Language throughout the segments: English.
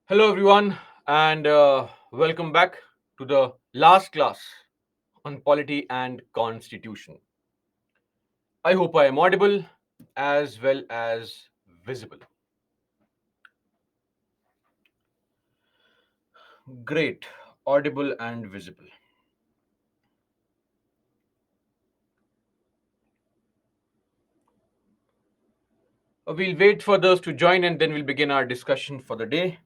Hello, everyone, and welcome back to the last class on polity and constitution. I hope I am audible as well as visible. Great, audible and visible. We'll wait for those to join and then we'll begin our discussion for the day.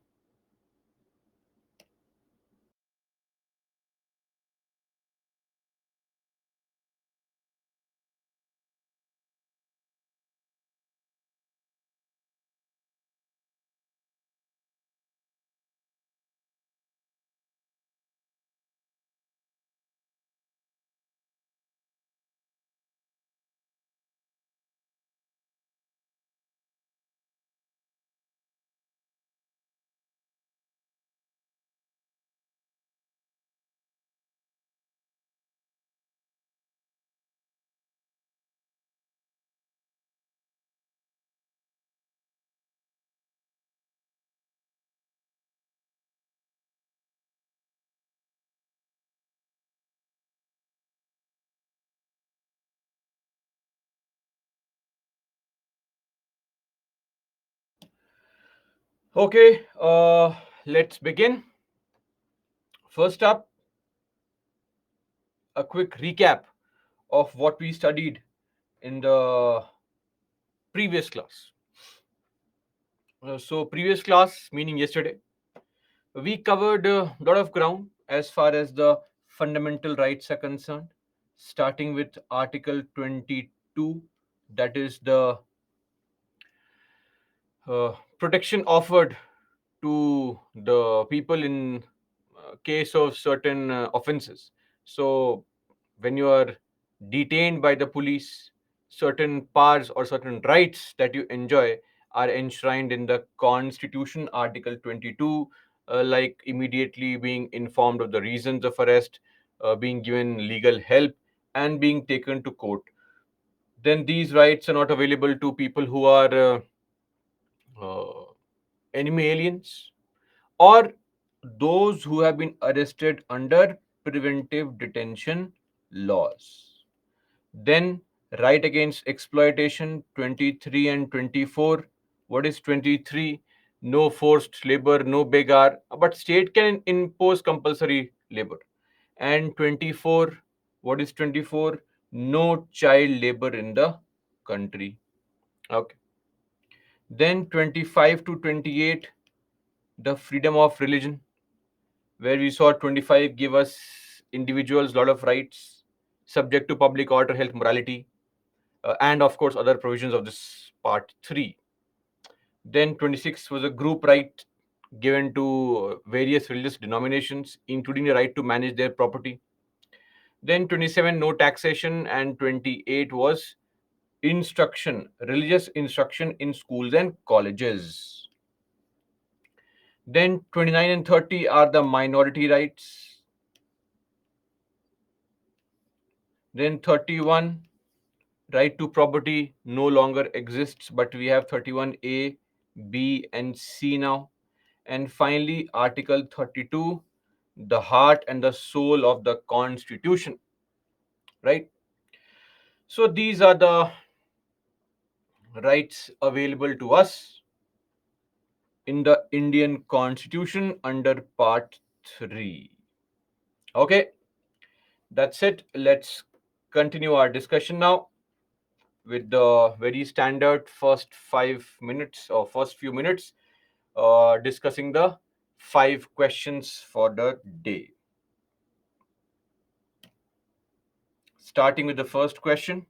Okay, let's begin. First up, a quick recap of what we studied in the previous class. Previous class, meaning yesterday, we covered a lot of ground as far as the fundamental rights are concerned, starting with Article 22, that is the protection offered to the people in case of certain offenses. So, when you are detained by the police, certain powers or certain rights that you enjoy are enshrined in the Constitution, Article 22, like immediately being informed of the reasons of arrest, being given legal help, and being taken to court. Then these rights are not available to people who are uh, enemy aliens or those who have been arrested under preventive detention laws. Then, right against exploitation 23 and 24. What is 23? No forced labor, no begar, but state can impose compulsory labor. And 24, what is 24? No child labor in the country. Okay. Then 25 to 28, the freedom of religion, where we saw 25 give us individuals a lot of rights subject to public order, health, morality, and of course other provisions of this part 3. Then 26 was a group right given to various religious denominations, including the right to manage their property. Then 27, no taxation, and 28 was instruction, religious instruction in schools and colleges. Then 29 and 30 are the minority rights. Then 31, right to property no longer exists, but we have 31A, B, and C now. And finally, Article 32, the heart and the soul of the Constitution, right? So these are the rights available to us in the Indian Constitution under Part 3. Okay, that's it. Let's continue our discussion now with the very standard first 5 minutes or first few minutes discussing the 5 questions for the day. Starting with the first question.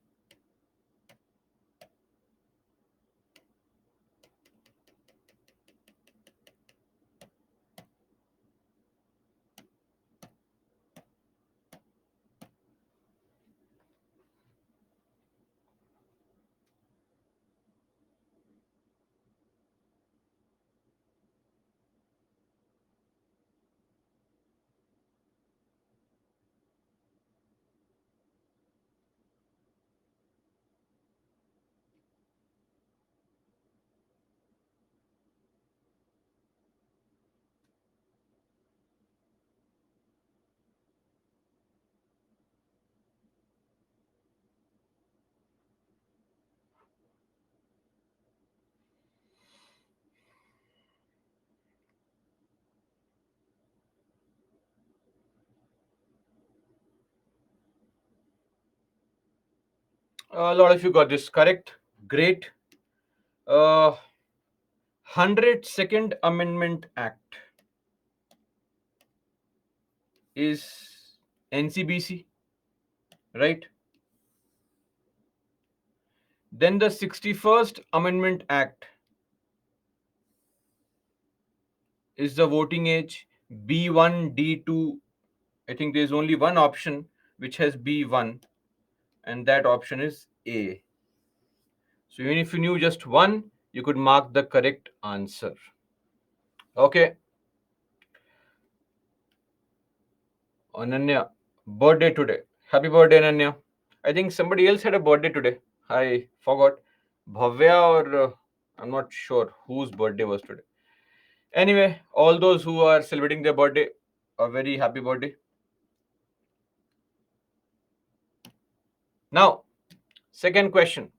A lot of you got this correct. Great. 102nd Amendment Act is NCBC, right? Then the 61st Amendment Act is the voting age B1, D2. I think there's only one option which has B1, and that option is A. So even if you knew just one, you could mark the correct answer. Okay. Ananya, birthday today. Happy birthday, Ananya. I think somebody else had a birthday today. I forgot. Bhavya or I'm not sure whose birthday was today. Anyway, all those who are celebrating their birthday, a very happy birthday. Now, second question.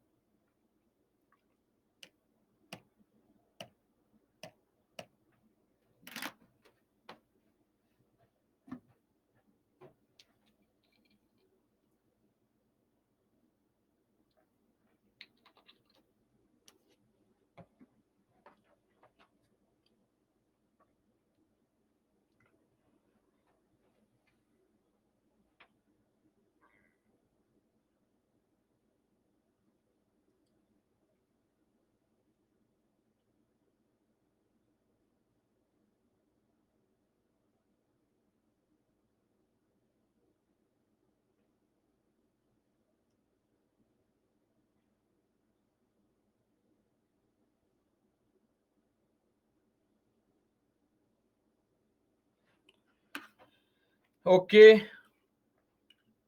Okay,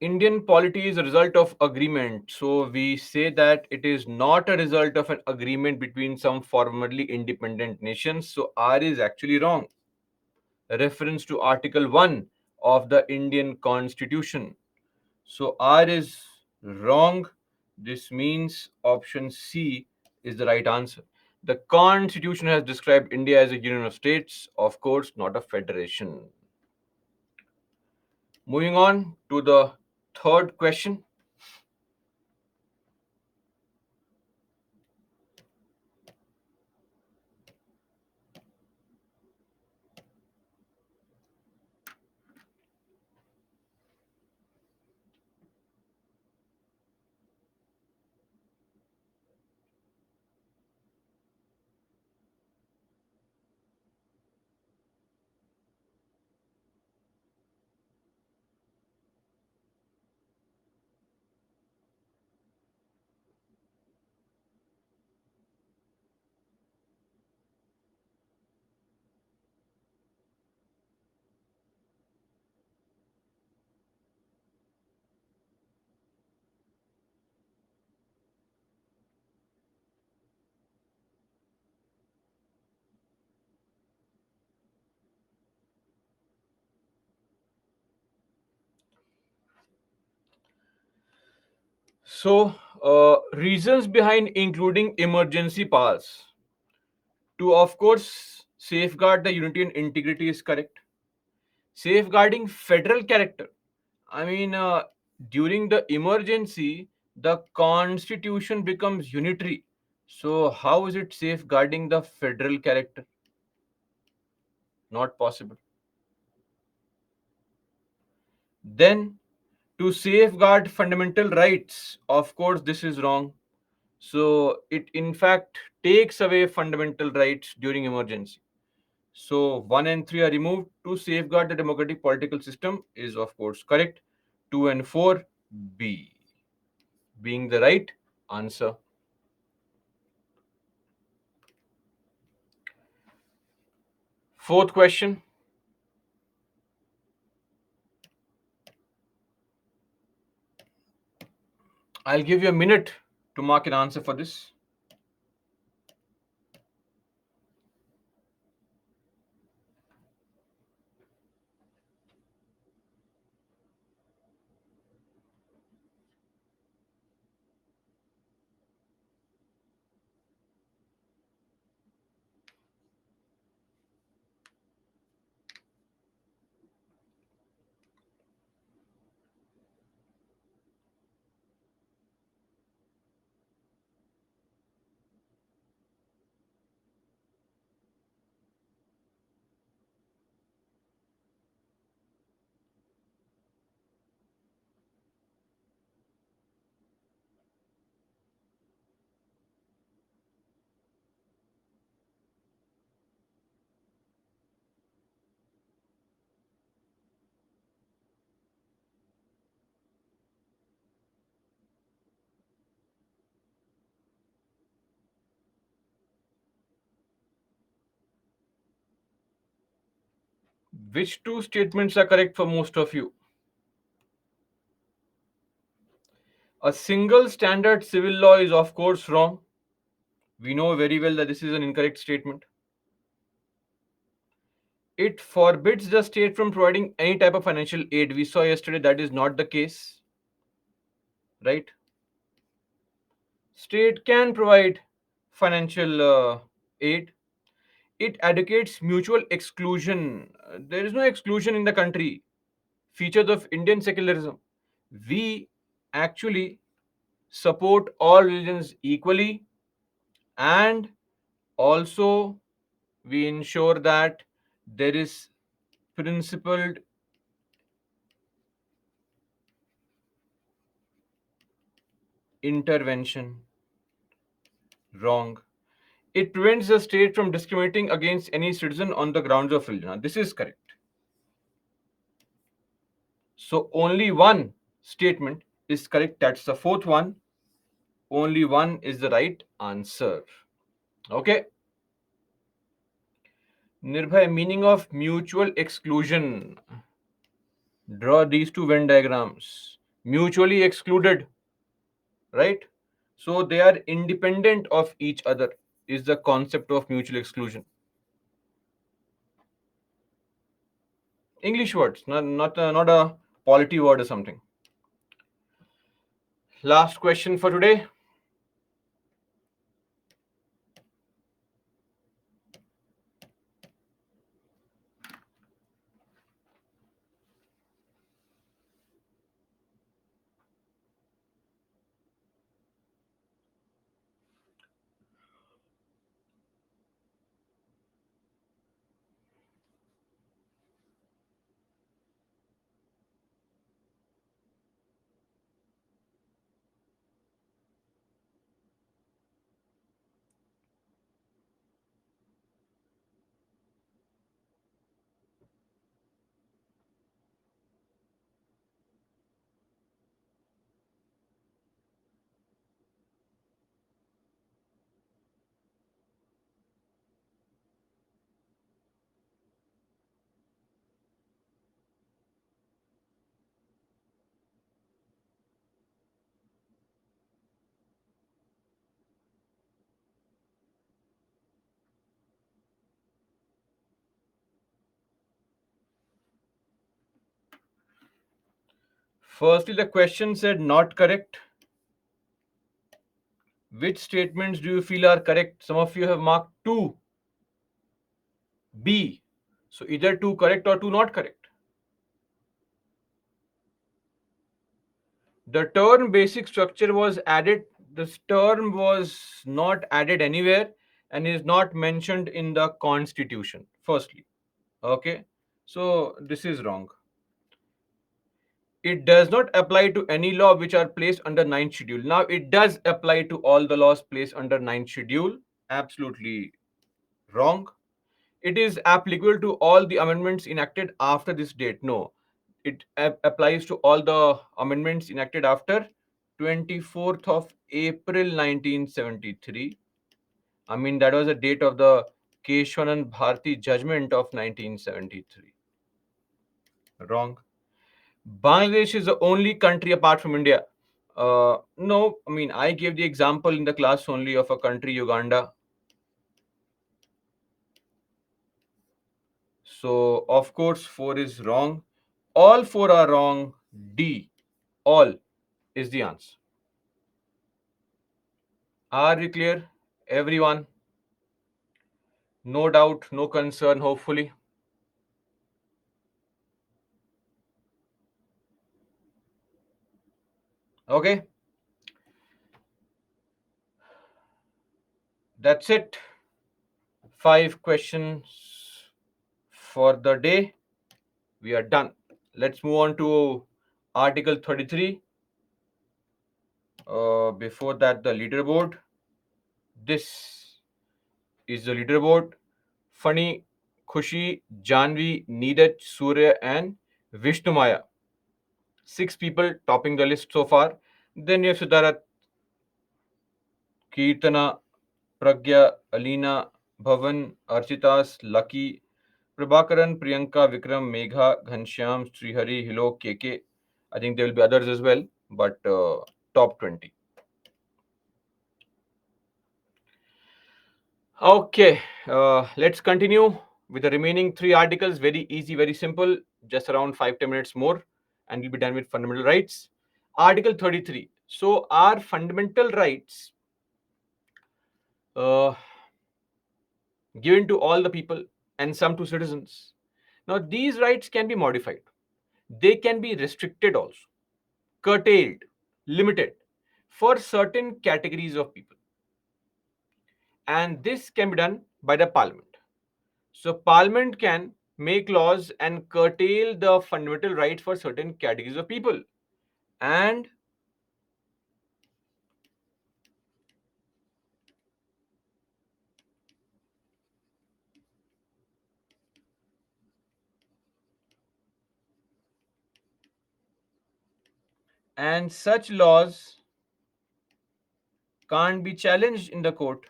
Indian polity is a result of agreement. So we say that it is not a result of an agreement between some formerly independent nations. So R is actually wrong. Reference to Article 1 of the Indian Constitution. So R is wrong. This means option C is the right answer. The Constitution has described India as a union of states, of course, not a federation. Moving on to the third question. So, reasons behind including emergency powers to, of course, safeguard the unity and integrity is correct. Safeguarding federal character. I mean, during the emergency, the constitution becomes unitary. So, how is it safeguarding the federal character? Not possible. Then, to safeguard fundamental rights, of course, this is wrong. So, it in fact takes away fundamental rights during emergency. So 1 and 3 are removed to safeguard the democratic political system is of course correct. 2 and 4 B being the right answer. Fourth question. I'll give you a minute to mark an answer for this. Which two statements are correct for most of you? A single standard civil law is, of course, wrong. We know very well that this is an incorrect statement. It forbids the state from providing any type of financial aid. We saw yesterday that is not the case, right? State can provide financial aid. It advocates mutual exclusion. There is no exclusion in the country. Features of Indian secularism. We actually support all religions equally, and also we ensure that there is principled intervention. Wrong. It prevents the state from discriminating against any citizen on the grounds of religion. Now, this is correct. So only one statement is correct. That's the fourth one. Only one is the right answer. Okay. Nirbhay, meaning of mutual exclusion. Draw these two Venn diagrams. Mutually excluded, right? So they are independent of each other, is the concept of mutual exclusion. English words, not a polity word or something. Last question for today. Firstly, the question said not correct. Which statements do you feel are correct? Some of you have marked 2, B. So either 2 correct or 2 not correct. The term basic structure was added. This term was not added anywhere and is not mentioned in the constitution. Firstly, okay. So this is wrong. It does not apply to any law which are placed under ninth schedule. Now it does apply to all the laws placed under ninth schedule. Absolutely wrong. It is applicable to all the amendments enacted after this date. No, it applies to all the amendments enacted after 24th of April 1973. I mean, that was the date of the Keshwanan Bharti judgment of 1973. Wrong. Bangladesh is the only country apart from India. No, I mean, I gave the example in the class only of a country, Uganda. So, of course, 4 is wrong. All 4 are wrong. D, all is the answer. Are we clear? Everyone? No doubt, no concern, hopefully. Okay. That's it. 5 questions for the day. We are done. Let's move on to Article 33. Before that, the leaderboard. This is the leaderboard. Funny, Khushi, Janvi, Neeraj, Surya, and Vishnu Maya. 6 people topping the list so far. Then you have Siddharth, Kirtana, Pragya, Alina, Bhavan, Architas, Lucky, Prabhakaran, Priyanka, Vikram, Megha, Ghanshyam, Srihari, Hilok, KK. I think there will be others as well, but top 20. Okay, let's continue with the remaining three articles. Very easy, very simple, just around 5-10 minutes more, and we'll be done with fundamental rights. Article 33. So, our fundamental rights uh, given to all the people and some to citizens. Now, these rights can be modified, they can be restricted also, curtailed, limited for certain categories of people, and this can be done by the parliament. So, parliament can make laws and curtail the fundamental rights for certain categories of people, and such laws can't be challenged in the court.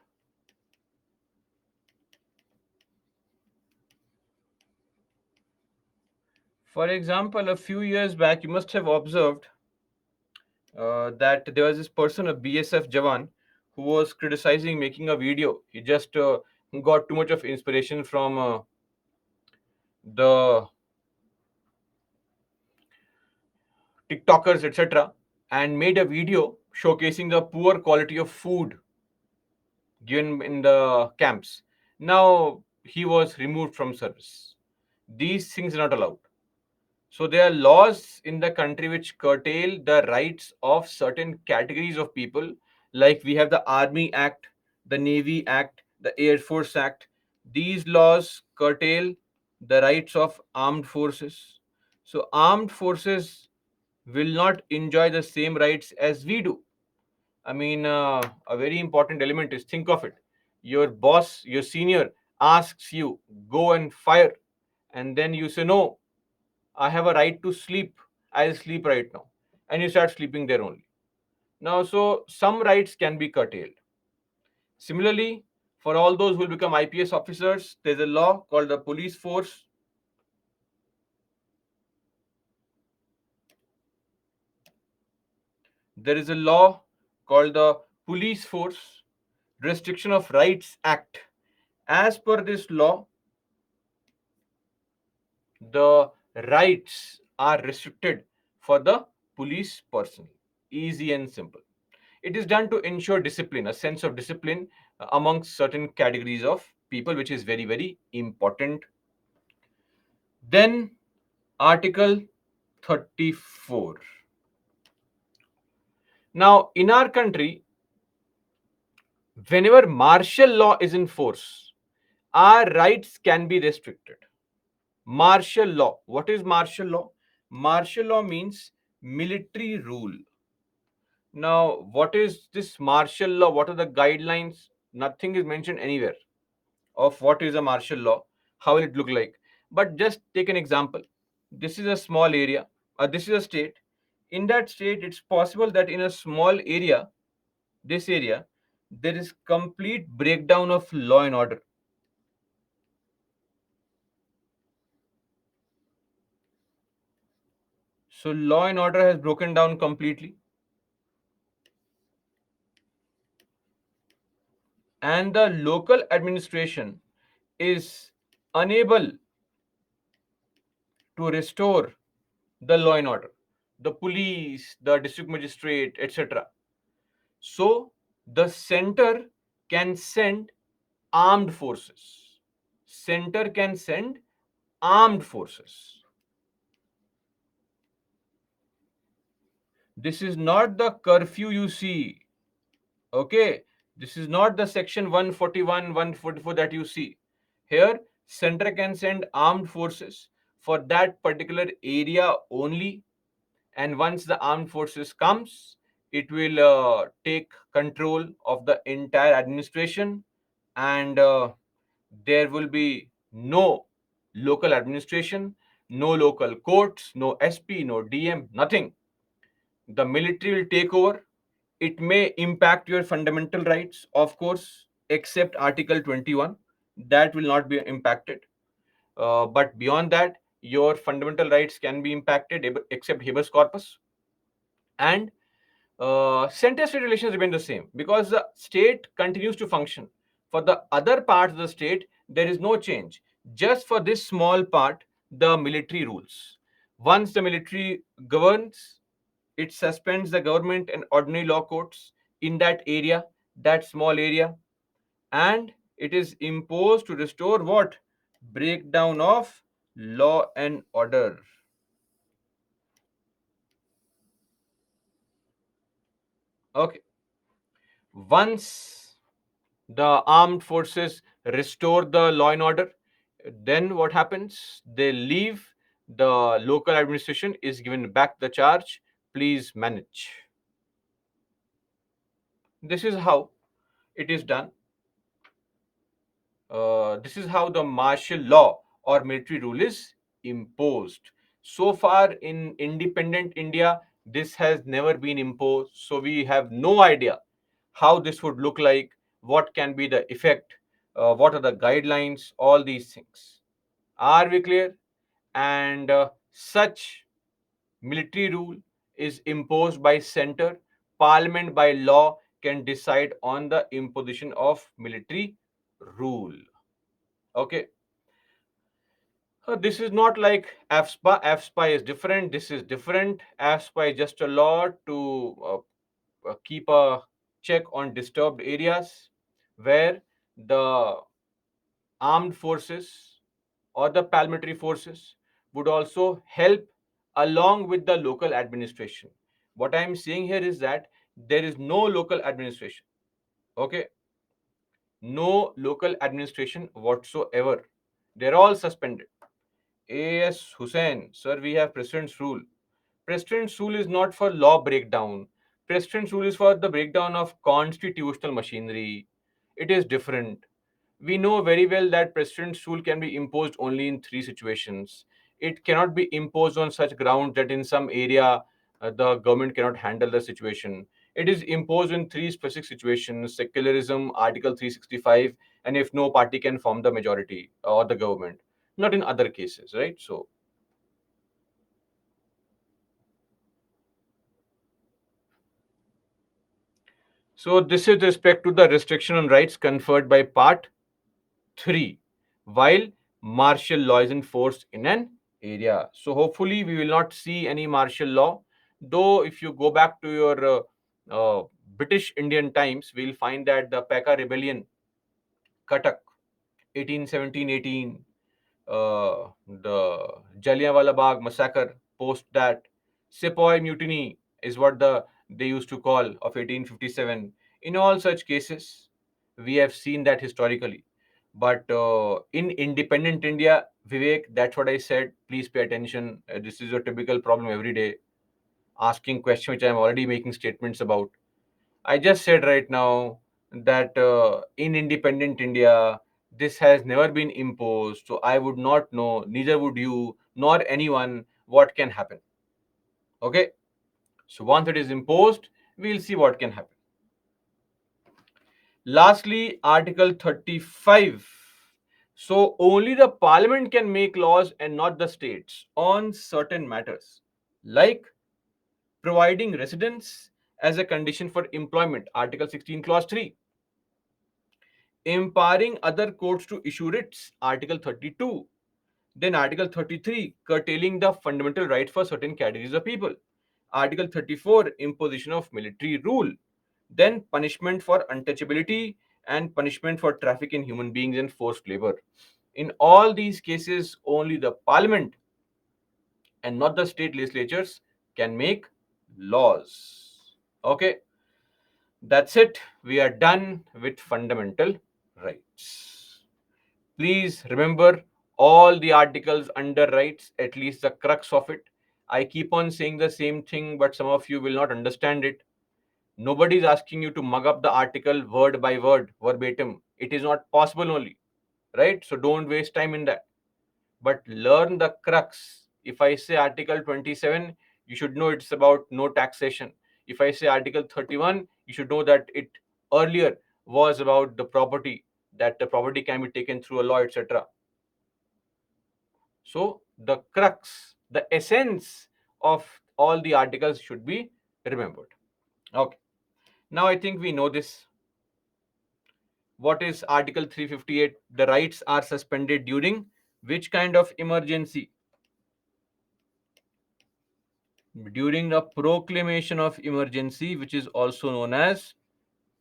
For example, a few years back, you must have observed that there was this person, a BSF Jawan, who was criticizing making a video. He just got too much of inspiration from the TikTokers, etc., and made a video showcasing the poor quality of food given in the camps. Now he was removed from service. These things are not allowed. So there are laws in the country which curtail the rights of certain categories of people. Like we have the Army Act, the Navy Act, the Air Force Act. These laws curtail the rights of armed forces. So armed forces will not enjoy the same rights as we do. I mean, a very important element is, think of it. Your boss, your senior asks you, go and fire. And then you say, no, I have a right to sleep. I'll sleep right now. And you start sleeping there only. Now, so some rights can be curtailed. Similarly, for all those who will become IPS officers, there's a law called the police force. There is a law called the Police Force Restriction of Rights Act. As per this law, the rights are restricted for the police personnel. Easy and simple. It is done to ensure discipline, a sense of discipline amongst certain categories of people, which is very, very important. Then, Article 34. Now, in our country, whenever martial law is in force, our rights can be restricted. Martial law. What is martial law? Martial law means military rule. Now, what is this martial law? What are the guidelines? Nothing is mentioned anywhere of what is a martial law, how will it look like. But just take an example. This is a small area, this is a state. In that state, it's possible that in a small area, this area, there is complete breakdown of law and order. So, law and order has broken down completely, and the local administration is unable to restore the law and order, the police, the district magistrate, etc. So the center can send armed forces. Center can send armed forces. This is not the curfew you see. Okay. This is not the section 141, 144 that you see. Here, center can send armed forces for that particular area only, and once the armed forces comes, it will take control of the entire administration, and there will be no local administration, no local courts, no SP, no DM, nothing. The military will take over. It may impact your fundamental rights, of course, except Article 21. That will not be impacted. But beyond that, your fundamental rights can be impacted except habeas corpus. And center state relations remain the same because the state continues to function. For the other parts of the state, there is no change. Just for this small part, the military rules. Once the military governs, it suspends the government and ordinary law courts in that area, that small area, and it is imposed to restore what? Breakdown of law and order. Okay. Once the armed forces restore the law and order, then what happens? They leave, the local administration is given back the charge, please manage. This is how it is done. This is how the martial law or military rule is imposed. So far in independent India, this has never been imposed. So we have no idea how this would look like, what can be the effect, what are the guidelines, all these things. Are we clear? And such military rule is imposed by center. Parliament by law can decide on the imposition of military rule. Okay. This is not like AFSPA. AFSPA is different. This is different. AFSPA is just a law to keep a check on disturbed areas where the armed forces or the paramilitary forces would also help along with the local administration. What I am saying here is that there is no local administration. Okay, no local administration whatsoever. They're all suspended. AS Hussain, sir, we have President's rule. President's rule is not for law breakdown. President's rule is for the breakdown of constitutional machinery. It is different. We know very well that President's rule can be imposed only in three situations. It cannot be imposed on such grounds that in some area the government cannot handle the situation. It is imposed in three specific situations: secularism, Article 365, and if no party can form the majority or the government. Not in other cases, right? So this is respect to the restriction on rights conferred by Part 3, while martial law is enforced in an area. So hopefully we will not see any martial law. Though if you go back to your British Indian times, we'll find that the Pekka rebellion, Cuttack, 1817-18, the Jallianwala Bagh massacre post that, Sepoy mutiny is what they used to call of 1857. In all such cases, we have seen that historically. But in independent India, Vivek, that's what I said. Please pay attention. This is a typical problem every day. Asking questions which I'm already making statements about. I just said right now that in independent India, this has never been imposed. So I would not know, neither would you, nor anyone, what can happen. Okay. So once it is imposed, we'll see what can happen. Lastly, Article 35. So only the parliament can make laws and not the states on certain matters, like providing residence as a condition for employment, Article 16, Clause 3. Empowering other courts to issue writs, Article 32. Then Article 33, curtailing the fundamental rights for certain categories of people. Article 34, imposition of military rule. Then punishment for untouchability and punishment for traffic in human beings and forced labor. In all these cases, only the parliament and not the state legislatures can make laws. Okay, that's it. We are done with fundamental rights. Please remember all the articles under rights, at least the crux of it. I keep on saying the same thing, but some of you will not understand it. Nobody is asking you to mug up the article word by word, verbatim. It is not possible only, right? So don't waste time in that. But learn the crux. If I say Article 27, you should know it's about no taxation. If I say Article 31, you should know that it earlier was about the property, that the property can be taken through a law, etc. So the crux, the essence of all the articles should be remembered. Okay. Now I think we know this. What is Article 358? The rights are suspended during which kind of emergency? During a proclamation of emergency, which is also known as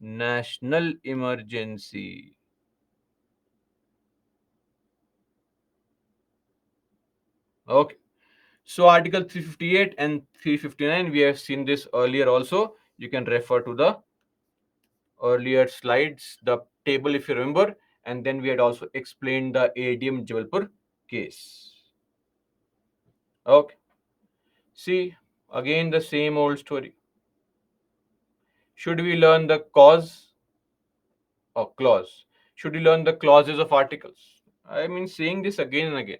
national emergency. Okay. So Article 358 and 359, we have seen this earlier also. You can refer to the earlier slides, the table if you remember, and then we had also explained the ADM Jabalpur case. Okay. See, again the same old story. Should we learn the cause or clause? Should we learn the clauses of articles? I mean, saying this again and again.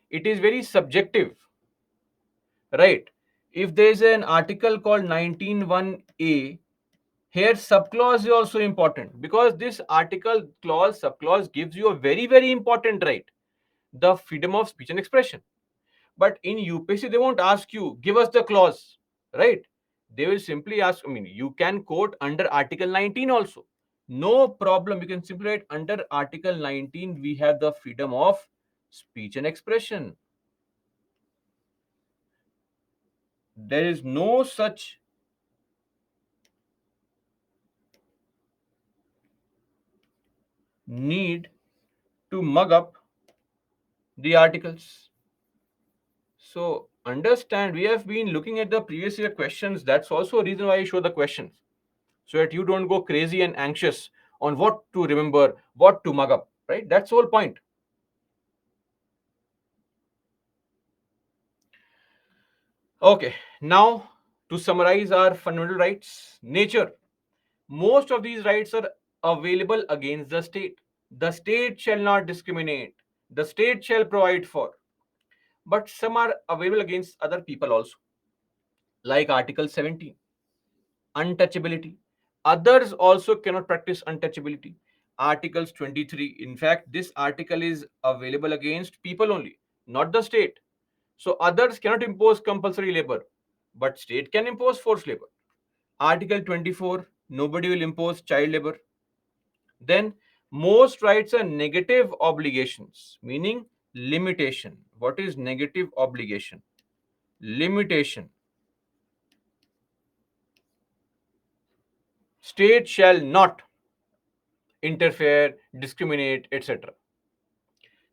It is very subjective, right? If there is an article called 19(1)(a), here subclause is also important because this article clause subclause gives you a very very important right, the freedom of speech and expression. But in UPSC they won't ask you give us the clause, right? They will simply ask, I mean, you can quote under article 19 also, no problem. You can simply write under article 19 we have the freedom of speech and expression. There is no such need to mug up the articles. So understand, we have been looking at the previous year questions. That's also a reason why I show the questions, so that you don't go crazy and anxious on what to remember, what to mug up, right? That's the whole point. Okay, now to summarize our fundamental rights, nature. Most of these rights are available against the state. The state shall not discriminate. The state shall provide for. But some are available against other people also, like Article 17, untouchability. Others also cannot practice untouchability. Articles 23. In fact, this article is available against people only, not the state. So others cannot impose compulsory labor, but state can impose forced labor. Article 24. Nobody will impose child labor. Then most rights are negative obligations, meaning limitation. What is negative obligation? Limitation. State shall not interfere, discriminate, etc.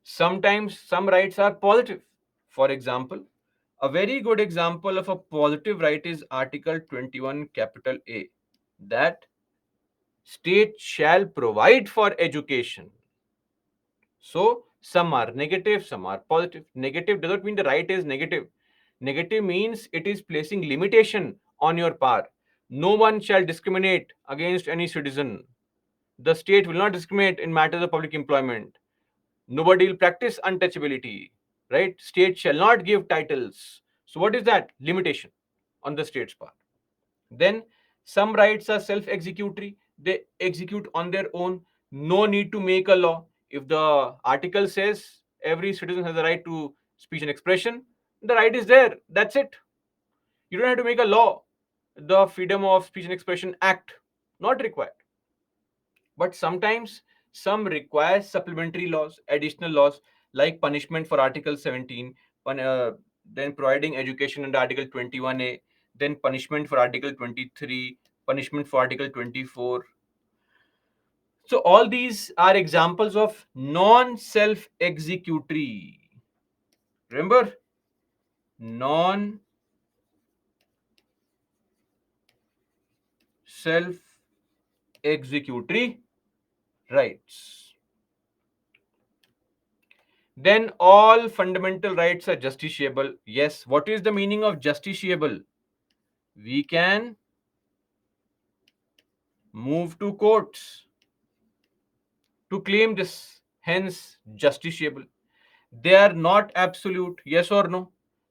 Sometimes some rights are positive. For example, a very good example of a positive right is Article 21 capital A, that state shall provide for education. So some are negative, some are positive. Negative does not mean the right is negative. Negative means it is placing limitation on your power. No one shall discriminate against any citizen. The state will not discriminate in matters of public employment. Nobody will practice untouchability, right? State shall not give titles. So what is that? Limitation on the state's part. Then some rights are self-executory. They execute on their own. No need to make a law. If the article says every citizen has the right to speech and expression, the right is there. That's it. You don't have to make a law. The Freedom of Speech and Expression Act, not required. But sometimes some require supplementary laws, additional laws, like punishment for Article 17, then providing education under Article 21A, then punishment for Article 23, punishment for Article 24. So all these are examples of non-self-executory. Remember, non-self-executory rights. Then all fundamental rights are justiciable. Yes, what is the meaning of justiciable? We can move to courts to claim this, hence justiciable. They are not absolute, yes or no?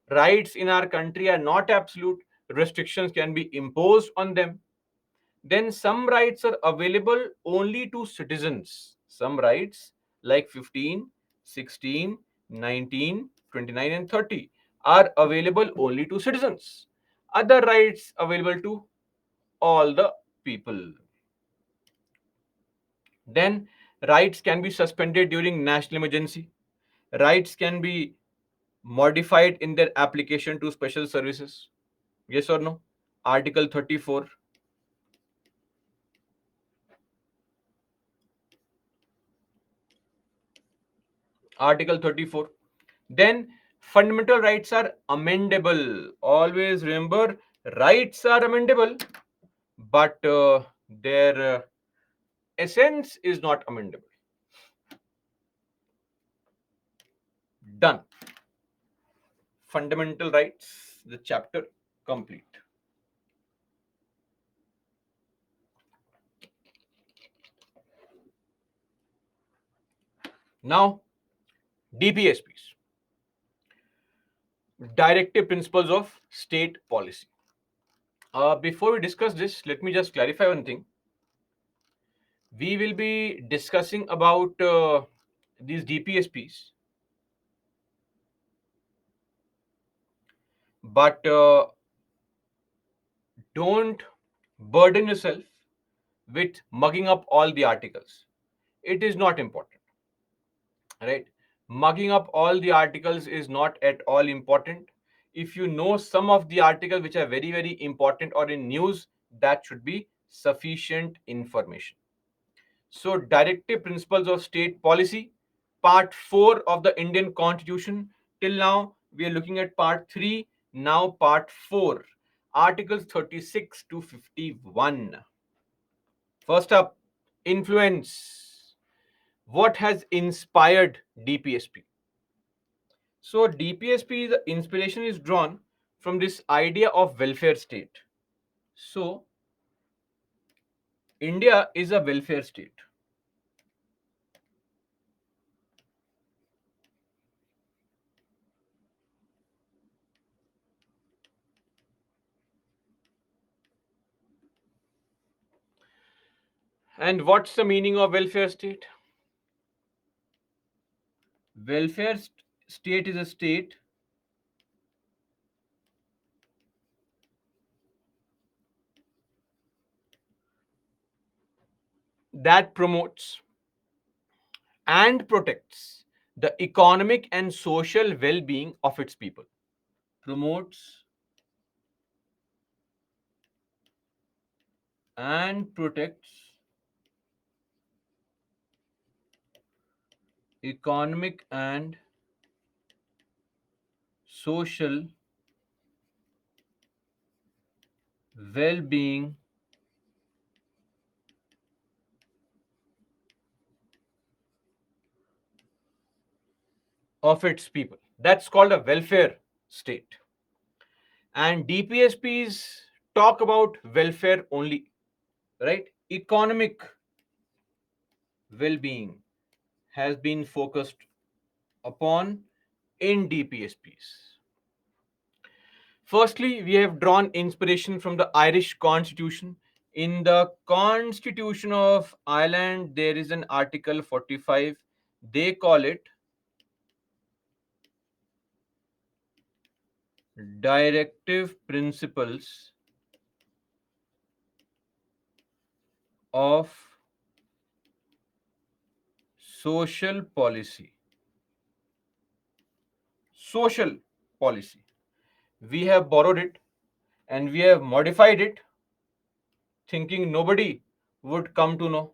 Rights in our country are not absolute. Restrictions can be imposed on them. Then some rights are available only to citizens. Some rights like 15, 16, 19, 29, and 30 are available only to citizens. Other rights available to all the people. Then rights can be suspended during national emergency. Rights can be modified in their application to special services. Yes or no? Article 34. Article 34. Then fundamental rights are amendable. Always remember, rights are amendable, but their essence is not amendable. Done. Fundamental rights, the chapter complete. Now, DPSPs, Directive Principles of State Policy. Before we discuss this, let me just clarify one thing. We will be discussing about these DPSPs, but don't burden yourself with mugging up all the articles. It is not important, right? Mugging up all the articles is not at all important. If you know some of the articles which are very, very important or in news, that should be sufficient information. So, Directive Principles of State Policy, Part 4 of the Indian Constitution. Till now, we are looking at Part 3. Now, Part 4, Articles 36 to 51. First up, influence. What has inspired DPSP? So, DPSP, the inspiration is drawn from this idea of welfare state. So, India is a welfare state. And what's the meaning of welfare state? Welfare state is a state that promotes and protects the economic and social well-being of its people. Promotes and protects economic and social well-being of its people. That's called a welfare state. And DPSPs talk about welfare only, right? Economic well-being has been focused upon in DPSPs. Firstly, we have drawn inspiration from the Irish Constitution. In the Constitution of Ireland, there is an Article 45. They call it Directive Principles of Social Policy. Social policy. We have borrowed it and we have modified it, thinking nobody would come to know.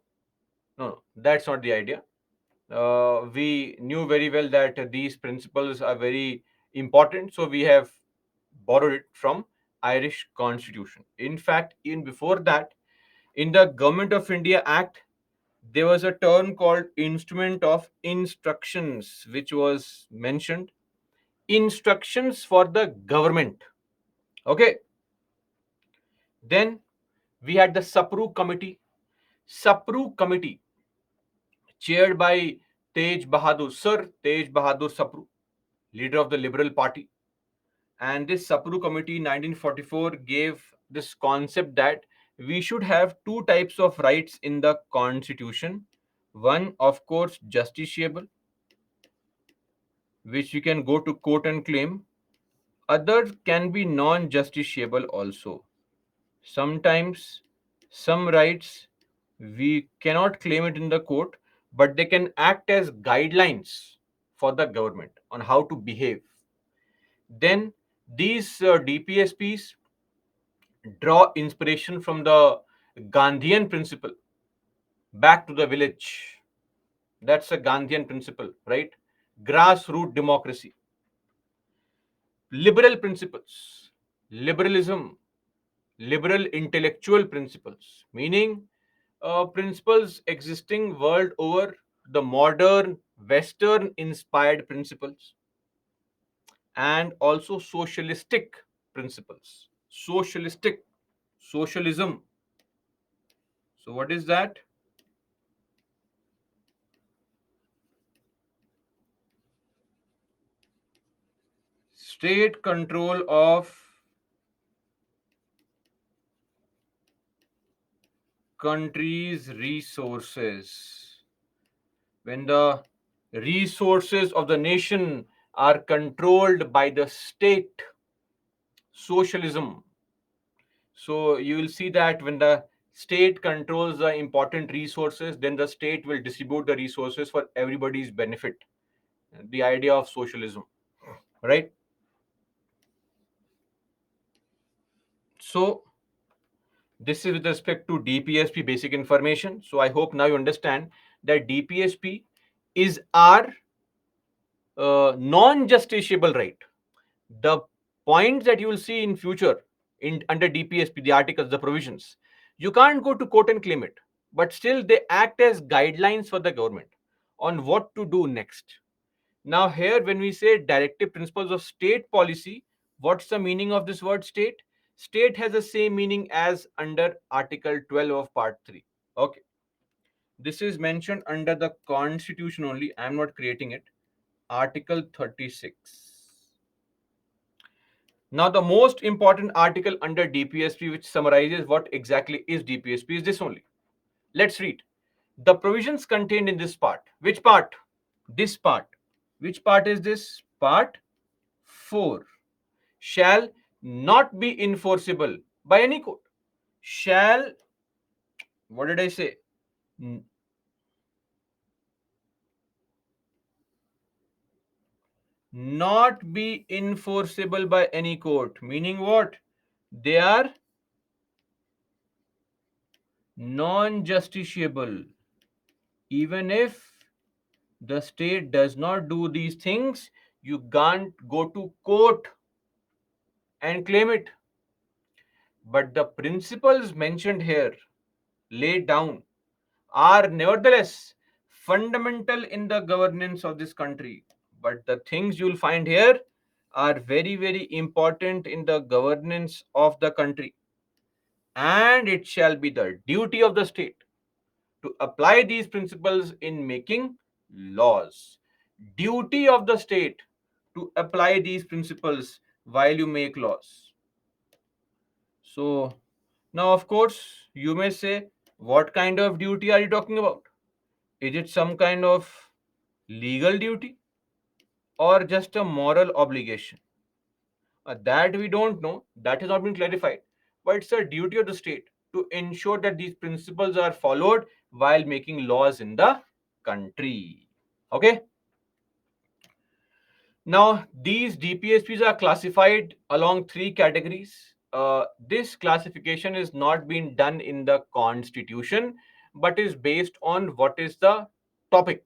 No, that's not the idea. We knew very well that these principles are very important, so we have borrowed it from Irish Constitution. In fact, even before that, in the Government of India Act, there was a term called Instrument of Instructions, which was mentioned. Instructions for the government. Okay. Then we had the Sapru Committee. Sapru Committee, chaired by Sir Tej Bahadur Sapru, leader of the Liberal Party. And this Sapru Committee 1944 gave this concept that we should have two types of rights in the Constitution. One, of course, justiciable, which you can go to court and claim. Other can be non justiciable also. Sometimes some rights we cannot claim it in the court, but they can act as guidelines for the government on how to behave. Then these DPSPs draw inspiration from the Gandhian principle, back to the village. That's a Gandhian principle, right? Grassroots democracy, liberal principles, liberalism, liberal intellectual principles, meaning principles existing world over, the modern Western inspired principles, and also socialistic principles. Socialistic, socialism. So, what is that? State control of country's resources. When the resources of the nation are controlled by the state, socialism. So you will see that when the state controls the important resources, then the state will distribute the resources for everybody's benefit. The idea of socialism, right? So this is with respect to DPSP basic information. So I hope now you understand that DPSP is our non-justiciable right. The points that you will see in future in under DPSP, the articles, the provisions, you can't go to court and claim it, but still they act as guidelines for the government on what to do next. Now, here when we say directive principles of state policy, what's the meaning of this word state? State has the same meaning as under Article 12 of Part 3. Okay. This is mentioned under the Constitution only. I am not creating it. Article 36. Now, the most important article under DPSP, which summarizes what exactly is DPSP, is this only. Let's read. The provisions contained in this part. Which part? This part. Which part is this? Part 4. Shall not be enforceable by any court. Shall, what did I say? Not be enforceable by any court. Meaning what? They are non justiciable. Even if the state does not do these things, you can't go to court and claim it. But the principles mentioned here, laid down, are nevertheless fundamental in the governance of this country. But the things you'll find here are very, very important in the governance of the country. And it shall be the duty of the state to apply these principles in making laws. Duty of the state to apply these principles while you make laws. So, now of course, you may say, what kind of duty are you talking about? Is it some kind of legal duty or just a moral obligation? That we don't know. That has not been clarified. But it's a duty of the state to ensure that these principles are followed while making laws in the country. Okay. Now, these DPSPs are classified along three categories. This classification is not being done in the constitution, but is based on what is the topic.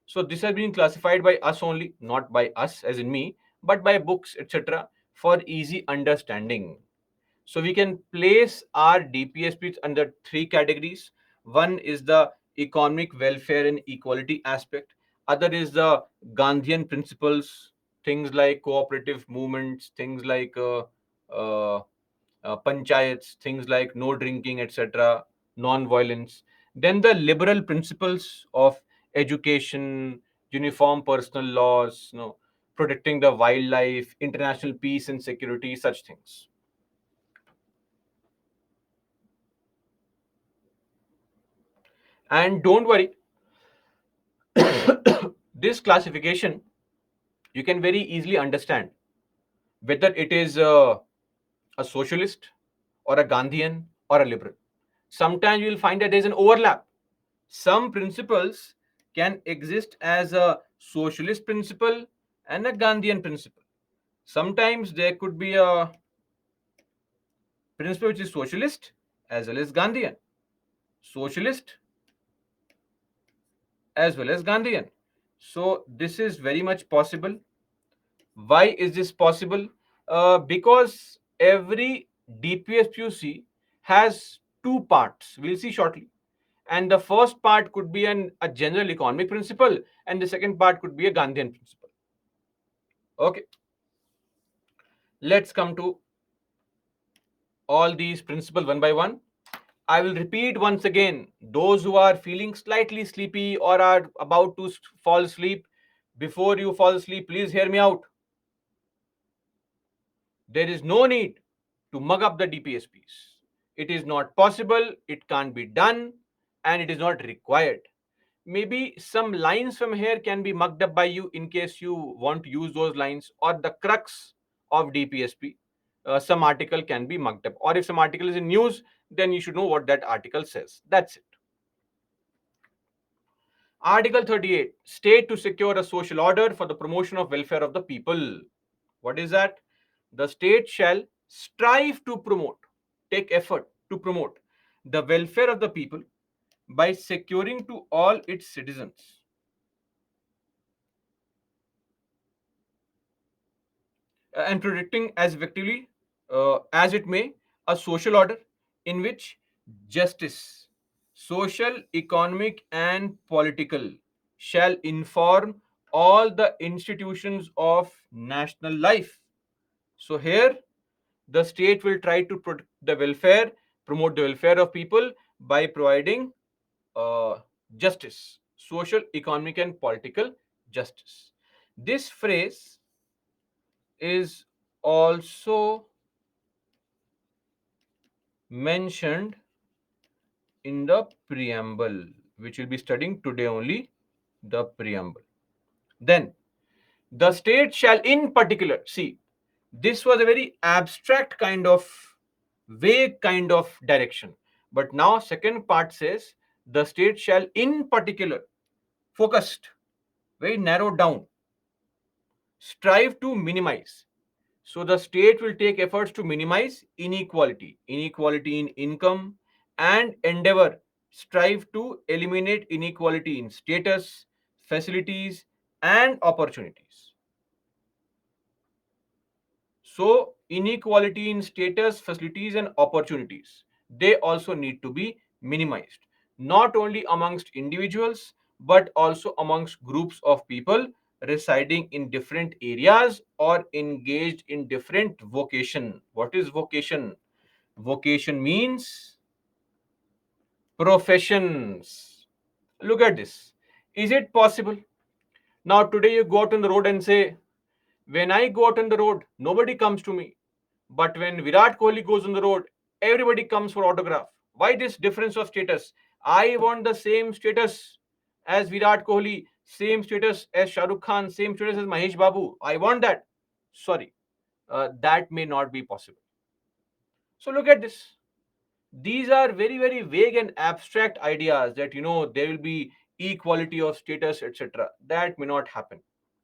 So this has been classified by us only, not by us as in me, but by books, etc., for easy understanding. So we can place our DPSPs under three categories. One is the economic welfare and equality aspect. Other is the Gandhian principles, things like cooperative movements, things like panchayats, things like no drinking, etc., non-violence. Then the liberal principles of education, uniform personal laws, protecting the wildlife, international peace and security, such things. And don't worry, this classification You can very easily understand whether it is a socialist or a Gandhian or a liberal. Sometimes you will find that there is an overlap. Some principles can exist as a socialist principle and a Gandhian principle. Sometimes there could be a principle which is socialist as well as Gandhian. Socialist as well as Gandhian. So this is very much possible. Why is this possible? Because every DPSPUC has two parts. We'll see shortly. And the first part could be a general economic principle, and the second part could be a Gandhian principle. Okay, let's come to all these principles one by one. I will repeat once again. Those who are feeling slightly sleepy or are about to fall asleep, before you fall asleep, please hear me out. There is no need to mug up the DPSPs. It is not possible, it can't be done, and it is not required. Maybe some lines from here can be mugged up by you in case you want to use those lines, or the crux of DPSP. Some article can be mugged up, or if some article is in news, then you should know what that article says. That's it. Article 38, state to secure a social order for the promotion of welfare of the people. What is that? The state shall strive to promote, take effort to promote the welfare of the people by securing to all its citizens and protecting as effectively as it may a social order in which justice, social, economic, and political, shall inform all the institutions of national life. So, here the state will try to protect the welfare, promote the welfare of people by providing uh, justice, social, economic, and political justice. This phrase is also mentioned in the preamble, which we'll be studying today only, the preamble. Then, the state shall in particular, see, this was a very abstract kind of, vague kind of direction. But now, second part says, the state shall in particular, focused, very narrowed down, strive to minimize. So the state will take efforts to minimize inequality in income, and endeavor, strive to eliminate inequality in status, facilities, and opportunities. So inequality in status, facilities, and opportunities, they also need to be minimized, not only amongst individuals but also amongst groups of people residing in different areas or engaged in different vocation. What is vocation? Vocation means professions. Look at this. Is it possible? Now today you go out on the road and say, when I go out on the road, nobody comes to me. But when Virat Kohli goes on the road, everybody comes for autograph. Why this difference of status? I want the same status as Virat Kohli, same status as Shah Rukh Khan, same status as Mahesh Babu. I want that. Sorry, that may not be possible. So look at this. These are very, very vague and abstract ideas that there will be equality of status, etc. That may not happen.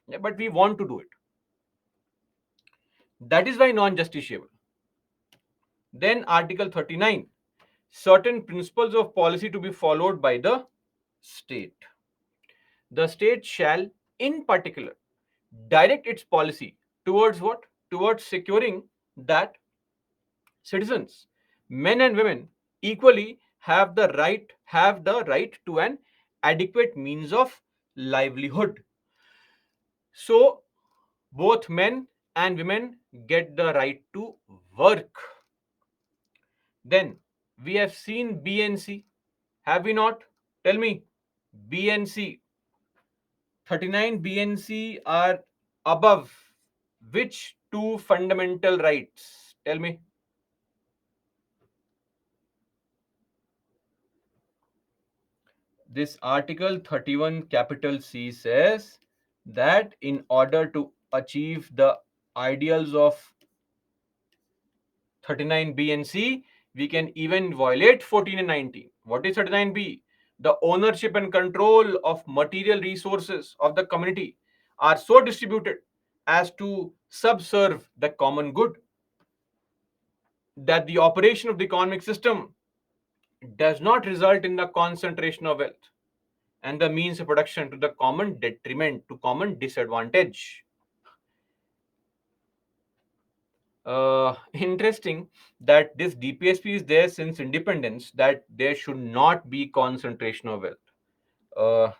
Yeah, but we want to do it. That is why non-justiciable. Then Article 39, certain principles of policy to be followed by the state. The state shall, in particular, direct its policy towards what? Towards securing that citizens, men and women, equally have the right to an adequate means of livelihood. So both men and women get the right to work. Then we have seen BNC, have we not? Tell me, BNC, 39 BNC are above which two fundamental rights? Tell me. This Article 31 capital C says that in order to achieve the ideals of 39B and C, we can even violate 14 and 19. What is 39B? The ownership and control of material resources of the community are so distributed as to subserve the common good, that the operation of the economic system does not result in the concentration of wealth and the means of production to the common detriment, to common disadvantage. Interesting that this DPSP is there since independence, that there should not be concentration of wealth. Uh,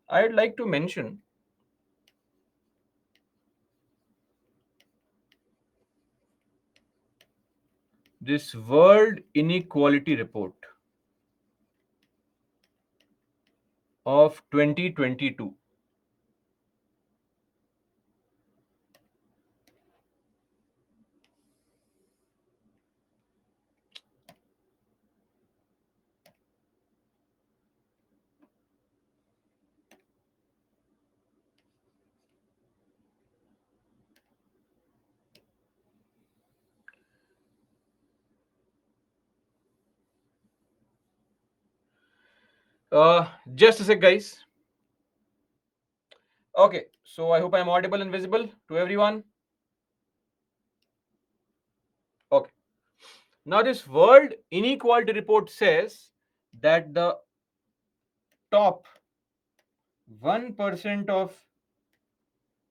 I'd like to mention this World Inequality Report of 2022. Just a sec, guys. Okay, so I hope I'm audible and visible to everyone. Okay. Now, this World Inequality Report says that the top 1% of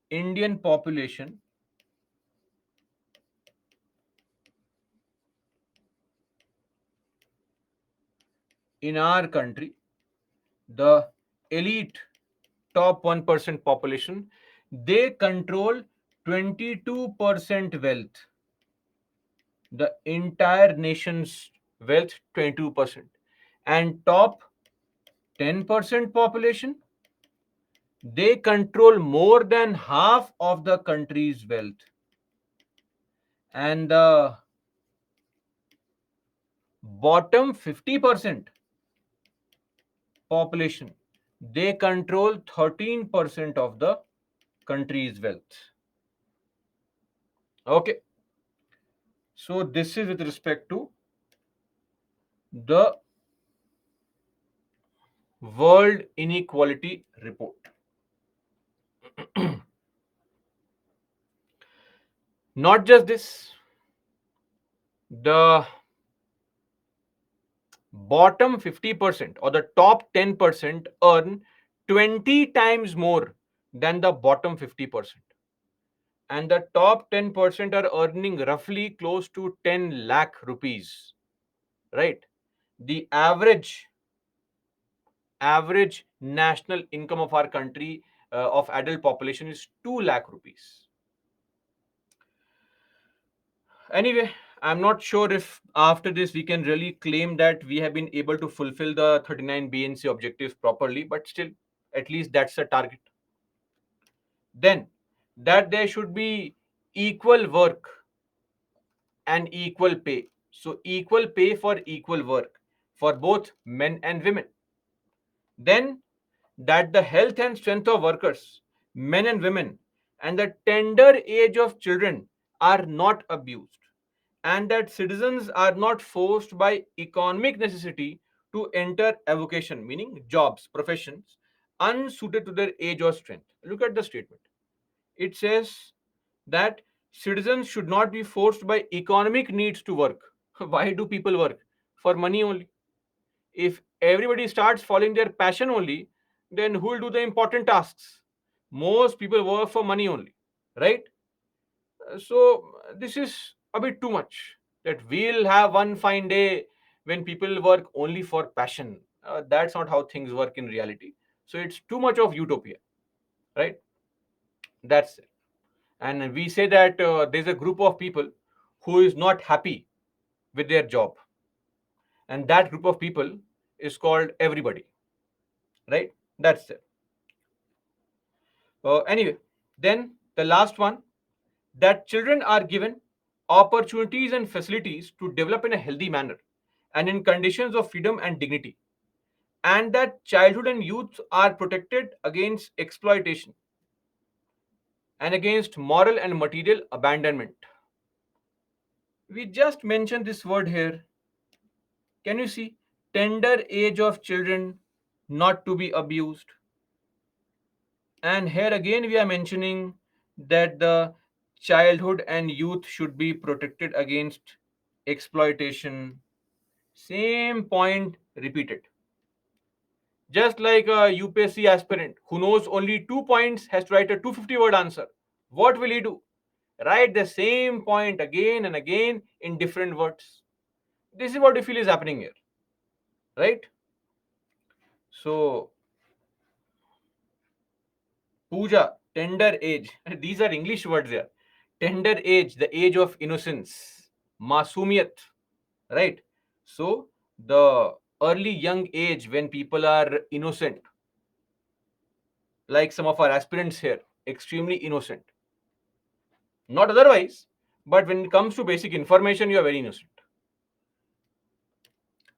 Indian population in our country, the elite top 1% population, they control 22% wealth. The entire nation's wealth, 22%. And top 10% population, they control more than half of the country's wealth. And the bottom 50% population, they control 13% of the country's wealth. Okay. So this is with respect to the World Inequality Report. Not just this, the bottom 50% or the top 10% earn 20 times more than the bottom 50%. And the top 10% are earning roughly close to 10 lakh rupees, right? The average national income of our country, of adult population, is 2 lakh rupees. Anyway, I'm not sure if after this we can really claim that we have been able to fulfill the 39 BNC objectives properly, but still, at least that's the target. Then, that there should be equal work and equal pay. So, equal pay for equal work for both men and women. Then, that the health and strength of workers, men and women, and the tender age of children are not abused, and that citizens are not forced by economic necessity to enter a vocation, meaning jobs, professions, unsuited to their age or strength. Look at the statement. It says that citizens should not be forced by economic needs to work. Why do people work? For money only. If everybody starts following their passion only, then who will do the important tasks? Most people work for money only, right? So this is a bit too much. That we'll have one fine day when people work only for passion. That's not how things work in reality. So it's too much of utopia, right? That's it. And we say that there's a group of people who is not happy with their job, and that group of people is called everybody, right? That's it. Anyway, then the last one, that children are given opportunities and facilities to develop in a healthy manner and in conditions of freedom and dignity, and that childhood and youth are protected against exploitation. and against moral and material abandonment. We just mentioned this word here. Can you see? Tender age of children not to be abused. And here again, we are mentioning that the childhood and youth should be protected against exploitation. Same point repeated. Just like a UPSC aspirant who knows only 2 points has to write a 250-word answer. What will he do? Write the same point again and again in different words. This is what you feel is happening here, right? So, puja, tender age. These are English words here. Tender age, the age of innocence. Masumiyat, right? So, the early young age when people are innocent, like some of our aspirants here, extremely innocent. Not otherwise, but when it comes to basic information, you are very innocent.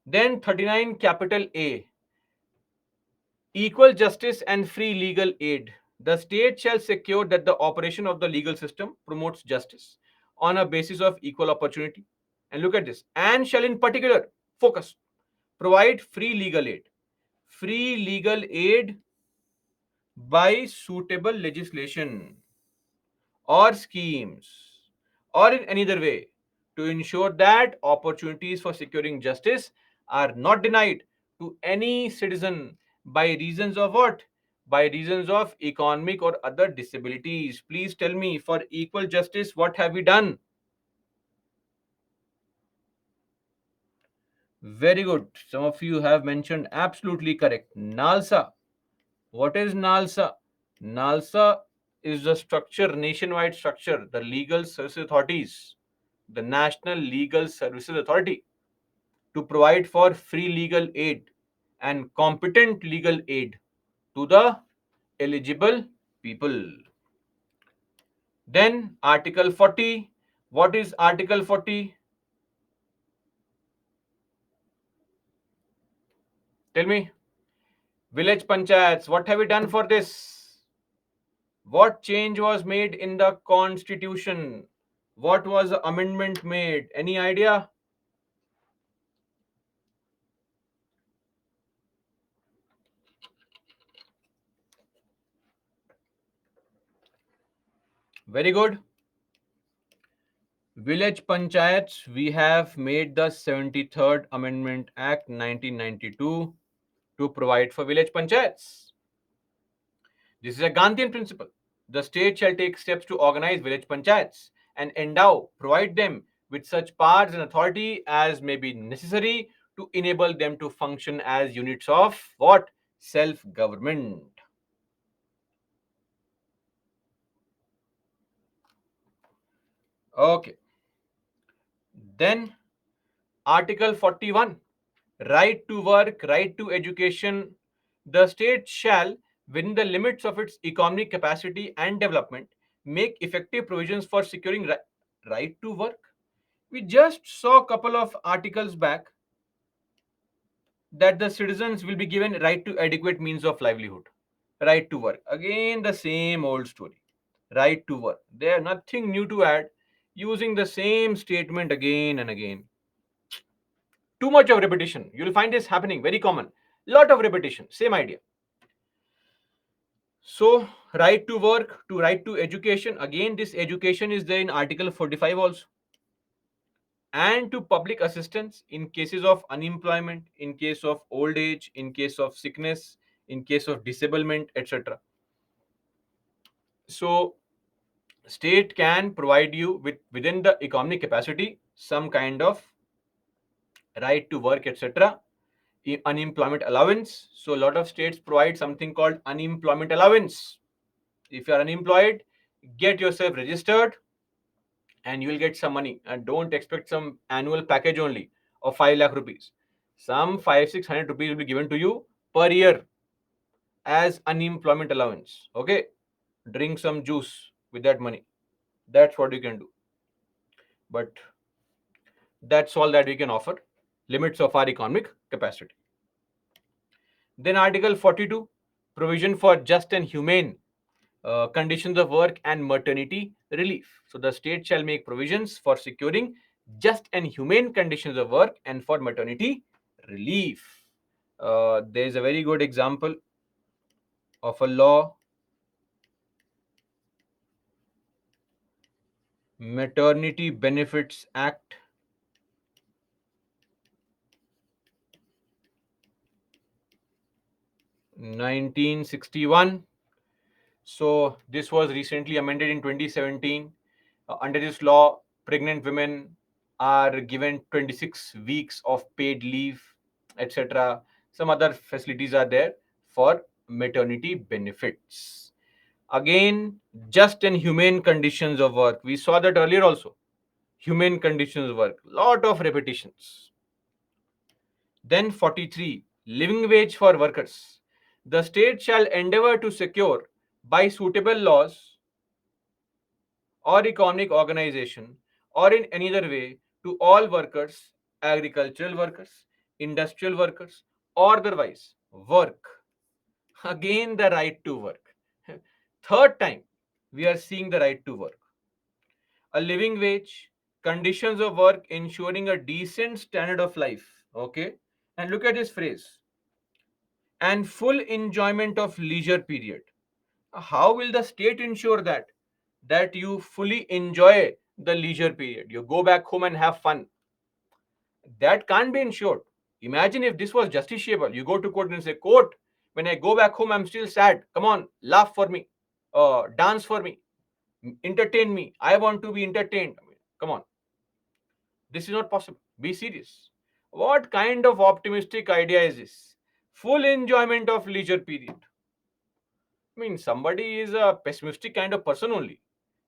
Then 39 capital A, equal justice and free legal aid. The state shall secure that the operation of the legal system promotes justice on a basis of equal opportunity. And look at this, and shall in particular focus, provide free legal aid. Free legal aid by suitable legislation or schemes or in any other way to ensure that opportunities for securing justice are not denied to any citizen by reasons of what? By reasons of economic or other disabilities. Please tell me, for equal justice, what have we done? Very good. Some of you have mentioned absolutely correct. NALSA. What is NALSA? NALSA is the structure, nationwide structure, the legal services authorities, the National Legal Services Authority, to provide for free legal aid and competent legal aid to the eligible people. Then Article 40. What is Article 40? Tell me. Village panchayats. What have we done for this? What change was made in the constitution? What was the amendment made? Any idea? Very good. Village panchayats, we have made the 73rd Amendment Act 1992 to provide for village panchayats. This is a Gandhian principle. The state shall take steps to organize village panchayats and endow, provide them with such powers and authority as may be necessary to enable them to function as units of what? Self-government. Okay. Then Article 41, right to work, right to education. The state shall, within the limits of its economic capacity and development, make effective provisions for securing right to work. We just saw a couple of articles back that the citizens will be given right to adequate means of livelihood, right to work. Again, the same old story. Right to work. There nothing new to add, using the same statement again and again. Too much of repetition. You'll find this happening, very common. Lot of repetition, same idea. So, right to work to right to education. Again, this education is there in Article 45 also. And to public assistance in cases of unemployment, in case of old age, in case of sickness, in case of disablement, etc. So, state can provide you with within the economic capacity some kind of right to work, etc. Unemployment allowance. So a lot of states provide something called unemployment allowance. If you are unemployed, get yourself registered and you will get some money. And don't expect some annual package only of 5 lakh rupees. Some 500-600 rupees will be given to you per year as unemployment allowance. Okay, drink some juice with that money. That's what you can do. But that's all that we can offer. Limits of our economic capacity. Then Article 42, provision for just and humane conditions of work, and maternity relief. So the state shall make provisions for securing just and humane conditions of work and for maternity relief. There is a very good example of a law, Maternity Benefits Act 1961. So this was recently amended in 2017. Under this law, pregnant women are given 26 weeks of paid leave, etc. Some other facilities are there for maternity benefits. Again, just and humane conditions of work. We saw that earlier also. Humane conditions of work. Lot of repetitions. Then 43, living wage for workers. The state shall endeavor to secure by suitable laws or economic organization or in any other way to all workers, agricultural workers, industrial workers, or otherwise work. Again, the right to work. Third time, we are seeing the right to work. A living wage, conditions of work, ensuring a decent standard of life. Okay? And look at this phrase, and full enjoyment of leisure period. How will the state ensure that you fully enjoy the leisure period? You go back home and have fun. That can't be ensured. Imagine if this was justiciable. You go to court and say, court, when I go back home, I'm still sad. Come on, laugh for me, dance for me, entertain me. I want to be entertained. I mean, come on, this is not possible. Be serious. What kind of optimistic idea is this? Full enjoyment of leisure period. I mean, somebody is a pessimistic kind of person only.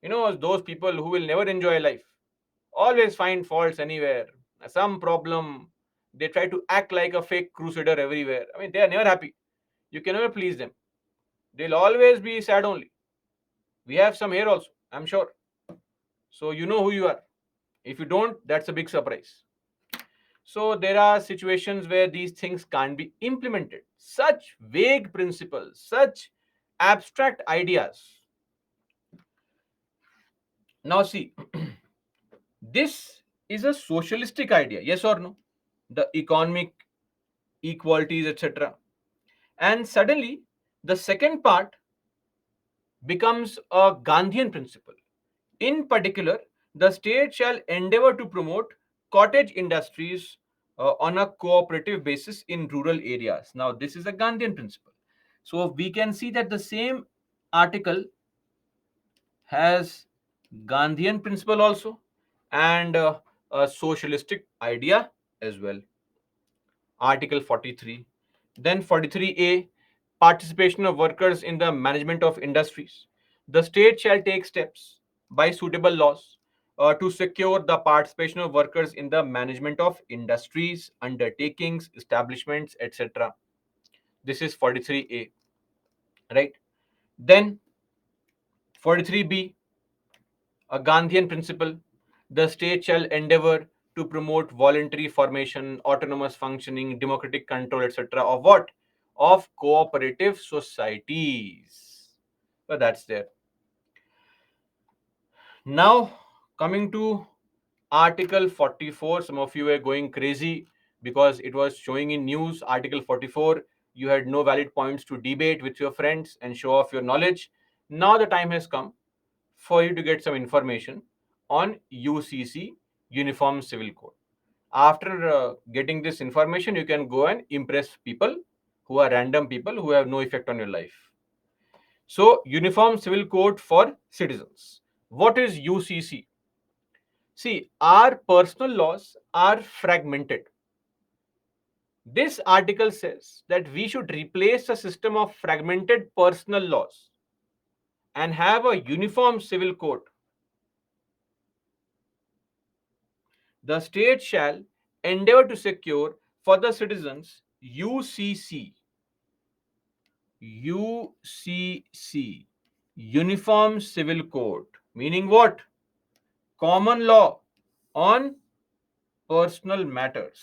You know, those people who will never enjoy life, always find faults anywhere, some problem. They try to act like a fake crusader everywhere. I mean, they are never happy. You can never please them. They'll always be sad only. We have some here also, I'm sure. So you know who you are. If you don't, that's a big surprise. So there are situations where these things can't be implemented. Such vague principles, such abstract ideas. Now see, this is a socialistic idea, yes or no? The economic equalities, etc. And suddenly, the second part becomes a Gandhian principle. In particular, the state shall endeavor to promote cottage industries on a cooperative basis in rural areas. Now, this is a Gandhian principle. So, we can see that the same article has Gandhian principle also and a socialistic idea as well. Article 43. Then 43A, participation of workers in the management of industries. The state shall take steps by suitable laws to secure the participation of workers in the management of industries, undertakings, establishments, etc. This is 43A, right? Then 43B, a Gandhian principle. The state shall endeavor to promote voluntary formation, autonomous functioning, democratic control, etc. of what? Of cooperative societies. So that's there. Now, coming to Article 44, some of you were going crazy because it was showing in news. Article 44, you had no valid points to debate with your friends and show off your knowledge. Now the time has come for you to get some information on UCC, Uniform Civil Code. After getting this information, you can go and impress people who are random people who have no effect on your life. So, Uniform Civil Code for citizens. What is UCC? See, our personal laws are fragmented. This article says that we should replace a system of fragmented personal laws and have a uniform civil code. The state shall endeavor to secure for the citizens UCC, UCC, Uniform Civil Code, meaning what? Common law on personal matters.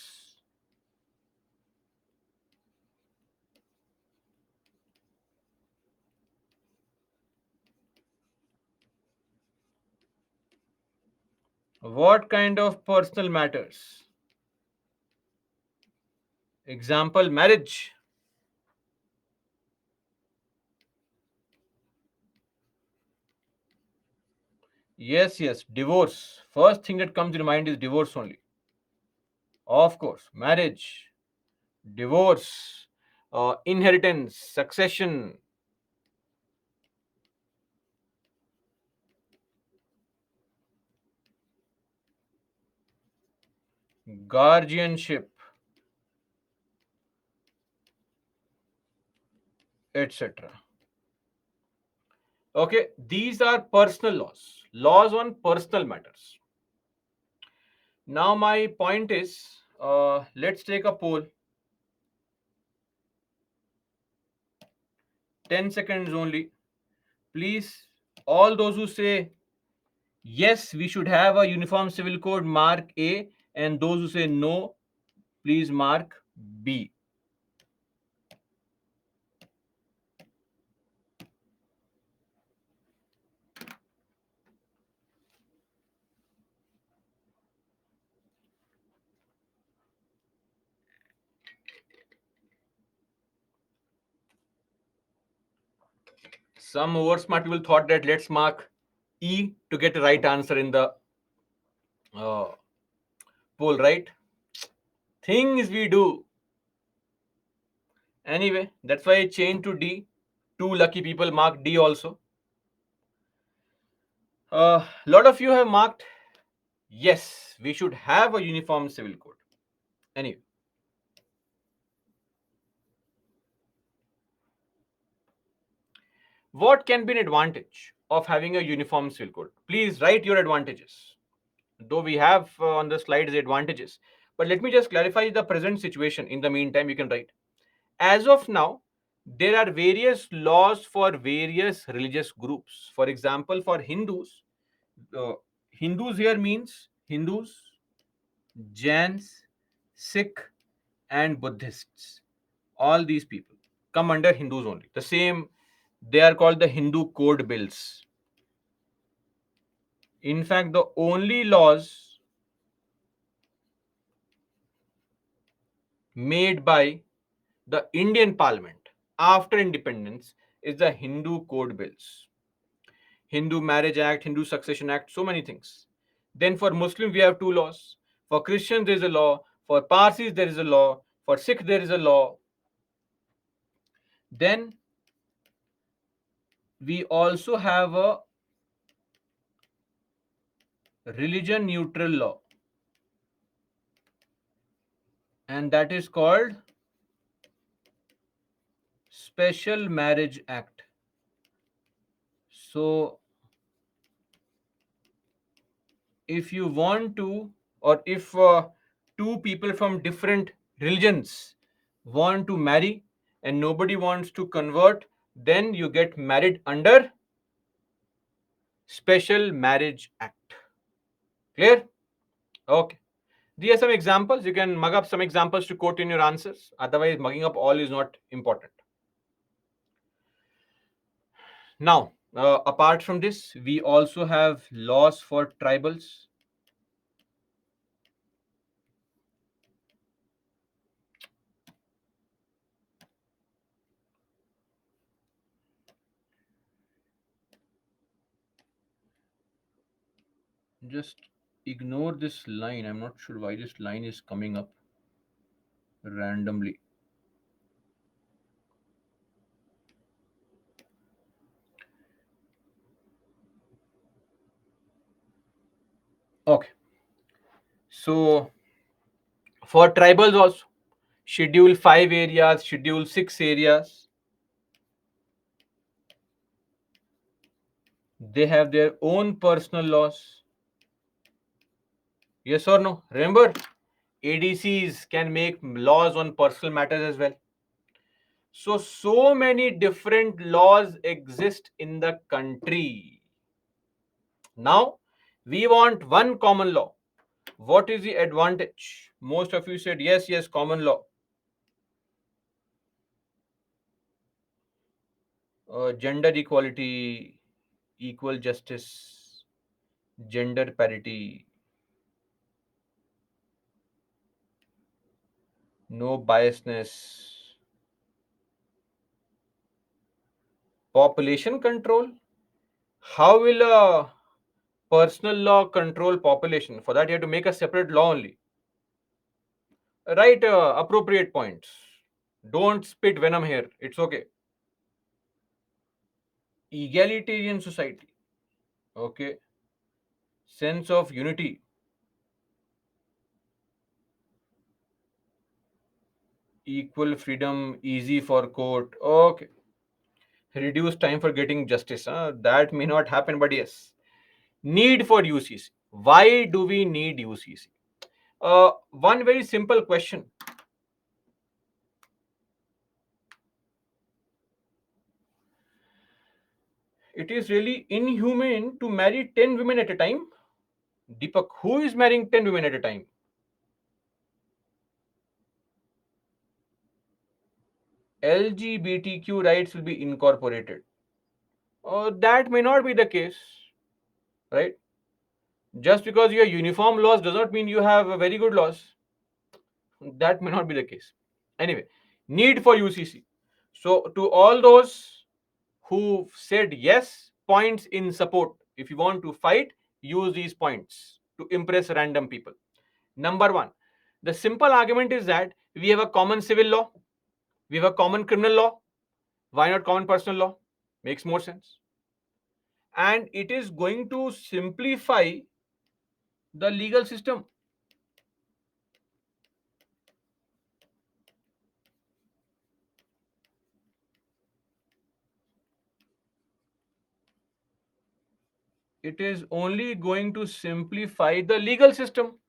What kind of personal matters? Example, marriage. Yes, yes, divorce. First thing that comes to mind is divorce only. Of course, marriage, divorce, inheritance, succession, guardianship, etc. Okay, these are personal laws, laws on personal matters. Now, my point is let's take a poll. 10 seconds only. Please, all those who say yes, we should have a uniform civil code, mark A, and those who say no, please mark B. Some oversmart people thought that let's mark E to get the right answer in the uh, poll, right? Things we do. Anyway, that's why I changed to D. Two lucky people marked D also. A lot of you have marked yes, we should have a uniform civil code. Anyway, what can be an advantage of having a uniform civil code? Please write your advantages. Though we have on the slides the advantages, but let me just clarify the present situation. In the meantime, you can write. As of now, there are various laws for various religious groups. For example, for Hindus, Hindus here means Hindus, Jains, Sikh, and Buddhists. All these people come under Hindus only. The same, they are called the Hindu code bills. In fact, the only laws made by the Indian Parliament after independence is the Hindu code bills. Hindu Marriage Act, Hindu Succession Act, so many things. Then for Muslim, we have two laws. For Christians, there is a law. For Parsis, there is a law. For Sikh, there is a law. Then we also have a religion neutral law, and that is called Special Marriage Act. So, if you want to, or if two people from different religions want to marry and nobody wants to convert, then you get married under Special Marriage Act. Clear? Okay. These are some examples. You can mug up some examples to quote in your answers. Otherwise, mugging up all is not important. Now, apart from this, we also have laws for tribals. Just ignore this line. I'm not sure why this line is coming up randomly. Okay. So, for tribals also, Schedule 5 areas, Schedule 6 areas, they have their own personal laws. Yes or no? Remember, ADCs can make laws on personal matters as well. So many different laws exist in the country. Now, we want one common law. What is the advantage? Most of you said yes, yes, common law. Gender equality, equal justice, gender parity. No biasness. Population control. How will a personal law control population? For that, you have to make a separate law only. Right, appropriate points. Don't spit venom here. It's okay. Egalitarian society. Okay. Sense of unity. Equal freedom, easy for court. Okay. Reduce time for getting justice. That may not happen, but yes. Need for UCC. Why do we need UCC? One very simple question. It is really inhumane to marry 10 women at a time. Deepak, who is marrying 10 women at a time? LGBTQ rights will be incorporated. That may not be the case, right? Just because you have uniform laws does not mean you have a very good laws. That may not be the case. Anyway, need for UCC. So, to all those who said yes, points in support. If you want to fight, use these points to impress random people. Number one, the simple argument is that we have a common civil law, we have a common criminal law. Why not common personal law? Makes more sense. And it is going to simplify the legal system. It is only going to simplify the legal system.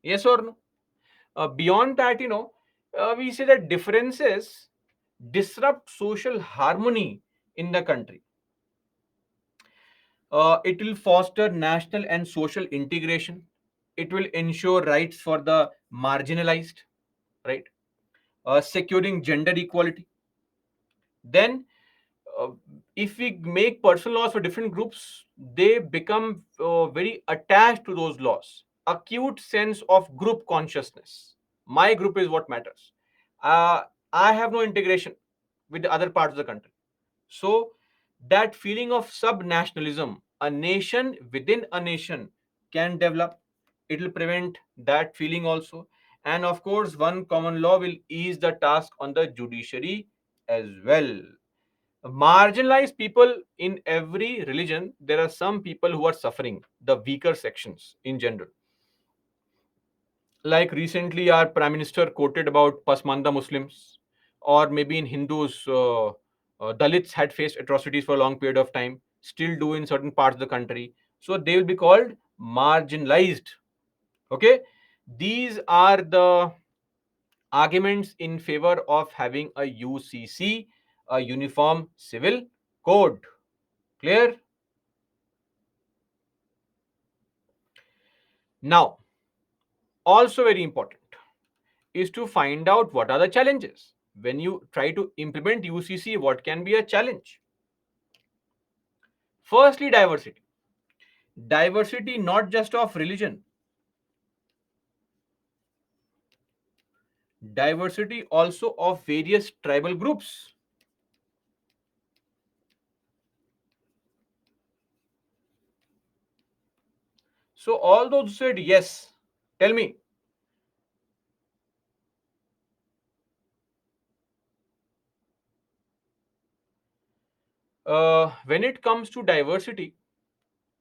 Yes or no? Beyond that, we say that differences disrupt social harmony in the country. It will foster national and social integration. It will ensure rights for the marginalized, right? Securing gender equality. Then, uh, if we make personal laws for different groups, they become very attached to those laws. Acute sense of group consciousness. My group is what matters. Uh, I have no integration with the other parts of the country. So, that feeling of subnationalism, a nation within a nation, can develop. It will prevent that feeling also. And of course, one common law will ease the task on the judiciary as well. Marginalized people in every religion, there are some people who are suffering, the weaker sections in general. Like recently, our prime minister quoted about Pasmanda Muslims, or maybe in Hindus, Dalits had faced atrocities for a long period of time, still do in certain parts of the country. So they will be called marginalized. Okay, these are the arguments in favor of having a UCC, a Uniform Civil Code. Clear? Now, also very important is to find out what are the challenges. When you try to implement UCC, what can be a challenge? Firstly, diversity. Diversity not just of religion, diversity also of various tribal groups. So, all those said yes, tell me, when it comes to diversity,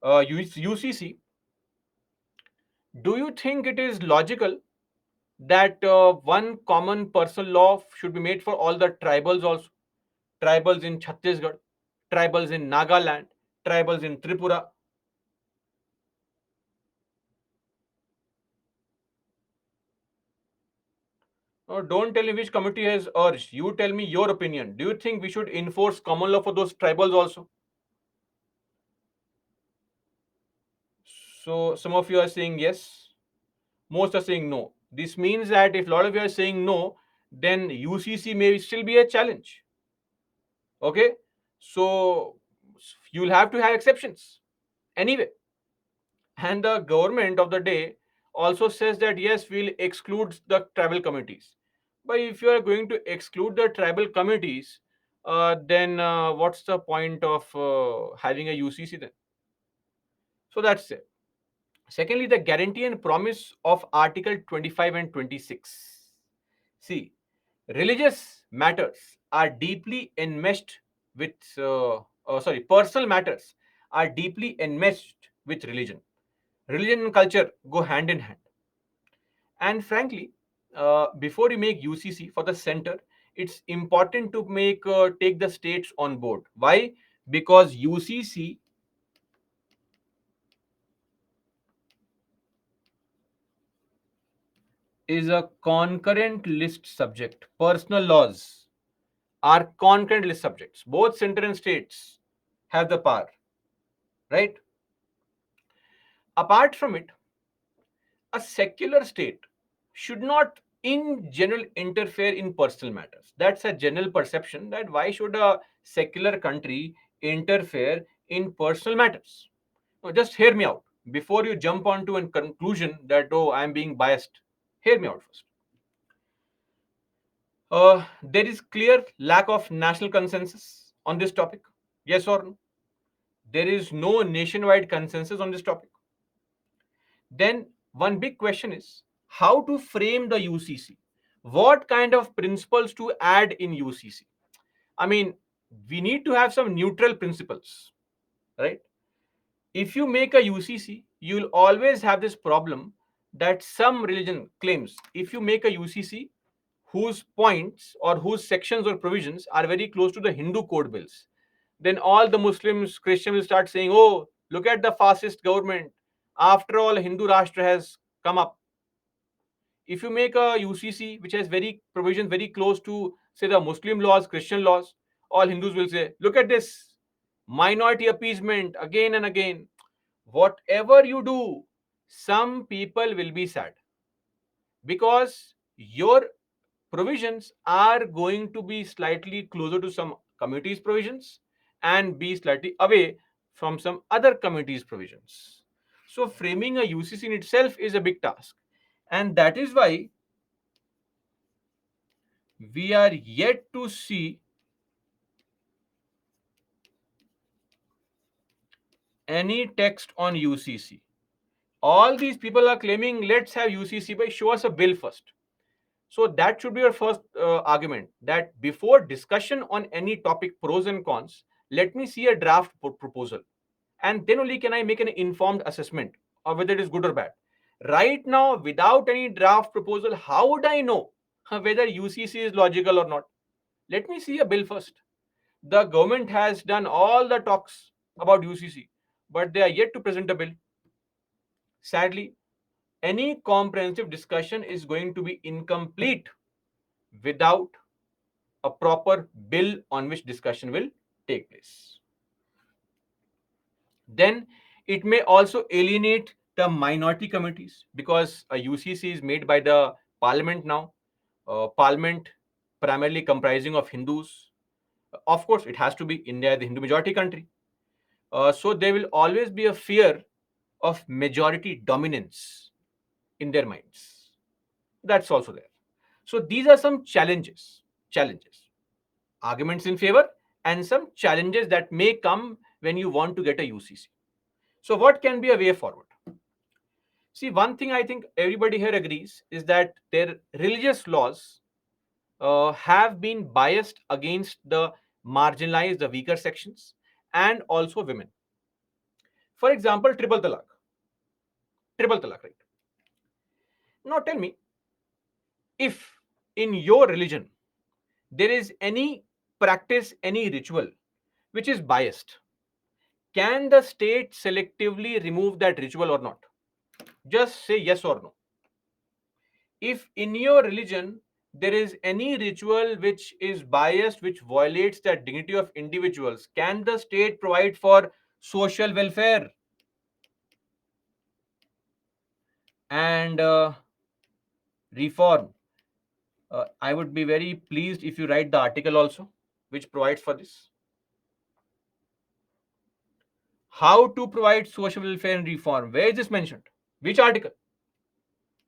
UCC, do you think it is logical that one common personal law should be made for all the tribals also? Tribals in Chhattisgarh, tribals in Nagaland, tribals in Tripura. Don't tell me which committee has urged. You tell me your opinion. Do you think we should enforce common law for those tribals also? So some of you are saying yes, most are saying no. This means that if a lot of you are saying no, then UCC may still be a challenge. Okay, so you'll have to have exceptions anyway. And the government of the day also says that yes, we'll exclude the tribal committees. But if you are going to exclude the tribal communities, then what's the point of having a UCC then? So that's it. Secondly, the guarantee and promise of Article 25 and 26. See, religious matters are deeply enmeshed with, personal matters are deeply enmeshed with religion. Religion and culture go hand in hand. And frankly, before you make UCC for the center, it's important to take the states on board. Why? Because UCC is a concurrent list subject. Personal laws are concurrent list subjects. Both center and states have the power, right? Apart from it, a secular state should not in general interfere in personal matters. That's a general perception, that why should a secular country interfere in personal matters? No, just hear me out before you jump onto a conclusion that, oh, I'm being biased. Hear me out first. There is clear lack of national consensus on this topic. Yes or no? There is no nationwide consensus on this topic. Then one big question is how to frame the UCC. What kind of principles to add in UCC? I mean, we need to have some neutral principles, right? If you make a UCC, you'll always have this problem that some religion claims if you make a UCC whose points or whose sections or provisions are very close to the Hindu code bills, then all the Muslims, Christians will start saying, oh, look at the fascist government. After all, Hindu Rashtra has come up. If you make a UCC which has very provisions very close to, say, the Muslim laws, Christian laws, all Hindus will say, look at this minority appeasement again and again. Whatever you do, some people will be sad because your provisions are going to be slightly closer to some communities' provisions and be slightly away from some other communities' provisions. So, framing a UCC in itself is a big task. And that is why we are yet to see any text on UCC. All these people are claiming, let's have UCC, by show us a bill first. So that should be your first argument, that before discussion on any topic, pros and cons, let me see a draft proposal. And then only can I make an informed assessment of whether it is good or bad. Right now, without any draft proposal, how would I know whether UCC is logical or not? Let me see a bill first. The government has done all the talks about UCC, but they are yet to present a bill. Sadly, any comprehensive discussion is going to be incomplete without a proper bill on which discussion will take place. Then it may also alienate the minority communities because a UCC is made by the parliament now. Parliament primarily comprising of Hindus. Of course, it has to be India, the Hindu majority country. So there will always be a fear of majority dominance in their minds. That's also there. So these are some challenges, arguments in favor, and some challenges that may come when you want to get a UCC. So what can be a way forward? See, one thing I think everybody here agrees is that their religious laws have been biased against the marginalized, the weaker sections, and also women. For example, triple talaq, right? Now tell me, if in your religion there is any practice, any ritual which is biased, can the state selectively remove that ritual or not? Just say yes or no. If in your religion there is any ritual which is biased, which violates the dignity of individuals, can the state provide for social welfare and reform? I would be very pleased if you write the article also, which provides for this. How to provide social welfare and reform? Where is this mentioned? Which article?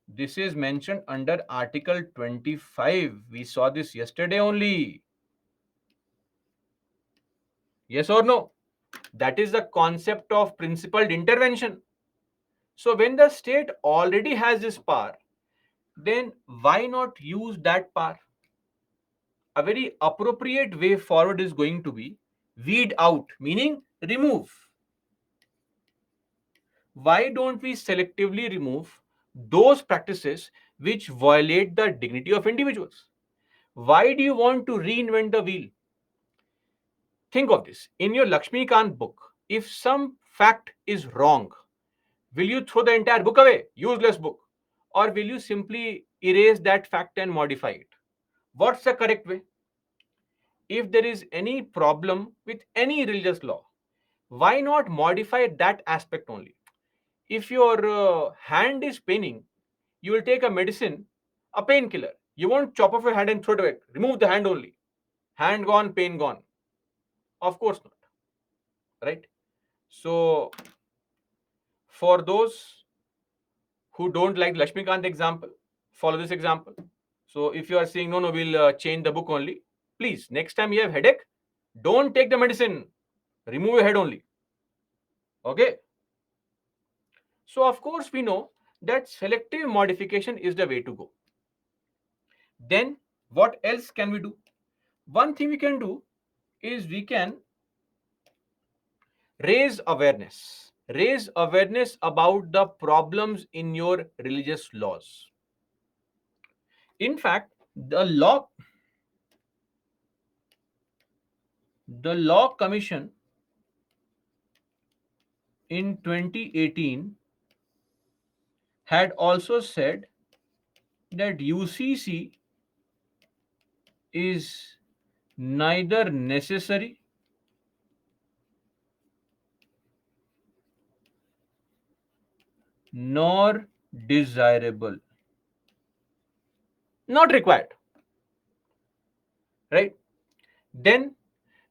This is mentioned under Article 25. We saw this yesterday only. Yes or no? That is the concept of principled intervention. So, when the state already has this power, then why not use that power? A very appropriate way forward is going to be weed out, meaning remove. Why don't we selectively remove those practices which violate the dignity of individuals? Why do you want to reinvent the wheel? Think of this. In your Lakshmikant book, if some fact is wrong, will you throw the entire book away? Useless book. Or will you simply erase that fact and modify it? What's the correct way? If there is any problem with any religious law, why not modify that aspect only? If your hand is paining, you will take a medicine, a painkiller. You won't chop off your hand and throw it away. Remove the hand only. Hand gone, pain gone. Of course not. Right? So, for those who don't like Lakshmikant example, follow this example. So, if you are saying, no, no, we'll change the book only, please, next time you have headache, don't take the medicine. Remove your head only. Okay? So, of course, we know that selective modification is the way to go. Then, what else can we do? One thing we can do is we can raise awareness about the problems in your religious laws. In fact, the law commission in 2018 had also said that UCC is neither necessary nor desirable, not required, right? Then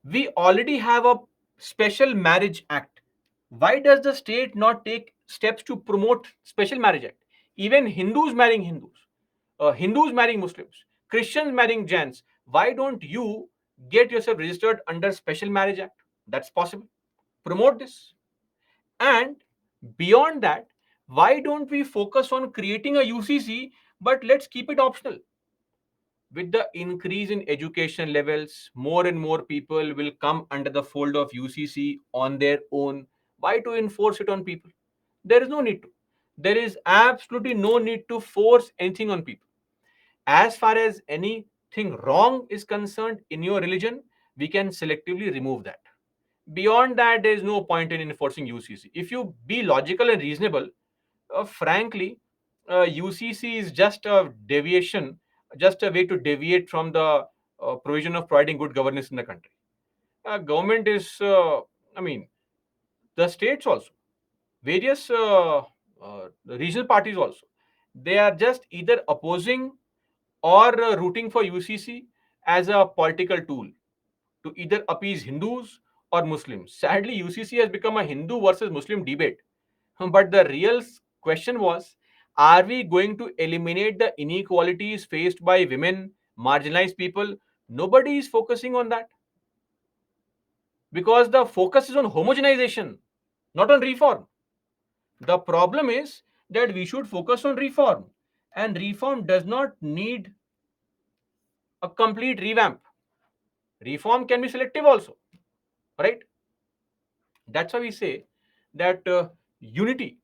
we already have a special marriage act. Why does the state not take steps to promote special marriage act? Even Hindus marrying Hindus, Hindus marrying Muslims, Christians marrying Jains. Why don't you get yourself registered under special marriage act? That's possible. Promote this. And beyond that, why don't we focus on creating a UCC, but let's keep it optional? With the increase in education levels, more and more people will come under the fold of UCC on their own. Why to enforce it on people? There is no need to. There is absolutely no need to force anything on people. As far as anything wrong is concerned in your religion, we can selectively remove that. Beyond that, there is no point in enforcing UCC. If you be logical and reasonable, frankly, UCC is just a deviation, just a way to deviate from the provision of providing good governance in the country. Government is, I mean, the states also, various regional parties also, they are just either opposing or rooting for UCC as a political tool to either appease Hindus or Muslims. Sadly, UCC has become a Hindu versus Muslim debate. But the real question was, are we going to eliminate the inequalities faced by women, marginalized people? Nobody is focusing on that because the focus is on homogenization, not on reform. The problem is that we should focus on reform, and reform does not need a complete revamp. Reform can be selective also, right? That's why we say that unity,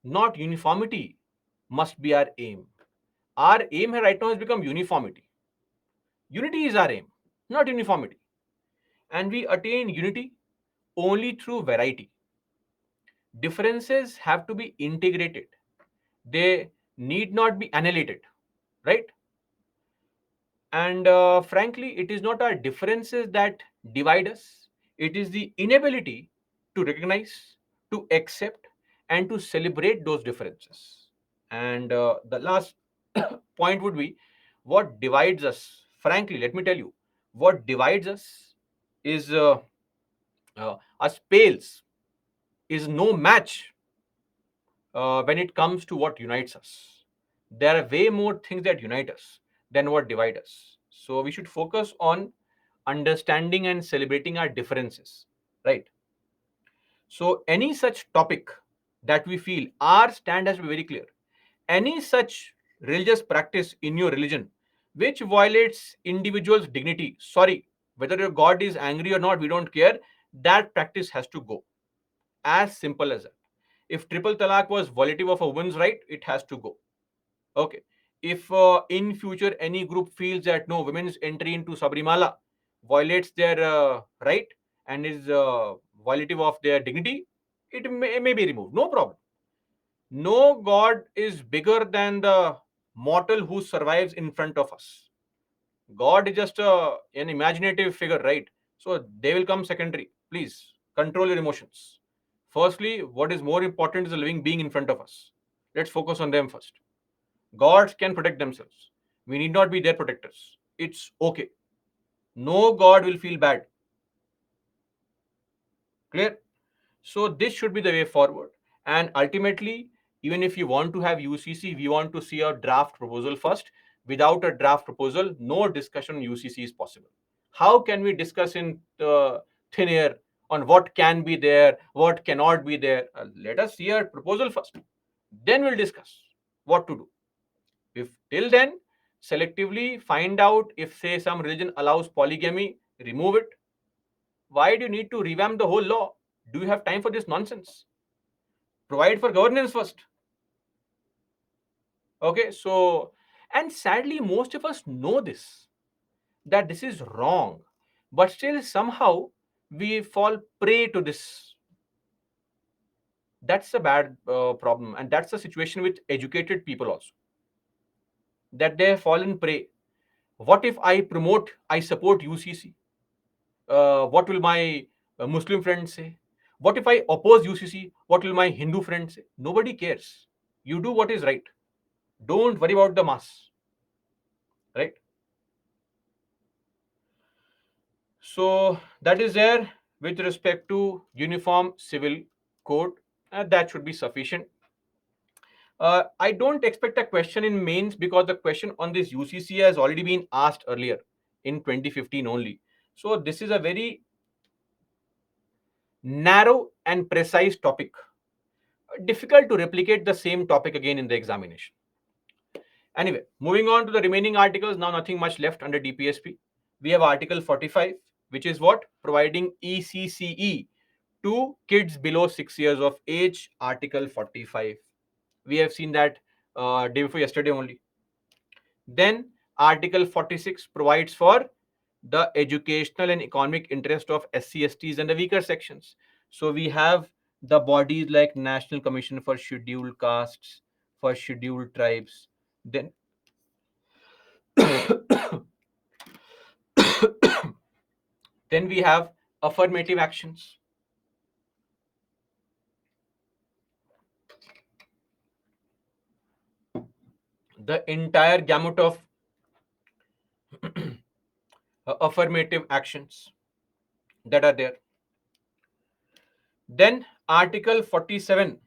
not uniformity, must be our aim. Our aim right now has become uniformity. Unity is our aim, not uniformity. And we attain unity only through variety. Differences have to be integrated, they need not be annihilated, right? And frankly, it is not our differences that divide us, it is the inability to recognize, to accept, and to celebrate those differences. And the last point would be what divides us. Frankly, let me tell you, what divides us is us pales is no match when it comes to what unites us. There are way more things that unite us than what divide us. So we should focus on understanding and celebrating our differences, right? So any such topic that we feel, our stand has to be very clear. Any such religious practice in your religion which violates individuals' dignity, sorry, whether your God is angry or not, we don't care. That practice has to go. As simple as that. If triple talaq was violative of a woman's right, it has to go. Okay. If in future any group feels that no, women's entry into Sabrimala violates their right and is violative of their dignity, it may be removed. No problem. No God is bigger than the mortal who survives in front of us. God is just an imaginative figure, right? So they will come secondary. Please control your emotions. Firstly, what is more important is the living being in front of us. Let's focus on them first. Gods can protect themselves. We need not be their protectors. It's okay. No God will feel bad. Clear? So this should be the way forward. And ultimately, even if you want to have UCC, we want to see a draft proposal first. Without a draft proposal, no discussion on UCC is possible. How can we discuss in thin air on what can be there, what cannot be there? Let us see a proposal first. Then we'll discuss what to do. If till then, selectively find out if, say, some religion allows polygamy, remove it. Why do you need to revamp the whole law? Do you have time for this nonsense? Provide for governance first. Okay, so, and sadly, most of us know this, that this is wrong, but still somehow we fall prey to this. That's a bad problem, and that's the situation with educated people also, that they have fallen prey. What if I promote, I support UCC? What will my Muslim friends say? What if I oppose UCC? What will my Hindu friends say? Nobody cares. You do what is right. Don't worry about the mass, right? So that is there with respect to Uniform Civil Code. That should be sufficient. I don't expect a question in mains because the question on this UCC has already been asked earlier in 2015 only. So this is a very narrow and precise topic. Difficult to replicate the same topic again in the examination. Anyway, moving on to the remaining articles, now nothing much left under DPSP. We have Article 45, which is what? Providing ECCE to kids below 6 years of age. Article 45. We have seen that day before yesterday only. Then Article 46 provides for the educational and economic interest of SC, STs and the weaker sections. So we have the bodies like National Commission for Scheduled Castes, for Scheduled Tribes. Then then we have affirmative actions. The entire gamut of affirmative actions that are there. Then Article 47.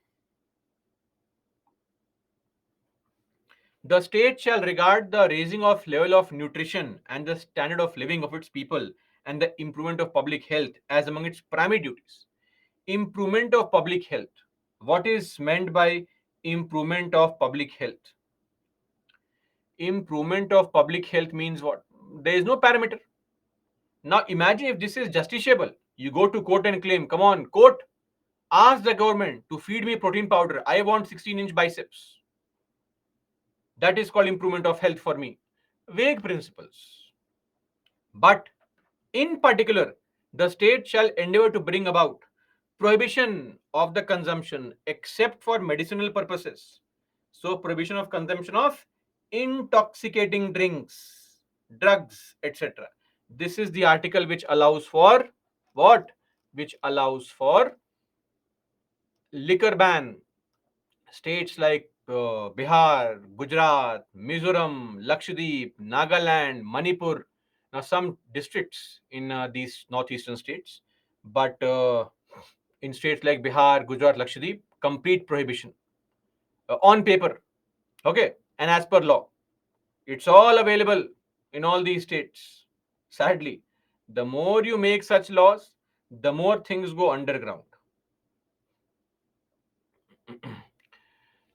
The state shall regard the raising of level of nutrition and the standard of living of its people and the improvement of public health as among its primary duties. Improvement of public health. What is meant by improvement of public health? Improvement of public health means what? There is no parameter. Now imagine if this is justiciable. You go to court and claim, come on, court, ask the government to feed me protein powder. I want 16-inch biceps. That is called improvement of health for me. Vague principles. But in particular, the state shall endeavor to bring about prohibition of the consumption except for medicinal purposes. So, prohibition of consumption of intoxicating drinks, drugs, etc. This is the article which allows for what? Which allows for liquor ban. States like Bihar, Gujarat, Mizoram, Lakshadweep, Nagaland, Manipur. Now, some districts in these northeastern states, but in states like Bihar, Gujarat, Lakshadweep, complete prohibition on paper. Okay, And as per law, it's all available in all these states. Sadly, the more you make such laws, the more things go underground.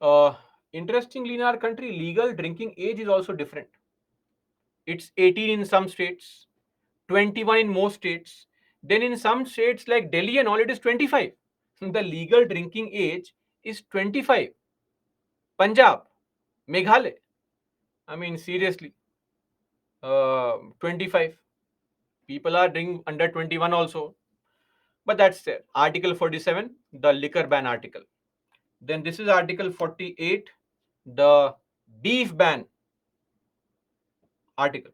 uh, Interestingly, in our country, legal drinking age is also different. It's 18 in some states, 21 in most states. Then in some states like Delhi and all, it is 25. The legal drinking age is 25. Punjab, Meghalaya. I mean, seriously, 25. People are drinking under 21 also. But that's there. Article 47, the liquor ban article. Then this is Article 48, the beef ban article.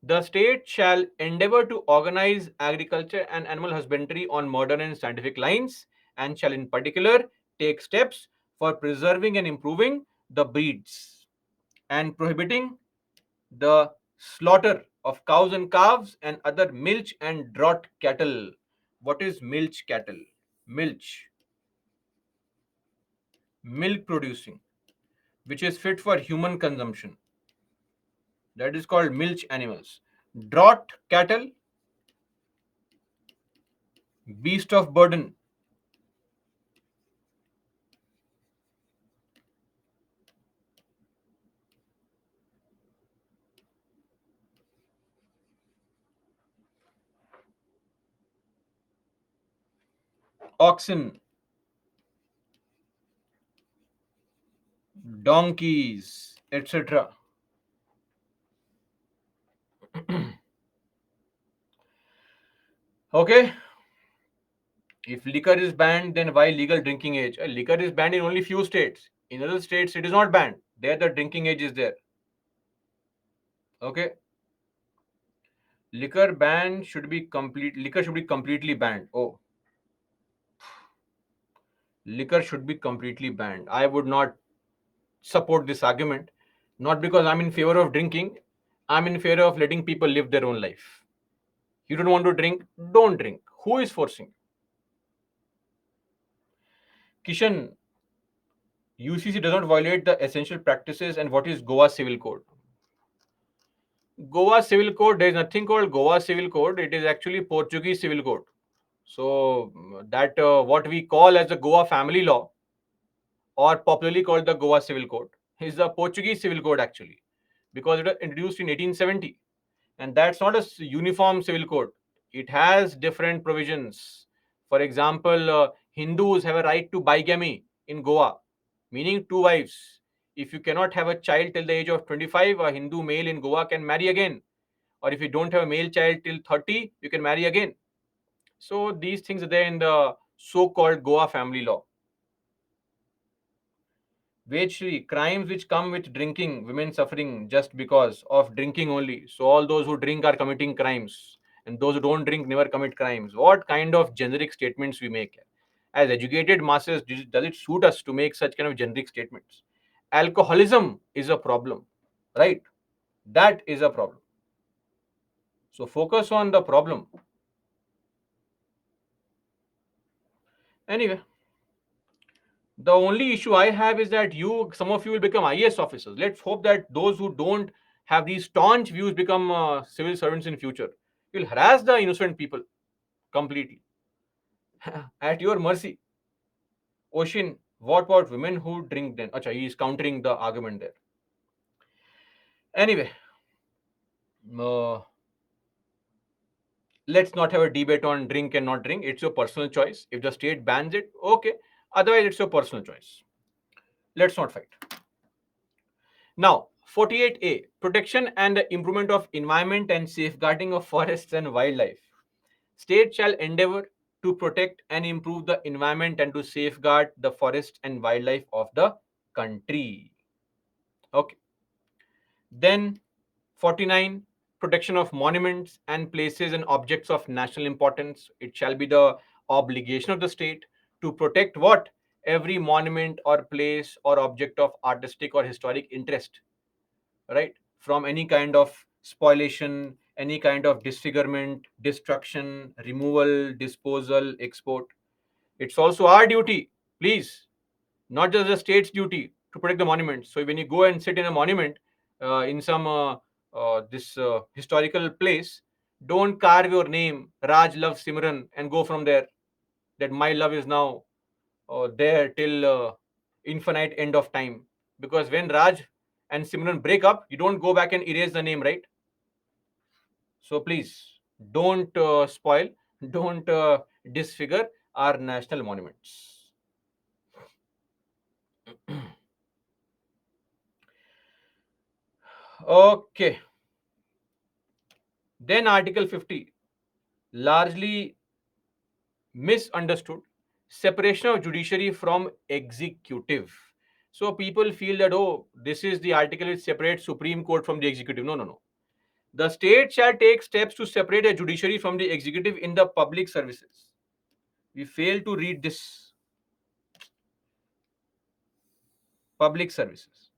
The state shall endeavor to organize agriculture and animal husbandry on modern and scientific lines, and shall in particular take steps for preserving and improving the breeds and prohibiting the slaughter of cows and calves and other milch and draught cattle. What is milch cattle? Milch, milk producing, which is fit for human consumption. That is called milch animals. Draught cattle, beast of burden. Oxen, donkeys, etc. Okay, if liquor is banned, then why legal drinking age? Liquor is banned in only few states. In other states, it is not banned. There, the drinking age is there. Okay, liquor ban should be complete. Liquor should be completely banned. Oh, liquor should be completely banned. I would not support this argument. Not because I'm in favor of drinking. I'm in favor of letting people live their own life. You don't want to drink, don't drink. Who is forcing? Kishan, UCC does not violate the essential practices. And what is Goa Civil Code? Goa Civil Code, there is nothing called Goa Civil Code. It is actually Portuguese Civil Code. So that what we call as the Goa Family Law, or popularly called the Goa Civil Code, is the Portuguese Civil Code actually, because it was introduced in 1870. And that's not a uniform civil code. It has different provisions. For example, Hindus have a right to bigamy in Goa, meaning two wives. If you cannot have a child till the age of 25, a Hindu male in Goa can marry again. Or if you don't have a male child till 30, you can marry again. So these things are there in the so-called Goa family law. Vejshri, crimes which come with drinking, women suffering just because of drinking only. So all those who drink are committing crimes, and those who don't drink never commit crimes. What kind of generic statements we make? As educated masses, does it suit us to make such kind of generic statements? Alcoholism is a problem, right? That is a problem. So focus on the problem. Anyway, the only issue I have is that some of you will become IAS officers. Let's hope that those who don't have these staunch views become civil servants in future. You'll harass the innocent people completely at your mercy. Ocean, what about women who drink then? Acha, he is countering the argument there. Anyway, uh, let's not have a debate on drink and not drink. It's your personal choice. If the state bans it, okay. Otherwise, it's your personal choice. Let's not fight. Now, 48A, protection and improvement of environment and safeguarding of forests and wildlife. State shall endeavor to protect and improve the environment and to safeguard the forests and wildlife of the country. Okay. Then 49, protection of monuments and places and objects of national importance. It shall be the obligation of the state to protect what? Every monument or place or object of artistic or historic interest, right, from any kind of spoliation, any kind of disfigurement, destruction, removal, disposal, export. It's also our duty, please, not just the state's duty, to protect the monuments. So when you go and sit in a monument in some this historical place, don't carve your name Raj loves Simran and go from there. That my love is now there till infinite end of time. Because when Raj and Simran break up, you don't go back and erase the name, right? So please don't spoil, don't disfigure our national monuments. Okay. Then Article 50, largely misunderstood, separation of judiciary from executive. So people feel that, oh, this is the article which separates Supreme Court from the executive. No, no, no. The state shall take steps to separate a judiciary from the executive in the public services. We fail to read this. Public services.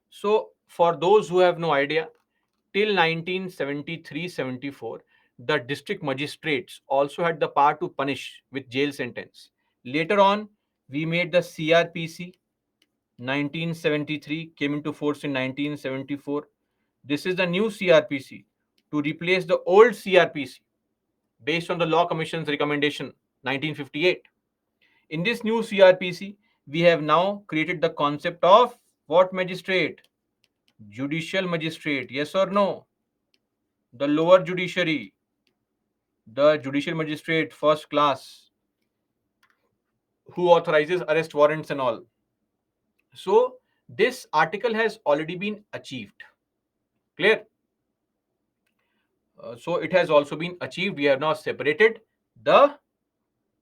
So, for those who have no idea, till 1973-74, the district magistrates also had the power to punish with jail sentence. Later on, we made the CRPC. 1973 came into force in 1974. This is the new CRPC to replace the old CRPC based on the Law Commission's recommendation 1958. In this new CRPC, we have now created the concept of what magistrate? Judicial magistrate. Yes or no? The lower judiciary, the judicial magistrate, first class, who authorizes arrest warrants and all. So, this article has already been achieved. Clear? So, it has also been achieved. We have now separated the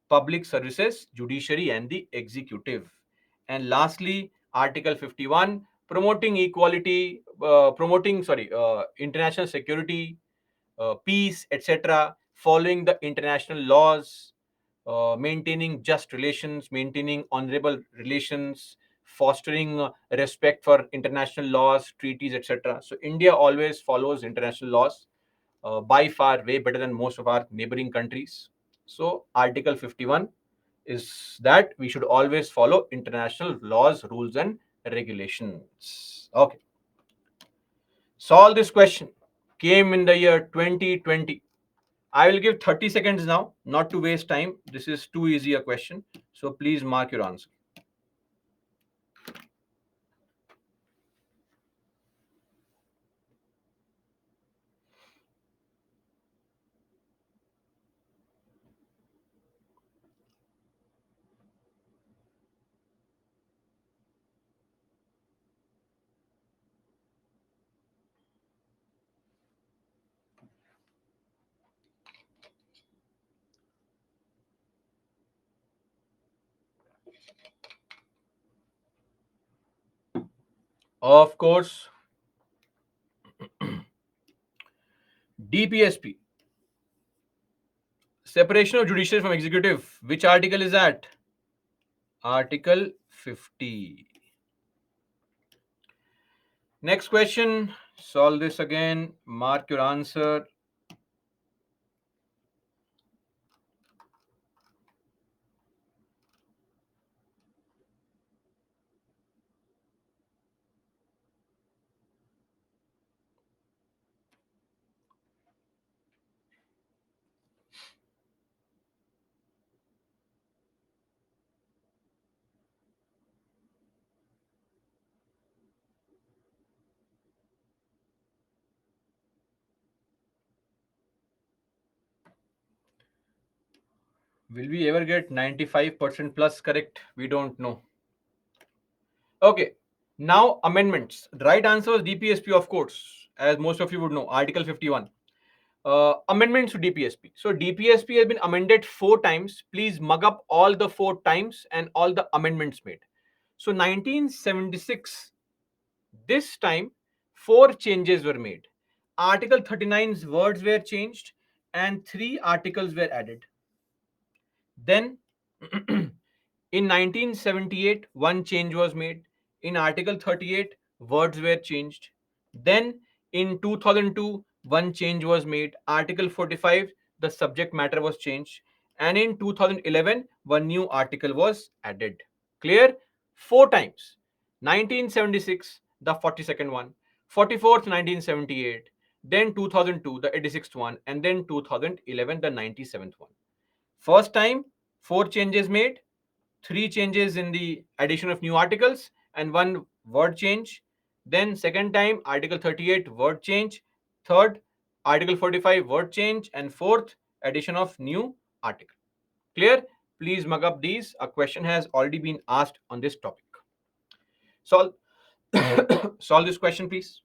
public services, judiciary, and the executive. And lastly, Article 51, promoting equality, international security, peace, etc., following the international laws, maintaining just relations, maintaining honorable relations, fostering respect for international laws, treaties, etc. So India always follows international laws by far way better than most of our neighboring countries. So Article 51 is that we should always follow international laws, rules, and regulations. Okay. Solve this question. Came in the year 2020. I will give 30 seconds now, not to waste time. This is too easy a question. So please mark your answer. Of course, DPSP, separation of judiciary from executive. Which article is that? Article 50. Next question. Solve this again. Mark your answer. Will we ever get 95% plus correct? We don't know. Okay. Now, amendments. The right answer was DPSP, of course, as most of you would know, Article 51. Amendments to DPSP. So, DPSP has been amended 4 times. Please mug up all the 4 times and all the amendments made. So, 1976, this time, 4 changes were made. Article 39's words were changed and 3 articles were added. Then, in 1978, one change was made. In Article 38, words were changed. Then, in 2002, one change was made. Article 45, the subject matter was changed. And in 2011, one new article was added. Clear? four times: 1976, the 42nd one; 44th, 1978; then 2002, the 86th one; and then 2011, the 97th one. First time, four changes made: three changes in the addition of new articles and one word change. Then second time, article 38 word change. Third, article 45 word change. And fourth, addition of new article. Clear? Please mug up these. A question has already been asked on this topic. Solve solve this question, please.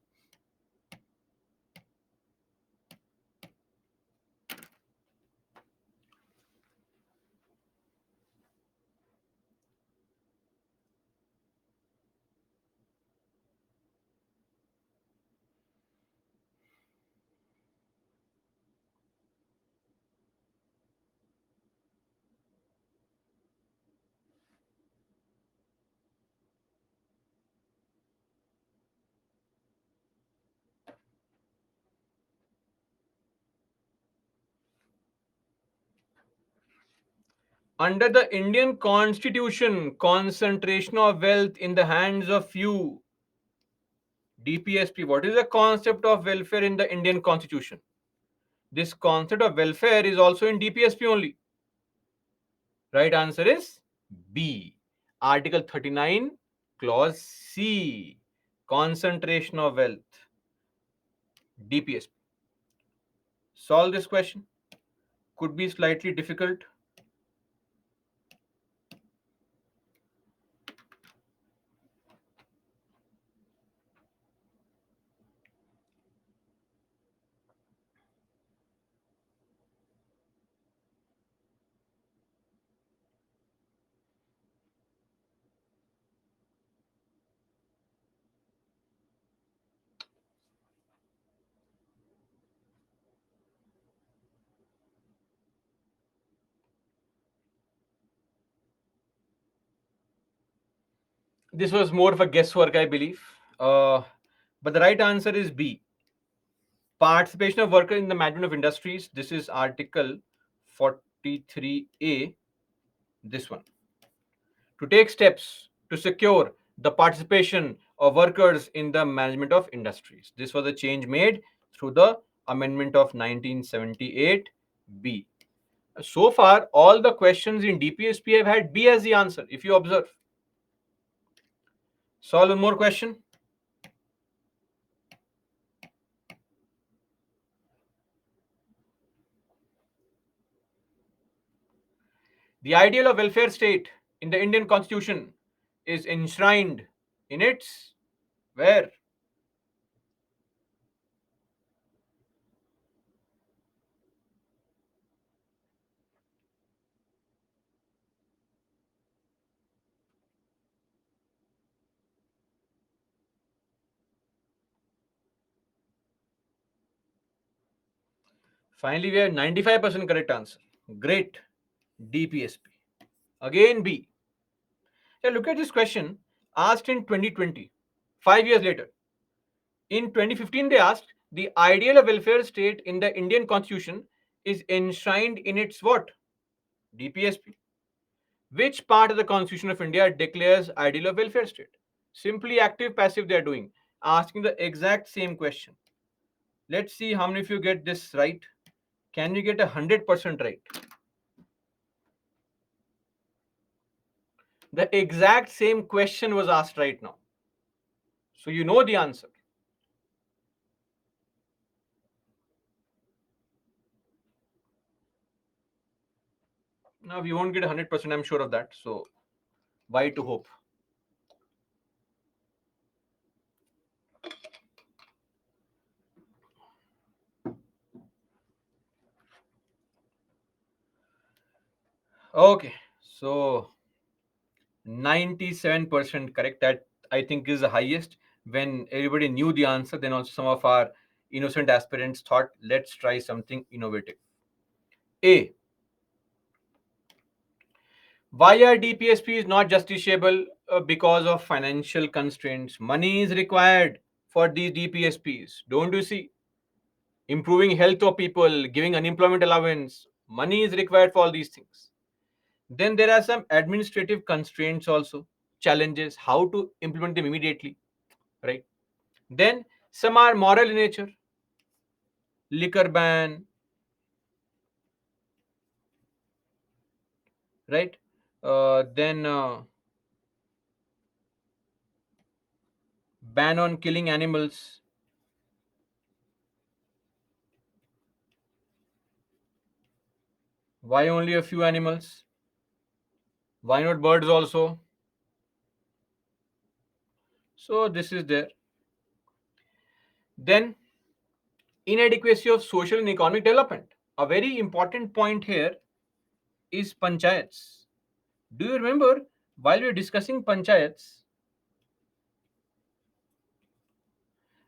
Under the Indian Constitution, concentration of wealth in the hands of few. DPSP. What is the concept of welfare in the Indian Constitution? This concept of welfare is also in DPSP only. Right answer is B. Article 39, Clause C. Concentration of wealth. DPSP. Solve this question. Could be slightly difficult. This was more of a guesswork, I believe. But the right answer is B. Participation of workers in the management of industries. This is Article 43A. This one. To take steps to secure the participation of workers in the management of industries. This was a change made through the amendment of 1978B. So far, all the questions in DPSP have had B as the answer, if you observe. Solve one more question. The ideal of welfare state in the Indian Constitution is enshrined in its where? Finally, we have 95% correct answer. Great. DPSP. Again, B. Now look at this question asked in 2020, 5 years later. In 2015, they asked the ideal of welfare state in the Indian Constitution is enshrined in its what? DPSP. Which part of the Constitution of India declares ideal of welfare state? Simply active passive they are doing, asking the exact same question. Let's see how many of you get this right. Can you get 100% right? The exact same question was asked right now. So you know the answer. Now we won't get 100%, I'm sure of that. So why to hope? Okay, so 97% correct. That I think is the highest. When everybody knew the answer, then also some of our innocent aspirants thought, let's try something innovative. A. Why are DPSPs not justiciable? Because of financial constraints. Money is required for these DPSPs. Don't you see? Improving health of people, giving unemployment allowance. Money is required for all these things. Then there are some administrative constraints also. challenges, how to implement them immediately, right? Then some are moral in nature, liquor ban, right? Then ban on killing animals. Why only a few animals? Why not birds also? So this is there. Then inadequacy of social and economic development. A very important point here is panchayats. Do you remember while we were discussing panchayats,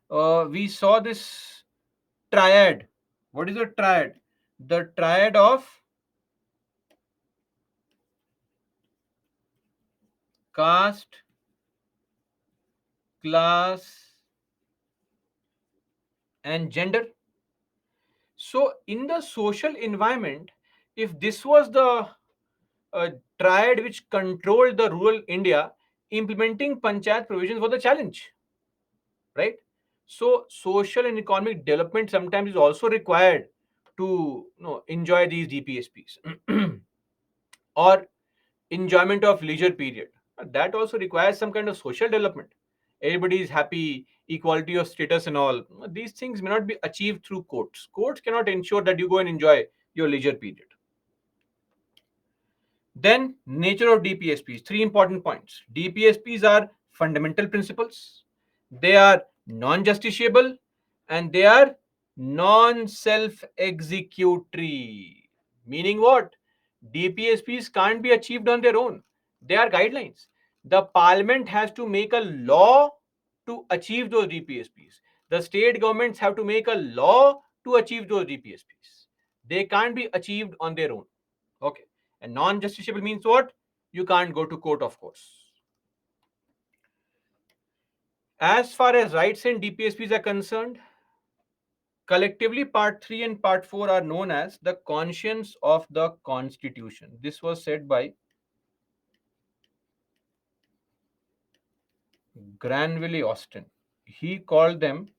we saw this triad. What is a triad? The triad of caste, class, and gender. So, in the social environment, if this was the triad which controlled the rural India, implementing panchayat provisions was a challenge, right? So, social and economic development sometimes is also required to enjoy these DPSPs or enjoyment of leisure period. That also requires some kind of social development. Everybody is happy, equality of status and all. These things may not be achieved through courts. Courts cannot ensure that you go and enjoy your leisure period. Then, nature of DPSPs. Three important points. DPSPs are fundamental principles, they are non justiciable, and they are non self executory. Meaning what? DPSPs can't be achieved on their own, they are guidelines. The parliament has to make a law to achieve those DPSPs. The state governments have to make a law to achieve those DPSPs. They can't be achieved on their own. Okay. And non-justiciable means what? You can't go to court, of course. As far as rights and DPSPs are concerned, collectively part 3 and part 4 are known as the conscience of the constitution. This was said by Granville Austin. He called them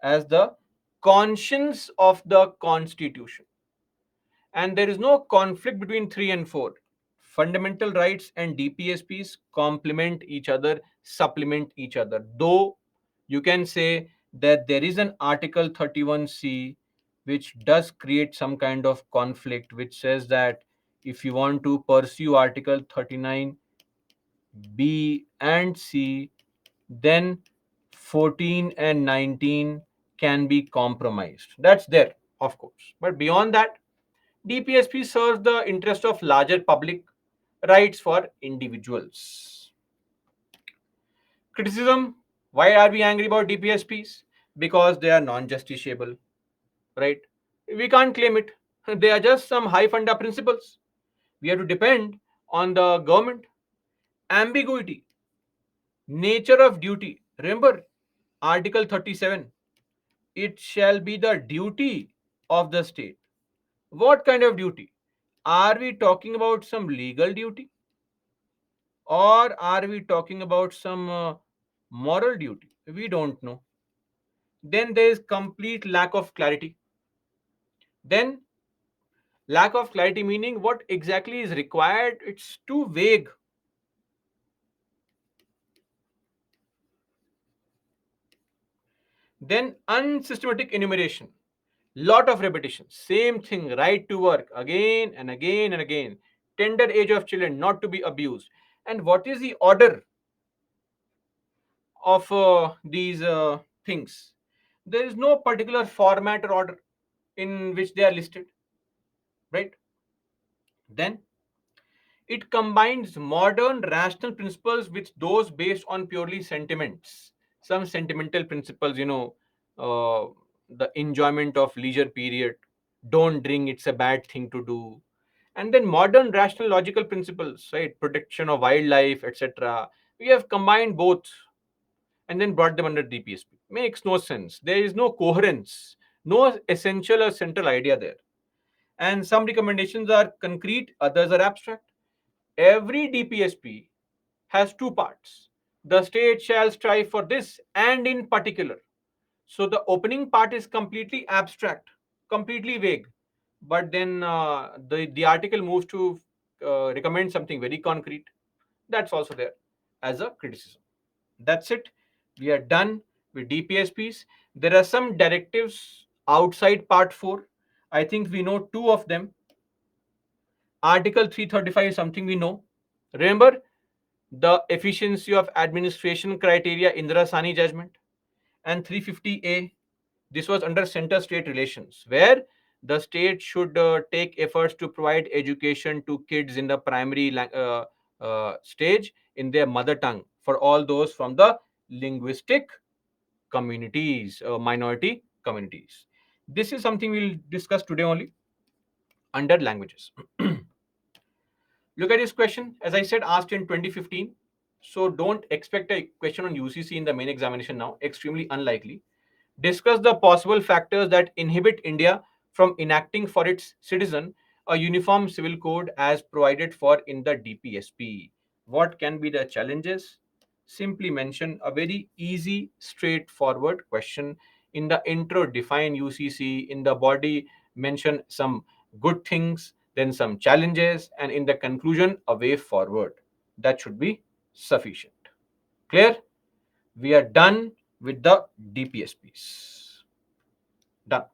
as the conscience of the constitution. And there is no conflict between 3 and 4. Fundamental rights and DPSPs complement each other, supplement each other. Though you can say that there is an Article 31C which does create some kind of conflict, which says that if you want to pursue Article 39B and C, then 14 and 19 can be compromised. That's there, of course. But beyond that, DPSP serves the interest of larger public rights for individuals. Criticism: why are we angry about DPSPs? Because they are non justiciable, right? We can't claim it. They are just some high funda principles. We have to depend on the government. Ambiguity, nature of duty. Remember Article 37, it shall be the duty of the state. What kind of duty? Are we talking about some legal duty? Or are we talking about some moral duty? We don't know. Then there is complete lack of clarity. Then lack of clarity meaning what exactly is required, it's too vague. Then unsystematic enumeration, lot of repetition, same thing, right to work again and again and again, tender age of children not to be abused. And what is the order of these things? There is no particular format or order in which they are listed, right? Then it combines modern rational principles with those based on purely sentiments. Some sentimental principles, the enjoyment of leisure period, don't drink, it's a bad thing to do. And then modern rational logical principles, right? Protection of wildlife, etc. We have combined both and then brought them under DPSP. Makes no sense. There is no coherence, no essential or central idea there. And some recommendations are concrete, others are abstract. Every DPSP has two parts. The state shall strive for this and in particular. So the opening part is completely abstract, completely vague. But then the article moves to recommend something very concrete. That's also there as a criticism. That's it. We are done with DPSPs. There are some directives outside part 4. I think we know two of them. Article 335 is something we know. Remember the efficiency of administration criteria Indira Sani judgment, and 350A. This was under center state relations, where the state should take efforts to provide education to kids in the primary stage in their mother tongue for all those from the linguistic communities, minority communities. This is something we'll discuss today only under languages. Look at this question. As I said, asked in 2015. So don't expect a question on UCC in the main examination now. Extremely unlikely. Discuss the possible factors that inhibit India from enacting for its citizen a uniform civil code as provided for in the DPSP. What can be the challenges? Simply mention a very easy, straightforward question. In the intro, define UCC. In the body, mention some good things, then some challenges, and in the conclusion, a way forward. That should be sufficient. Clear? We are done with the DPSPs. Done.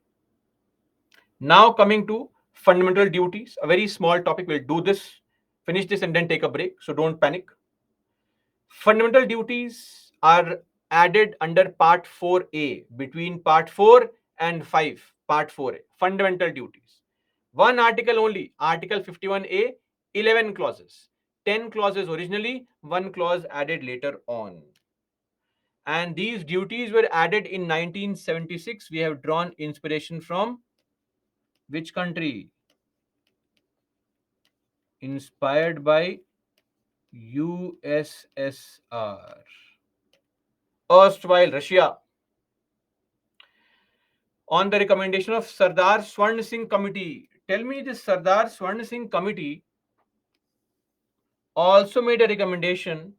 Now coming to fundamental duties, a very small topic. We'll do this, finish this, and then take a break. So don't panic. Fundamental duties are added under Part 4A, between Part 4 and 5, Part 4A. Fundamental duties. One article only, Article 51A, 11 clauses. 10 clauses originally, one clause added later on. And these duties were added in 1976. We have drawn inspiration from which country? Inspired by USSR, erstwhile Russia, on the recommendation of Sardar Swarn Singh Committee. Tell me, this Sardar Swarn Singh Committee also made a recommendation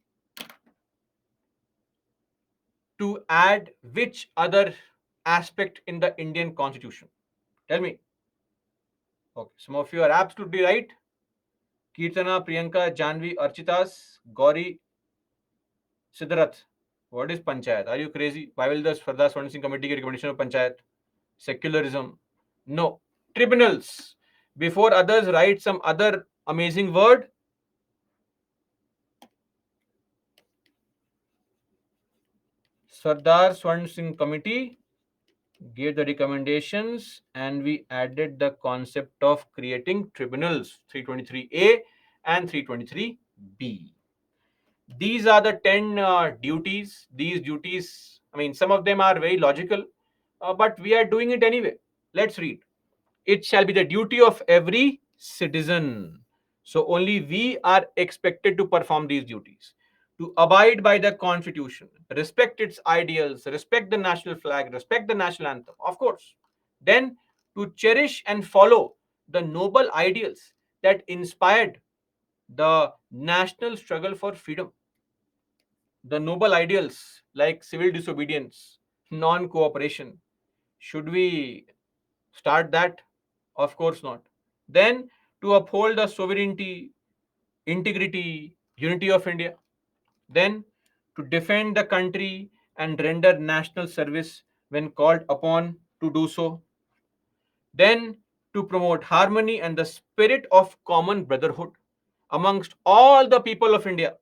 to add which other aspect in the Indian Constitution? Tell me. Okay, some of you are absolutely right. Kirtana, Priyanka, Janvi, Architas, Gauri, Siddharath. What is Panchayat? Are you crazy? Why will the Sardar Swarn Singh Committee get recommendation of Panchayat? Secularism. No. Tribunals. Before others write some other amazing word, Sardar Swarn Singh Committee gave the recommendations and we added the concept of creating tribunals, 323A and 323B. These are the 10 duties. These duties, I mean, some of them are very logical, but we are doing it anyway. Let's read. It shall be the duty of every citizen. So only we are expected to perform these duties. To abide by the constitution, respect its ideals, respect the national flag, respect the national anthem, of course. Then to cherish and follow the noble ideals that inspired the national struggle for freedom. The noble ideals like civil disobedience, non cooperation. Should we start that? Of course not. Then to uphold the sovereignty, integrity, unity of India. Then to defend the country and render national service when called upon to do so. Then to promote harmony and the spirit of common brotherhood amongst all the people of India,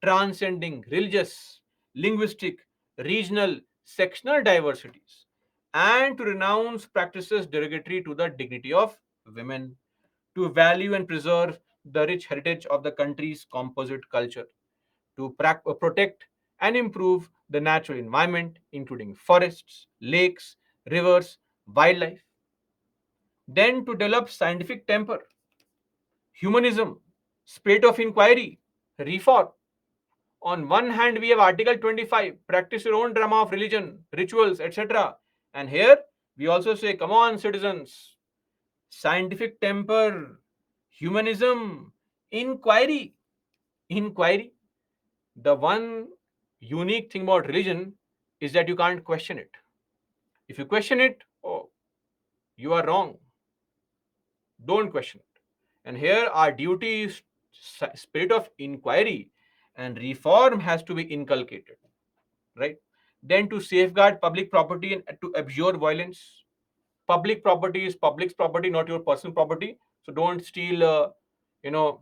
transcending religious, linguistic, regional, sectional diversities, and to renounce practices derogatory to the dignity of women, to value and preserve the rich heritage of the country's composite culture, to protect and improve the natural environment, including forests, lakes, rivers, wildlife, then to develop scientific temper, humanism, spirit of inquiry, reform. On one hand, we have Article 25, practice your own drama of religion, rituals, etc. And here we also say, come on, citizens, scientific temper, humanism, inquiry, inquiry. The one unique thing about religion is that you can't question it. If you question it, oh, you are wrong. Don't question it. And here our duty is spirit of inquiry and reform has to be inculcated, right? Then to safeguard public property and to abjure violence. Public property is public's property, not your personal property. So don't steal, you know,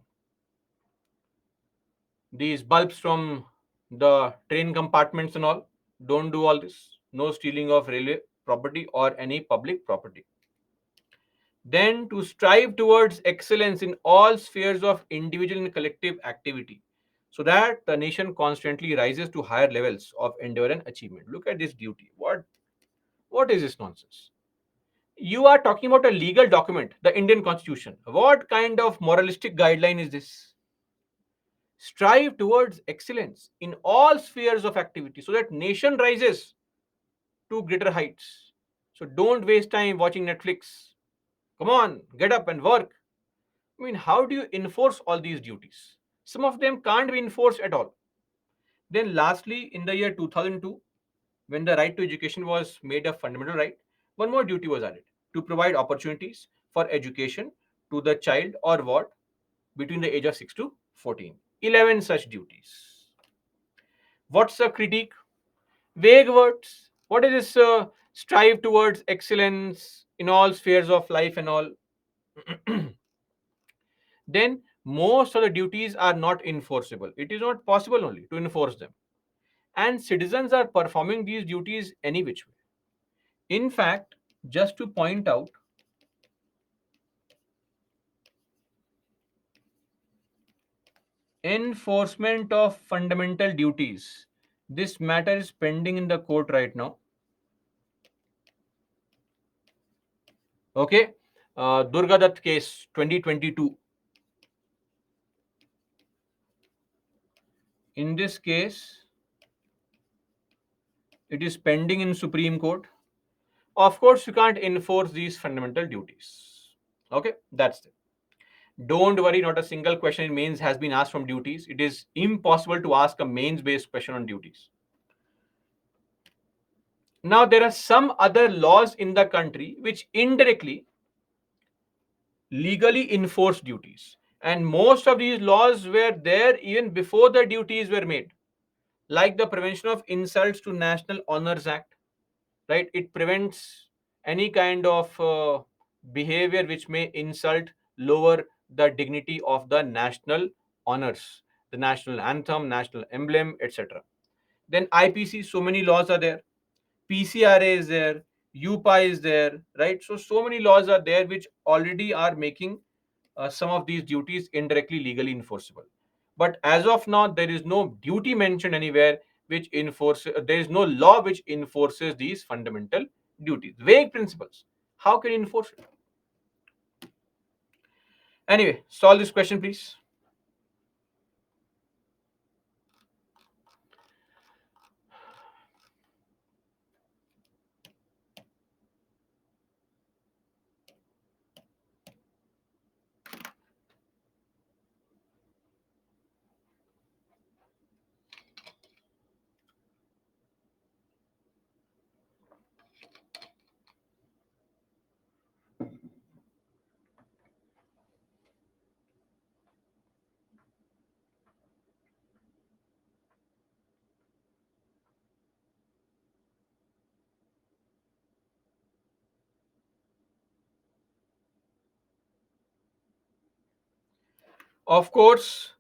these bulbs from the train compartments and all. Don't do all this. No stealing of railway property or any public property. Then to strive towards excellence in all spheres of individual and collective activity so that the nation constantly rises to higher levels of endeavor and achievement. Look at this duty. What is this nonsense? You are talking about a legal document, the Indian Constitution. What kind of moralistic guideline is this? Strive towards excellence in all spheres of activity so that nation rises to greater heights. So don't waste time watching Netflix. Come on, get up and work. I mean, how do you enforce all these duties? Some of them can't be enforced at all. Then, lastly, in the year 2002, when the right to education was made a fundamental right, one more duty was added to provide opportunities for education to the child or what between the age of 6 to 14. 11 such duties. What's a critique? Vague words. What is this strive towards excellence in all spheres of life and all? Then most of the duties are not enforceable. It is not possible only to enforce them. And citizens are performing these duties any which way. In fact, just to point out, enforcement of fundamental duties. This matter is pending in the court right now. Okay. Durga Dutt case 2022. In this case, it is pending in Supreme Court. Of course, you can't enforce these fundamental duties. Okay, that's it. Don't worry, not a single question in mains has been asked from duties. It is impossible to ask a mains based question on duties. Now, there are some other laws in the country which indirectly legally enforce duties. And most of these laws were there even before the duties were made, like the Prevention of Insults to National Honors Act, right? It prevents any kind of behavior which may insult, lower the dignity of the national honors, the national anthem, national emblem, etc. Then IPC, so many laws are there. PCRA is there, UPA is there, right? So many laws are there which already are making some of these duties indirectly legally enforceable. But as of now, there is no duty mentioned anywhere which enforces, there is no law which enforces these fundamental duties. Vague principles. How can you enforce it? Anyway, solve this question, please. Of course,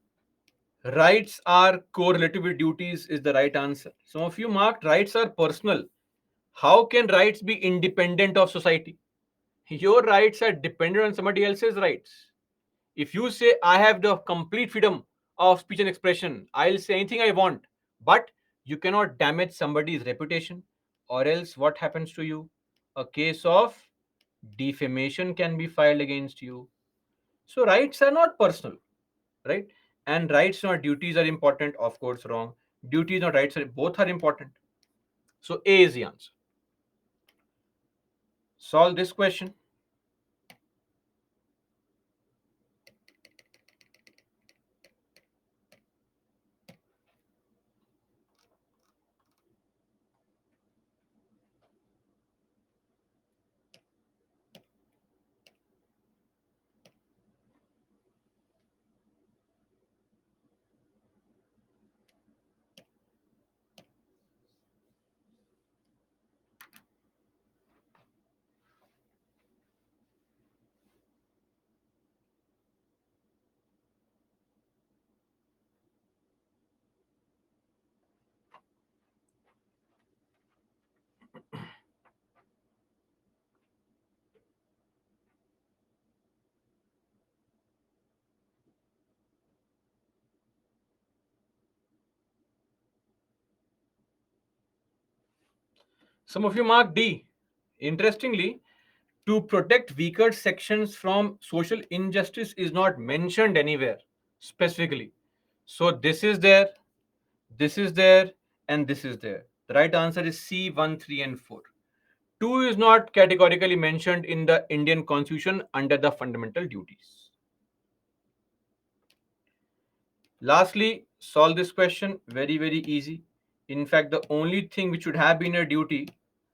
rights are correlative with duties is the right answer. Some of you marked rights are personal. How can rights be independent of society? Your rights are dependent on somebody else's rights. If you say, I have the complete freedom of speech and expression, I'll say anything I want, but you cannot damage somebody's reputation, or else what happens to you? A case of defamation can be filed against you. So, rights are not personal, right? And rights not duties are important, of course, wrong. Duties not rights, both are important. So, A is the answer. Solve this question. Some of you mark D. Interestingly, to protect weaker sections from social injustice is not mentioned anywhere specifically. So this is there, and this is there. The right answer is C, 1, 3, and 4. 2 is not categorically mentioned in the Indian Constitution under the fundamental duties. Lastly, solve this question. Very, very easy. In fact, the only thing which should have been a duty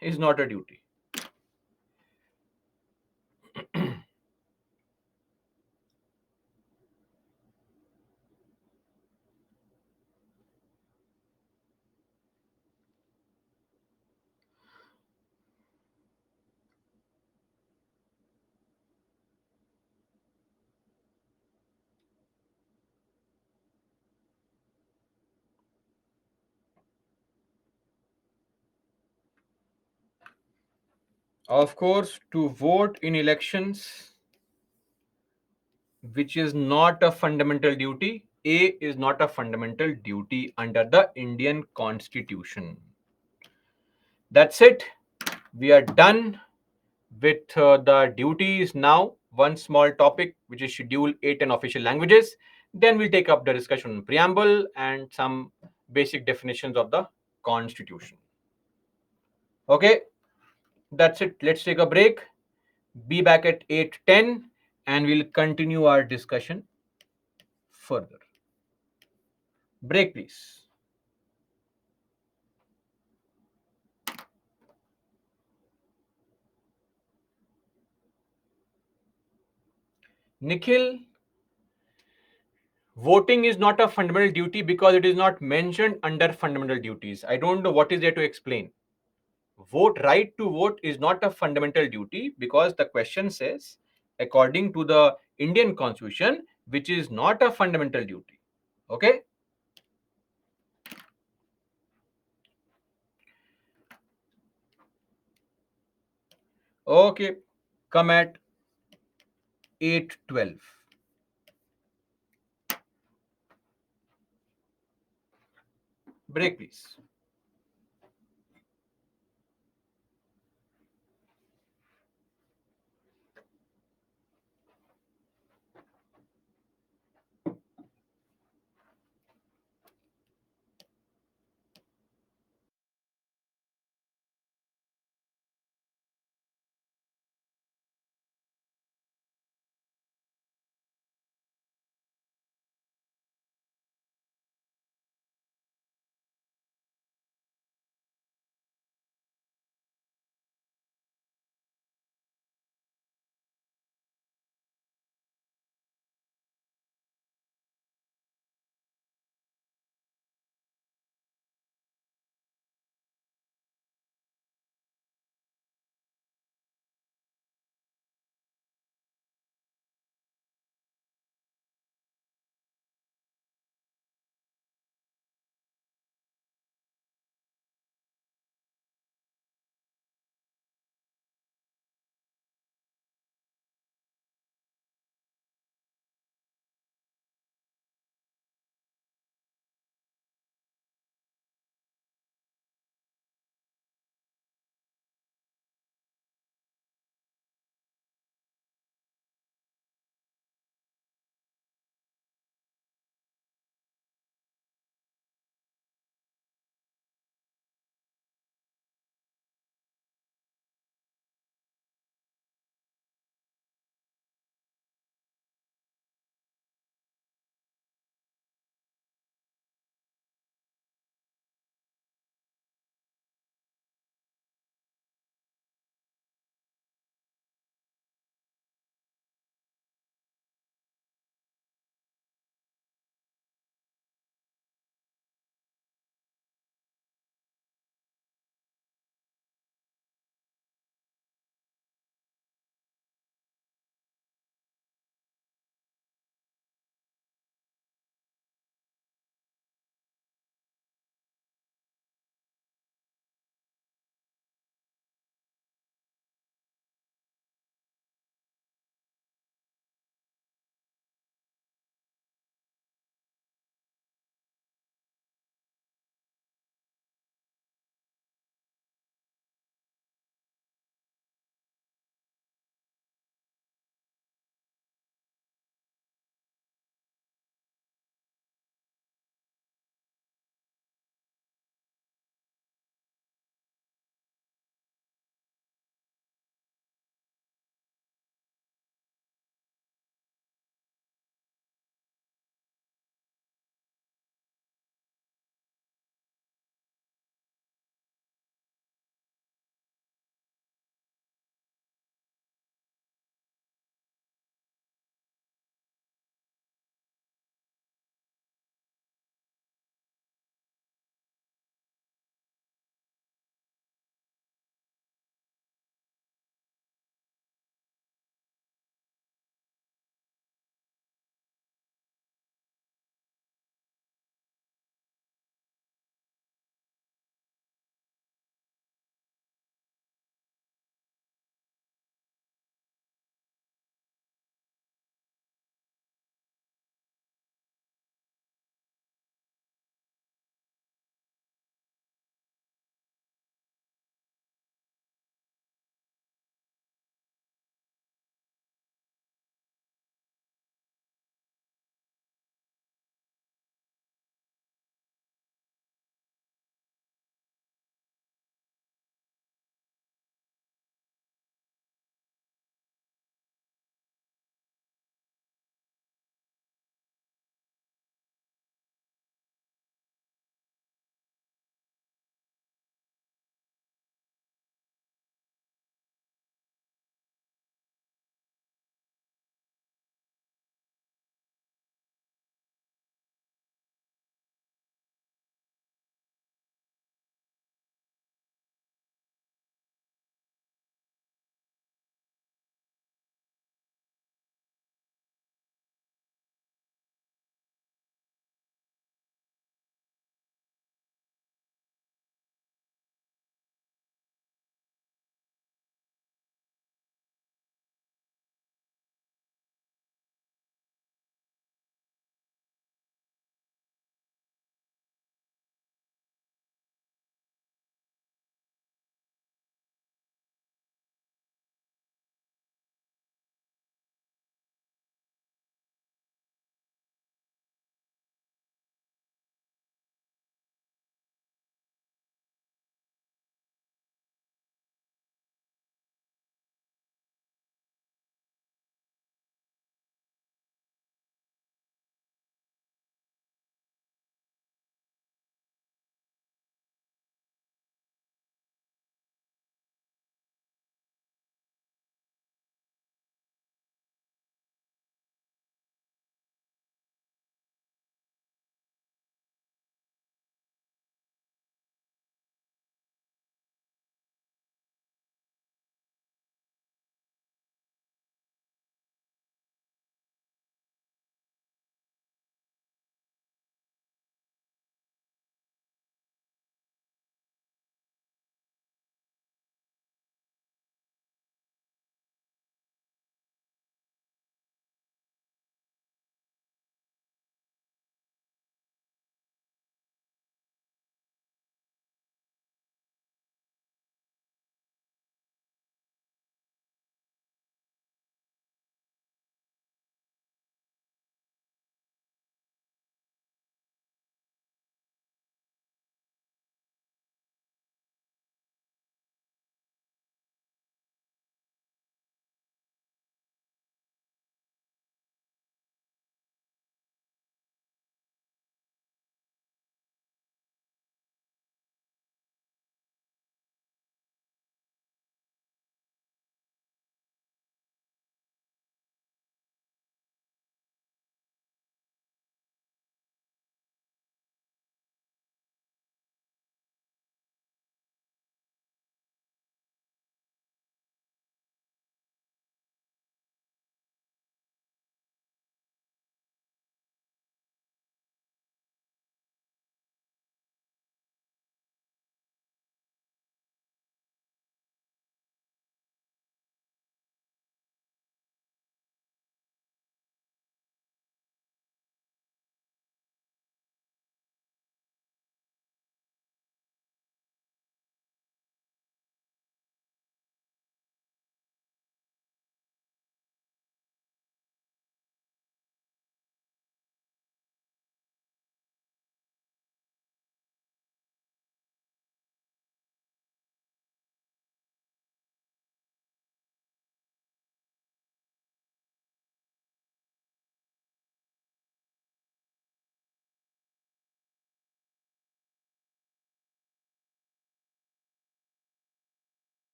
is not a duty. Of course, to vote in elections, which is not a fundamental duty, A is not a fundamental duty under the Indian Constitution. That's it. We are done with the duties now. One small topic, which is Schedule 8 and official languages. Then we'll take up the discussion on preamble and some basic definitions of the Constitution. Okay, that's it. Let's take a break. Be back at 8:10 and we'll continue our discussion further. Break, please. Nikhil, voting is not a fundamental duty because it is not mentioned under fundamental duties. I don't know what is there to explain. Right to vote is not a fundamental duty because the question says, according to the Indian Constitution, which is not a fundamental duty. Okay? Okay. Come at 8:12. Break, please.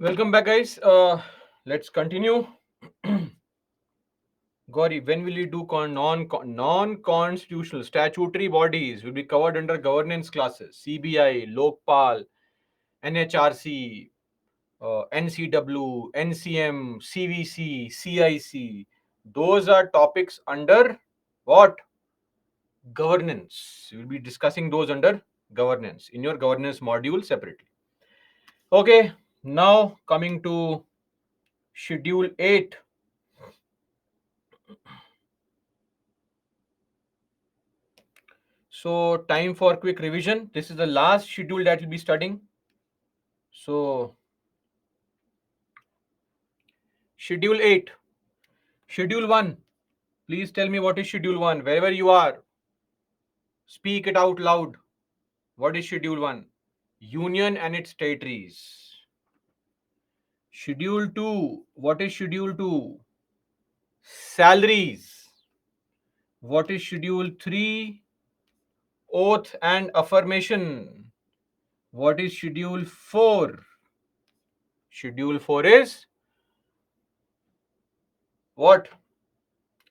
Welcome back, guys. Let's continue. Gauri, when will you do non-constitutional statutory bodies will be covered under governance classes? CBI, Lokpal, NHRC, NCW, NCM, CVC, CIC. Those are topics under what? Governance. We will be discussing those under governance in your governance module separately. Okay, now coming to Schedule 8. So, time for quick revision. This is the last schedule that we'll be studying. So, Schedule 8. Schedule 1. Please tell me what is Schedule 1. Wherever you are, speak it out loud. What is Schedule 1? Union and its territories. Schedule 2. What is Schedule 2? Salaries. What is Schedule 3? Oath and affirmation. What is Schedule 4? Schedule 4 is what?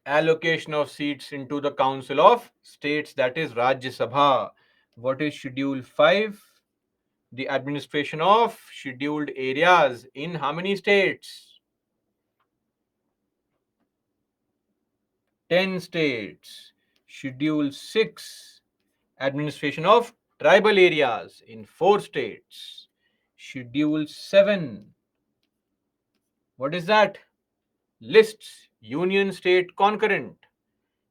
Allocation of seats into the Council of States, that is Rajya Sabha. What is Schedule 5? The administration of scheduled areas in how many states? 10 states. Schedule 6, administration of tribal areas in 4 states. Schedule 7, what is that? Lists union state concurrent.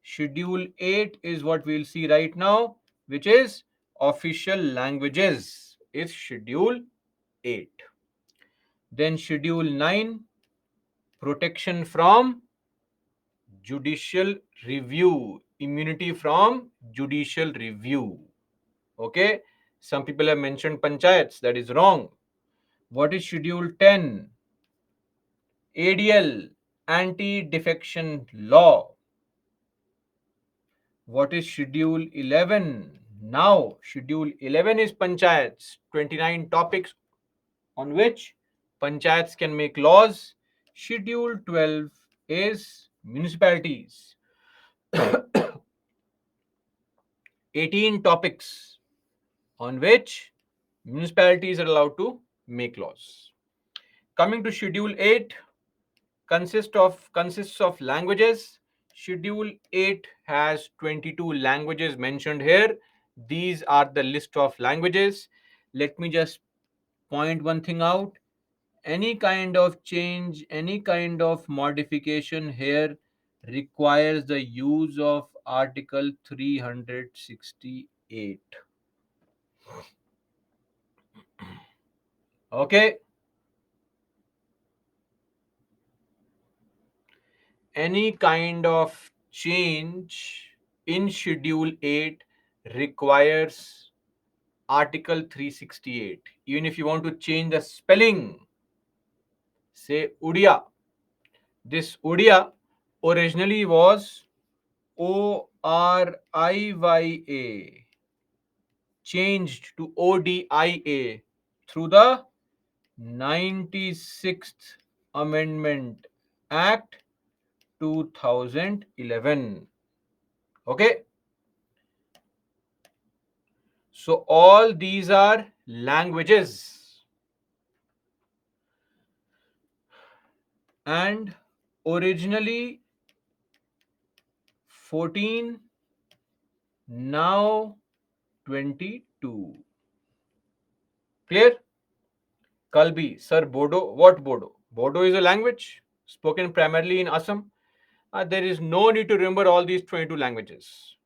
Schedule 8 is what we'll see right now, which is official languages, is Schedule 8. Then Schedule 9, protection from judicial review, immunity from judicial review. Okay, some people have mentioned panchayats, that is wrong. What is Schedule 10? ADL, anti-defection law. What is Schedule 11? Now, Schedule 11 is panchayats, 29 topics on which panchayats can make laws. Schedule 12 is municipalities, 18 topics on which municipalities are allowed to make laws. Coming to Schedule 8, consists of languages. Schedule 8 has 22 languages mentioned here. These are the list of languages. Let me just point one thing out. Any kind of change, any kind of modification here requires the use of Article 368. Okay. Any kind of change in Schedule 8 requires Article 368. Even if you want to change the spelling, say Udia. This Udia originally was ORIYA, changed to ODIA through the 96th Amendment Act 2011. Okay. So all these are languages, and originally 14, now 22. Clear? Kalbi, Sir Bodo. What Bodo? Bodo is a language spoken primarily in Assam. There is no need to remember all these 22 languages.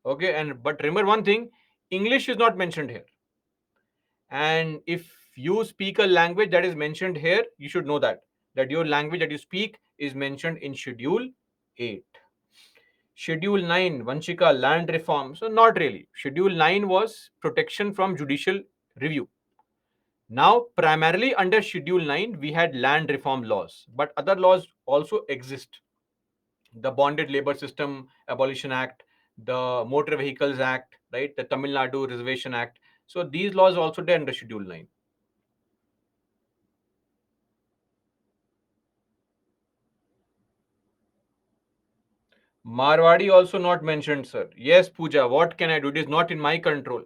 Okay, but remember one thing, English is not mentioned here. And if you speak a language that is mentioned here, you should know that your language that you speak is mentioned in Schedule 8. Schedule 9, Vanchika, land reform. So not really. Schedule 9 was protection from judicial review. Now, primarily under Schedule 9, we had land reform laws, but other laws also exist. The Bonded Labor System Abolition Act, the Motor Vehicles Act, right? The Tamil Nadu Reservation Act. So these laws also there under Schedule 9. Marwadi also not mentioned, sir. Yes, Pooja, what can I do? It is not in my control.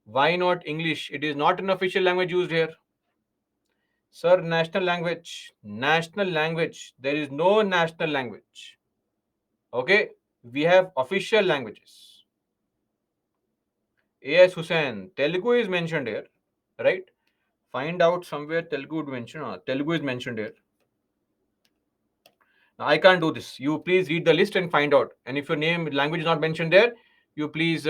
Why not English? It is not an official language used here. Sir, national language. National language. There is no national language. Okay? We have official languages. A.S. Hussain. Telugu is mentioned here. Right? Find out somewhere Telugu would mention. Telugu is mentioned here. Now, I can't do this. You please read the list and find out. And if your name, language is not mentioned there, you please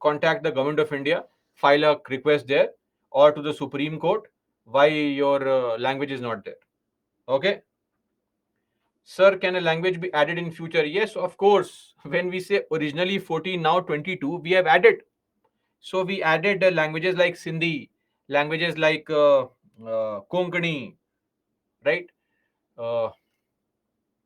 contact the government of India, file a request there, or to the Supreme Court why your language is not there. Okay? Sir, can a language be added in future? Yes, of course. When we say originally 14, now 22, we have added. So we added languages like Sindhi, languages like Konkani, right? Uh,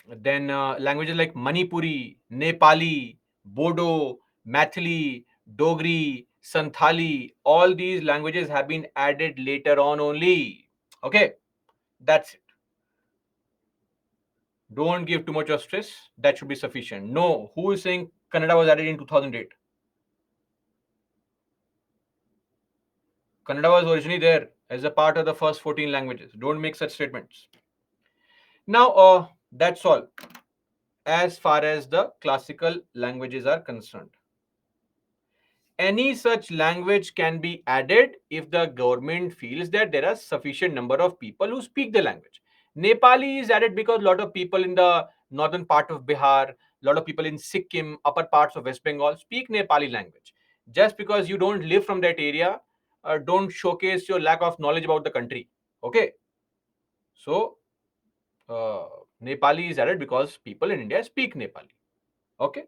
then languages like Manipuri, Nepali, Bodo, Mathili, Dogri, Santhali, all these languages have been added later on only. Okay, that's it. Don't give too much of stress. That should be sufficient. No, who is saying Kannada was added in 2008? Kannada was originally there as a part of the first 14 languages. Don't make such statements. Now, that's all as far as the classical languages are concerned. Any such language can be added if the government feels that there are sufficient number of people who speak the language. Nepali is added because a lot of people in the northern part of Bihar, a lot of people in Sikkim, upper parts of West Bengal speak Nepali language. Just because you don't live from that area, don't showcase your lack of knowledge about the country. Okay, so uh, Nepali is added because people in India speak Nepali. Okay.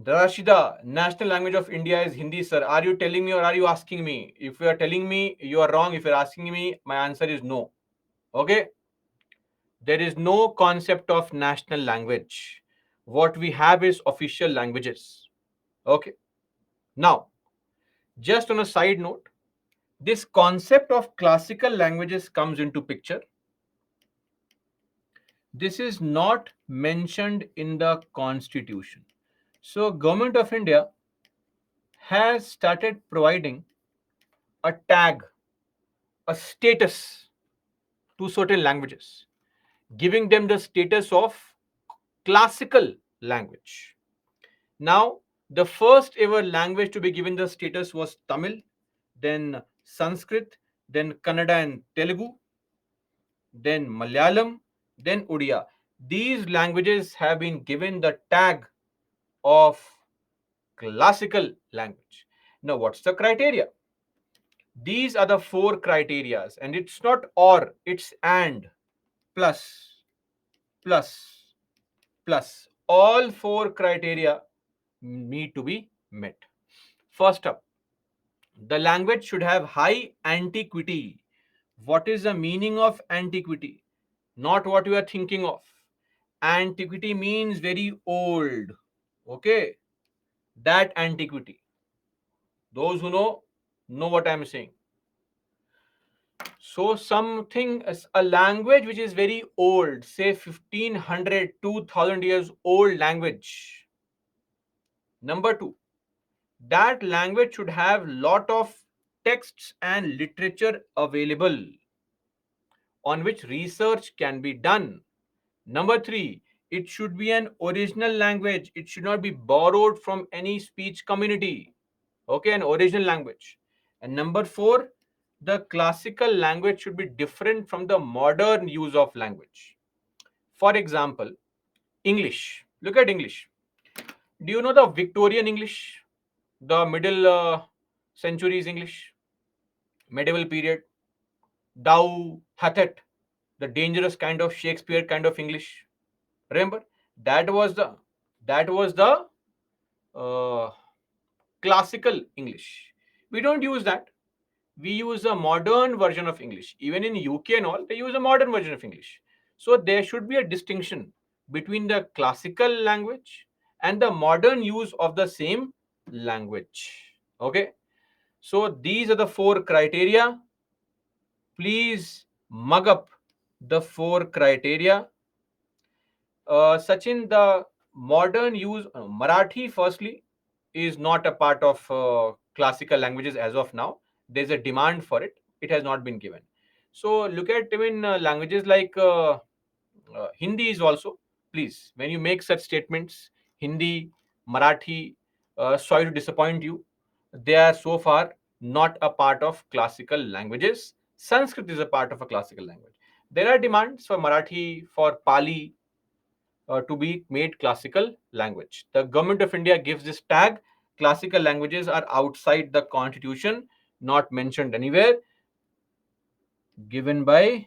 Rashida, national language of India is Hindi, sir. Are you telling me or are you asking me? If you are telling me, you are wrong. If you are asking me, my answer is no. Okay? There is no concept of national language. What we have is official languages. Okay? Now, just on a side note, this concept of classical languages comes into picture. This is not mentioned in the constitution. So, Government of India has started providing a tag, a status to certain languages, giving them the status of classical language. Now, the first ever language to be given the status was Tamil, then Sanskrit, then Kannada and Telugu, then Malayalam, then Odia. These languages have been given the tag of classical language. Now, what's the criteria? These are the four criterias, and it's not or, it's and, plus, plus, plus. All four criteria need to be met. First up, the language should have high antiquity. What is the meaning of antiquity? Not what you are thinking of. Antiquity means very old. Okay, that antiquity. Those who know what I am saying. So something as a language which is very old, say 1500, 2000 years old language. Number two, that language should have lot of texts and literature available on which research can be done. Number three, it should be an original language. It should not be borrowed from any speech community. Okay, an original language. And number four, the classical language should be different from the modern use of language. For example, English. Look at English. Do you know the Victorian English? The middle centuries English? Medieval period? Thou Hathet, the dangerous kind of Shakespeare kind of English. Remember? That was the uh, classical English. We don't use that. We use a modern version of English. Even in UK and all, they use a modern version of English. So there should be a distinction between the classical language and the modern use of the same language. Okay. So these are the four criteria. Please mug up the four criteria. Sachin, the modern use Marathi, firstly, is not a part of classical languages as of now. There's a demand for it. It has not been given. So look at even languages like Hindi is also. Please, when you make such statements, Hindi, Marathi, sorry to disappoint you, they are so far not a part of classical languages. Sanskrit is a part of a classical language. There are demands for Marathi, for Pali, to be made classical language. The government of India gives this tag. Classical languages are outside the constitution, not mentioned anywhere, given by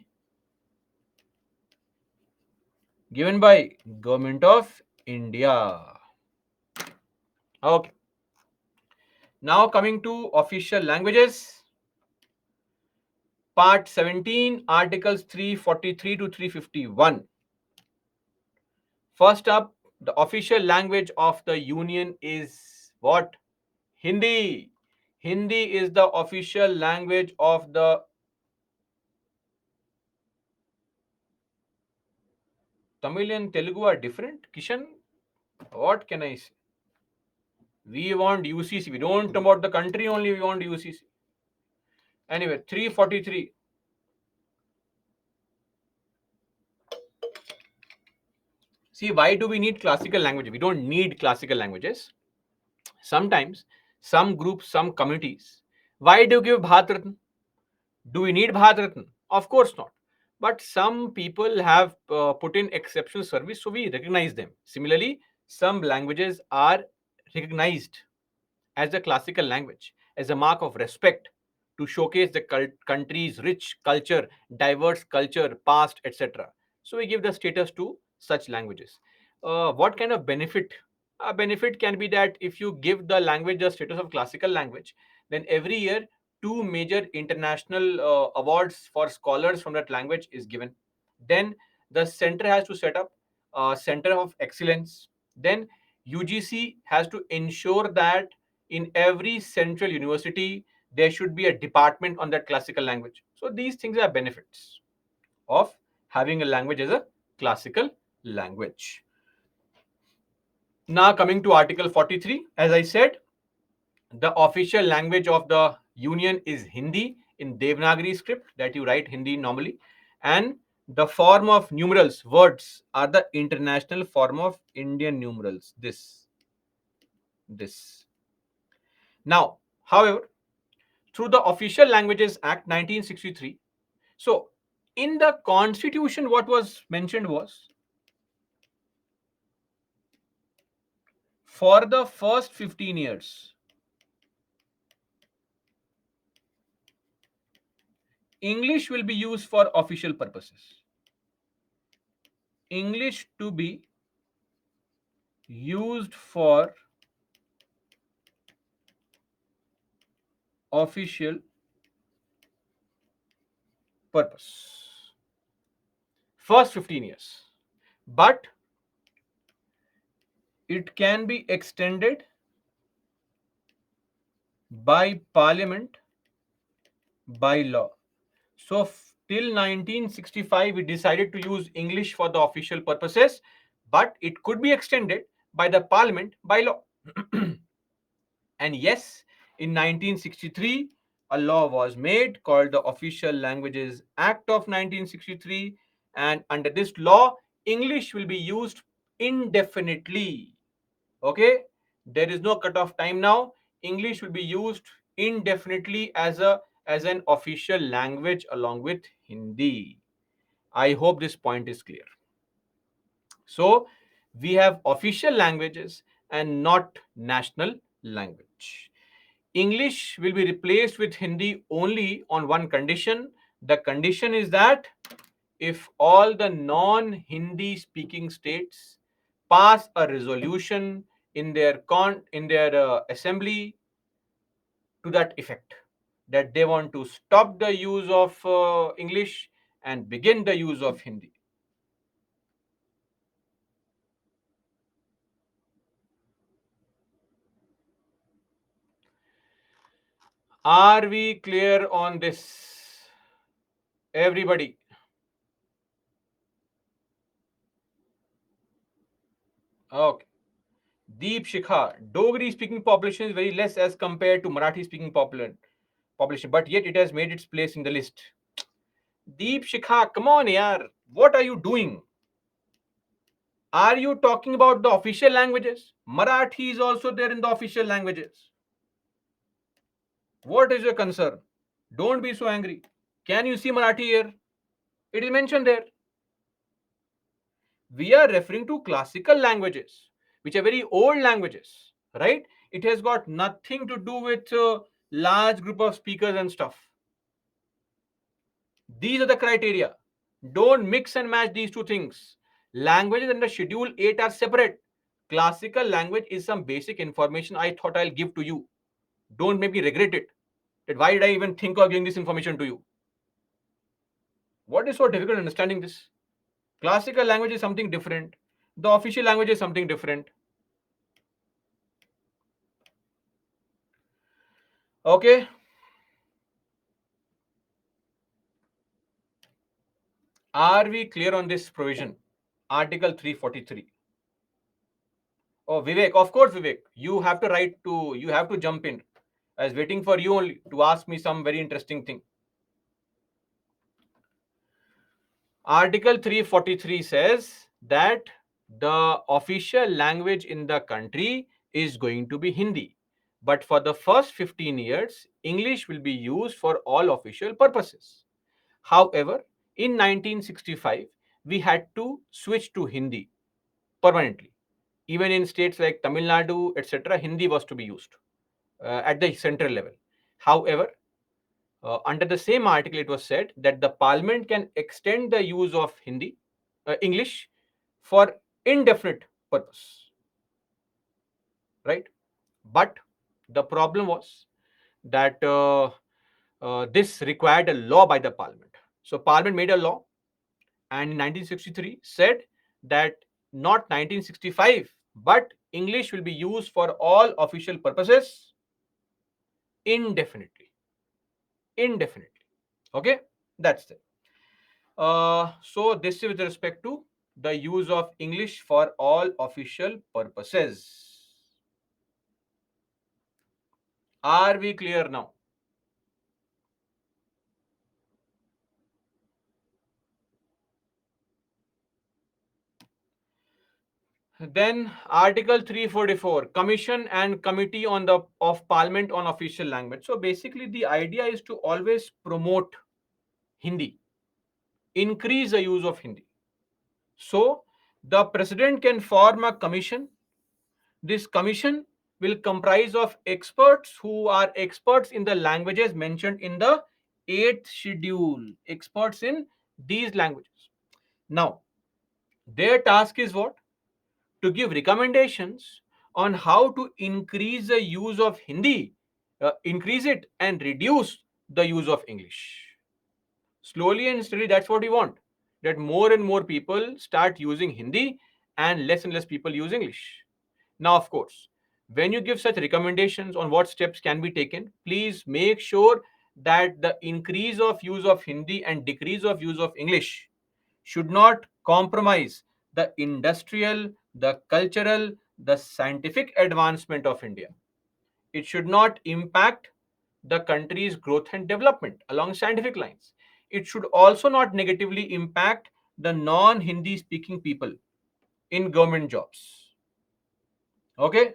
government of India. Okay. Now coming to official languages, part 17, articles 343 to 351. First up, the official language of the union is what? Hindi. Hindi is the official language of the Tamil and Telugu are different. Kishan, what can I say? We want UCC. We don't about the country only. We want UCC. Anyway, 343. See, why do we need classical languages? We don't need classical languages. Sometimes, some groups, some communities. Why do you give Bharat Ratna? Do we need Bharat Ratna? Of course not. But some people have put in exceptional service, so we recognize them. Similarly, some languages are recognized as a classical language, as a mark of respect to showcase the country's rich culture, diverse culture, past, etc. So we give the status to such languages. What kind of benefit? A benefit can be that if you give the language the status of classical language, then every year two major international awards for scholars from that language is given. Then the center has to set up a center of excellence. Then UGC has to ensure that in every central university there should be a department on that classical language. So these things are benefits of having a language as a classical language. Now coming to article 43, as I said, the official language of the union is Hindi in Devanagari script that you write Hindi normally, and the form of numerals words are the international form of Indian numerals. This now, however, through the Official Languages Act 1963. So, in the constitution, what was mentioned was for the first 15 years, English will be used for official purposes. English to be used for official purpose. First 15 years. But it can be extended by parliament by law. So till 1965, we decided to use English for the official purposes, but it could be extended by the parliament by law. And yes, in 1963, a law was made called the Official Languages Act of 1963, and under this law, English will be used indefinitely. Okay, there is no cutoff time now. English will be used indefinitely as an official language along with Hindi. I hope this point is clear. So we have official languages and not national language. English will be replaced with Hindi only on one condition. The condition is that if all the non-Hindi speaking states pass a resolution in their assembly to that effect, that they want to stop the use of English and begin the use of Hindi. Are we clear on this, everybody? Okay. Deep Shikha. Dogri speaking population is very less as compared to Marathi speaking population, but yet it has made its place in the list. Deep Shikha, come on, yaar. What are you doing? Are you talking about the official languages? Marathi is also there in the official languages. What is your concern? Don't be so angry. Can you see Marathi here? It is mentioned there. We are referring to classical languages, which are very old languages, right? It has got nothing to do with large group of speakers and stuff. These are the criteria. Don't mix and match these two things. Languages under Schedule 8 are separate. Classical language is some basic information I thought I'll give to you. Don't make me regret it. That why did I even think of giving this information to you? What is so difficult understanding this? Classical language is something different. The official language is something different. Okay. Are we clear on this provision? Article 343. Oh, Vivek, of course, Vivek. You have to jump in. I was waiting for you only to ask me some very interesting thing. Article 343 says that the official language in the country is going to be Hindi. But for the first 15 years, English will be used for all official purposes. However, in 1965, we had to switch to Hindi permanently. Even in states like Tamil Nadu, etc., Hindi was to be used at the central level. However, under the same article, it was said that the parliament can extend the use of English, for indefinite purpose, right? But the problem was that this required a law by the parliament. So parliament made a law, and in 1963 said that not 1965, but English will be used for all official purposes indefinitely. Indefinitely. Okay, that's it. So this is with respect to the use of English for all official purposes. Are we clear now? Then Article 344, Commission and Committee on the of Parliament on Official Language. So basically the idea is to always promote Hindi, increase the use of Hindi. So the president can form a commission. This commission will comprise of experts who are experts in the languages mentioned in the 8th schedule, experts in these languages. Now, their task is what? To give recommendations on how to increase the use of Hindi, increase it and reduce the use of English. Slowly and steadily, that's what we want. That more and more people start using Hindi and less people use English. Now, of course, when you give such recommendations on what steps can be taken, please make sure that the increase of use of Hindi and decrease of use of English should not compromise the industrial, the cultural, the scientific advancement of India. It should not impact the country's growth and development along scientific lines. It should also not negatively impact the non Hindi speaking people in government jobs. Okay?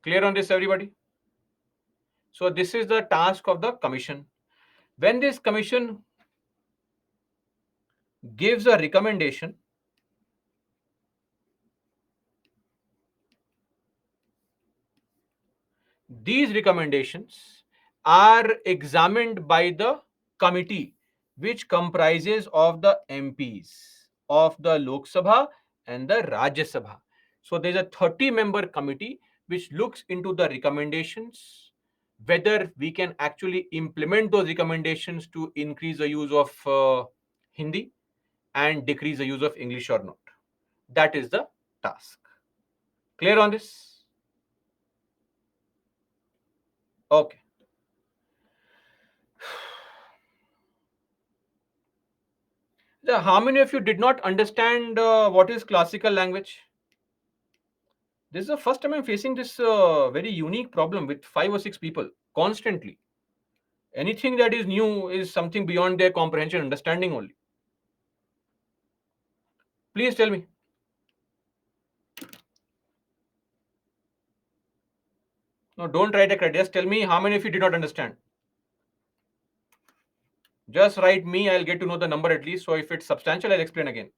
Clear on this, everybody? So, this is the task of the commission. When this commission gives a recommendation, these recommendations are examined by the committee, which comprises of the MPs of the Lok Sabha and the Rajya Sabha. So there's a 30-member committee which looks into the recommendations, whether we can actually implement those recommendations to increase the use of Hindi and decrease the use of English or not. That is the task. Clear on this? Okay. How many of you did not understand what is classical language? This is the first time I'm facing this very unique problem with 5 or 6 people constantly. Anything that is new is something beyond their comprehension, understanding only. Please tell me. No, don't write a credit. Just tell me how many of you did not understand. Just write me. I'll get to know the number at least. So if it's substantial, I'll explain again.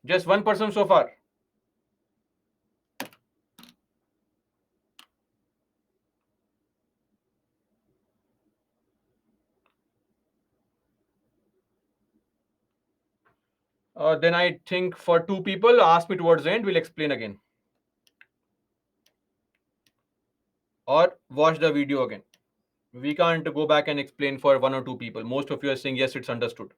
Just one person so far. Then I think for 2 people, ask me towards the end. We'll explain again. Or watch the video again. We can't go back and explain for 1 or 2 people. Most of you are saying, yes, it's understood.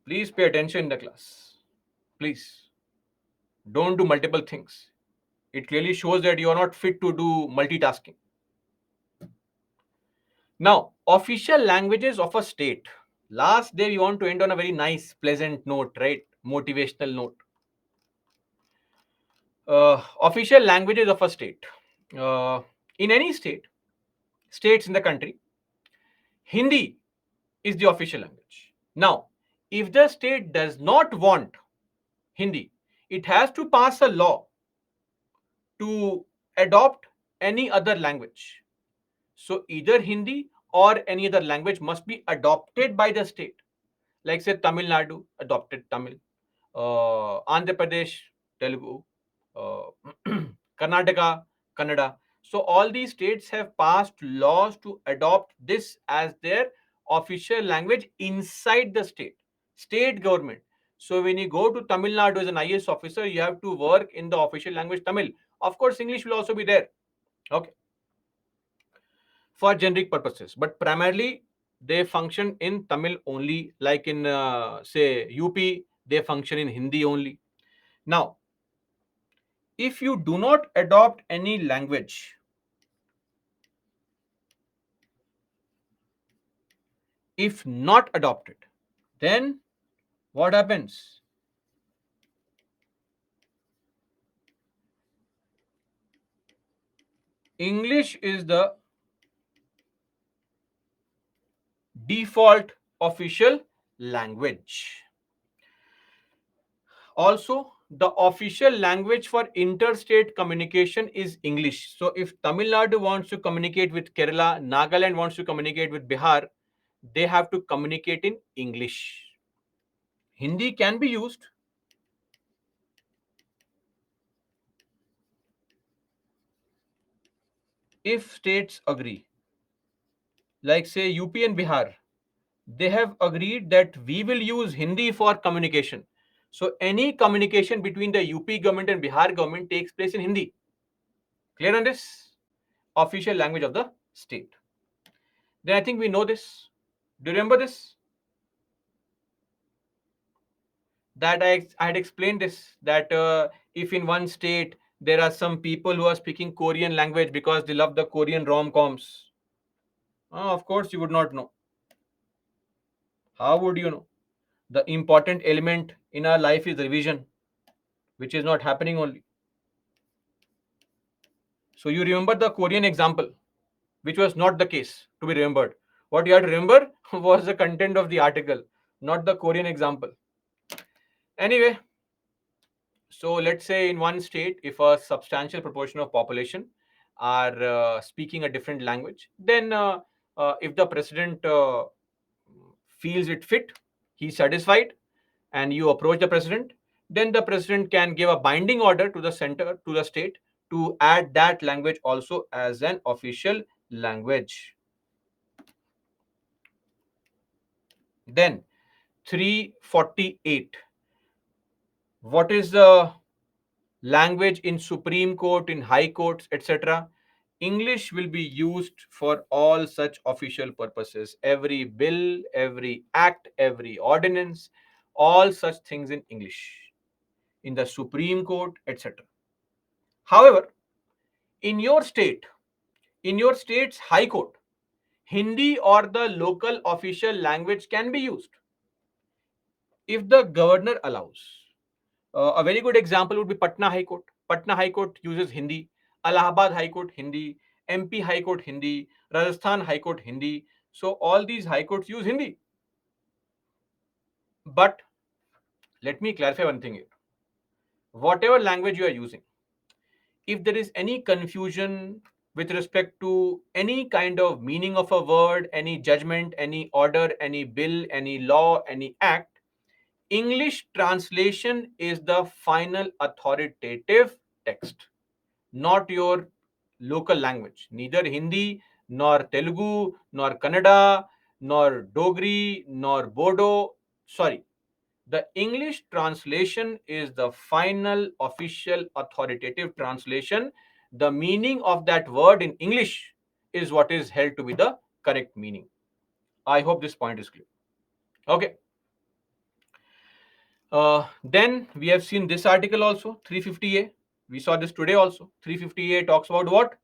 Please pay attention in the class. Please. Don't do multiple things. It clearly shows that you are not fit to do multitasking. Now, official languages of a state. Last day, we want to end on a very nice, pleasant note, right? Motivational note. Official languages of a state. In any state, states in the country, Hindi is the official language. Now, if the state does not want Hindi, it has to pass a law to adopt any other language. So either Hindi or any other language must be adopted by the state. Like say Tamil Nadu adopted Tamil, Andhra Pradesh, Telugu, Karnataka, Kannada. So all these states have passed laws to adopt this as their official language inside the state government. So when you go to Tamil Nadu as an IAS officer, you have to work in the official language Tamil. Of course, English will also be there. Okay. For generic purposes, but primarily they function in Tamil only, like in say UP, they function in Hindi only. Now, if you do not adopt any language, if not adopted, then what happens? English is the default official language. Also, the official language for interstate communication is English. So if Tamil Nadu wants to communicate with Kerala, Nagaland wants to communicate with Bihar, they have to communicate in English. Hindi can be used if states agree. Like say UP and Bihar, they have agreed that we will use Hindi for communication. So any communication between the UP government and Bihar government takes place in Hindi. Clear on this? Official language of the state. Then I think we know this. Do you remember this? That I had explained this, that if in one state there are some people who are speaking Korean language because they love the Korean rom-coms. Of course, you would not know. How would you know? The important element in our life is revision, which is not happening only. So you remember the Korean example, which was not the case to be remembered. What you had to remember was the content of the article, not the Korean example. Anyway, so let's say in one state, if a substantial proportion of population are speaking a different language, then if the president feels it fit, he's satisfied, and you approach the president, then the president can give a binding order to the center, to the state, to add that language also as an official language. Then 348. What is the language in Supreme Court, in High Courts, etc.? English will be used for all such official purposes. Every bill, every act, every ordinance, all such things in English, in the Supreme Court, etc. However, in your state, in your state's High Court, Hindi or the local official language can be used if the governor allows. A very good example would be Patna High Court. Patna High Court uses Hindi, Allahabad High Court Hindi, MP High Court Hindi, Rajasthan High Court Hindi. So all these high courts use Hindi. But let me clarify one thing here. Whatever language you are using, if there is any confusion with respect to any kind of meaning of a word, any judgment, any order, any bill, any law, any act, English translation is the final authoritative text, not your local language. Neither Hindi, nor Telugu, nor Kannada, nor Dogri, nor Bodo. Sorry, the English translation is the final official authoritative translation. The meaning of that word in English is what is held to be the correct meaning. I hope this point is clear. Okay. Then we have seen this article also, 350A. We saw this today also. 350A talks about what?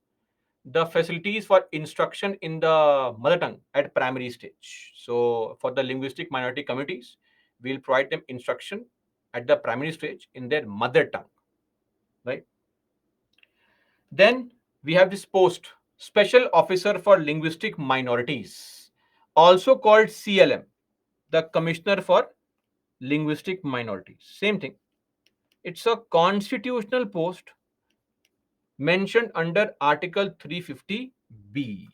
The facilities for instruction in the mother tongue at primary stage. So, for the linguistic minority communities, we'll provide them instruction at the primary stage in their mother tongue, right? Then we have this post, Special Officer for Linguistic Minorities, also called CLM, the Commissioner for Linguistic Minorities. Same thing. It's a constitutional post mentioned under Article 350B,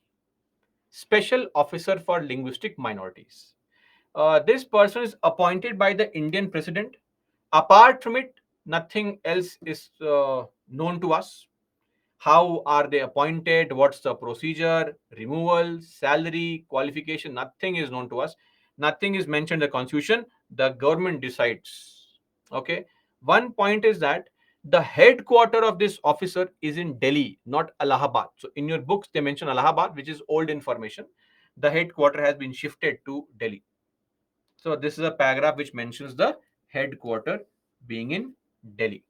Special Officer for Linguistic Minorities. This person is appointed by the Indian president. Apart from it, nothing else is known to us. How are they appointed? What's the procedure? Removal, salary, qualification, nothing is known to us. Nothing is mentioned in the constitution. The government decides. Okay. One point is that the headquarter of this officer is in Delhi, not Allahabad. So in your books, they mention Allahabad, which is old information. The headquarter has been shifted to Delhi. So this is a paragraph which mentions the headquarter being in Delhi.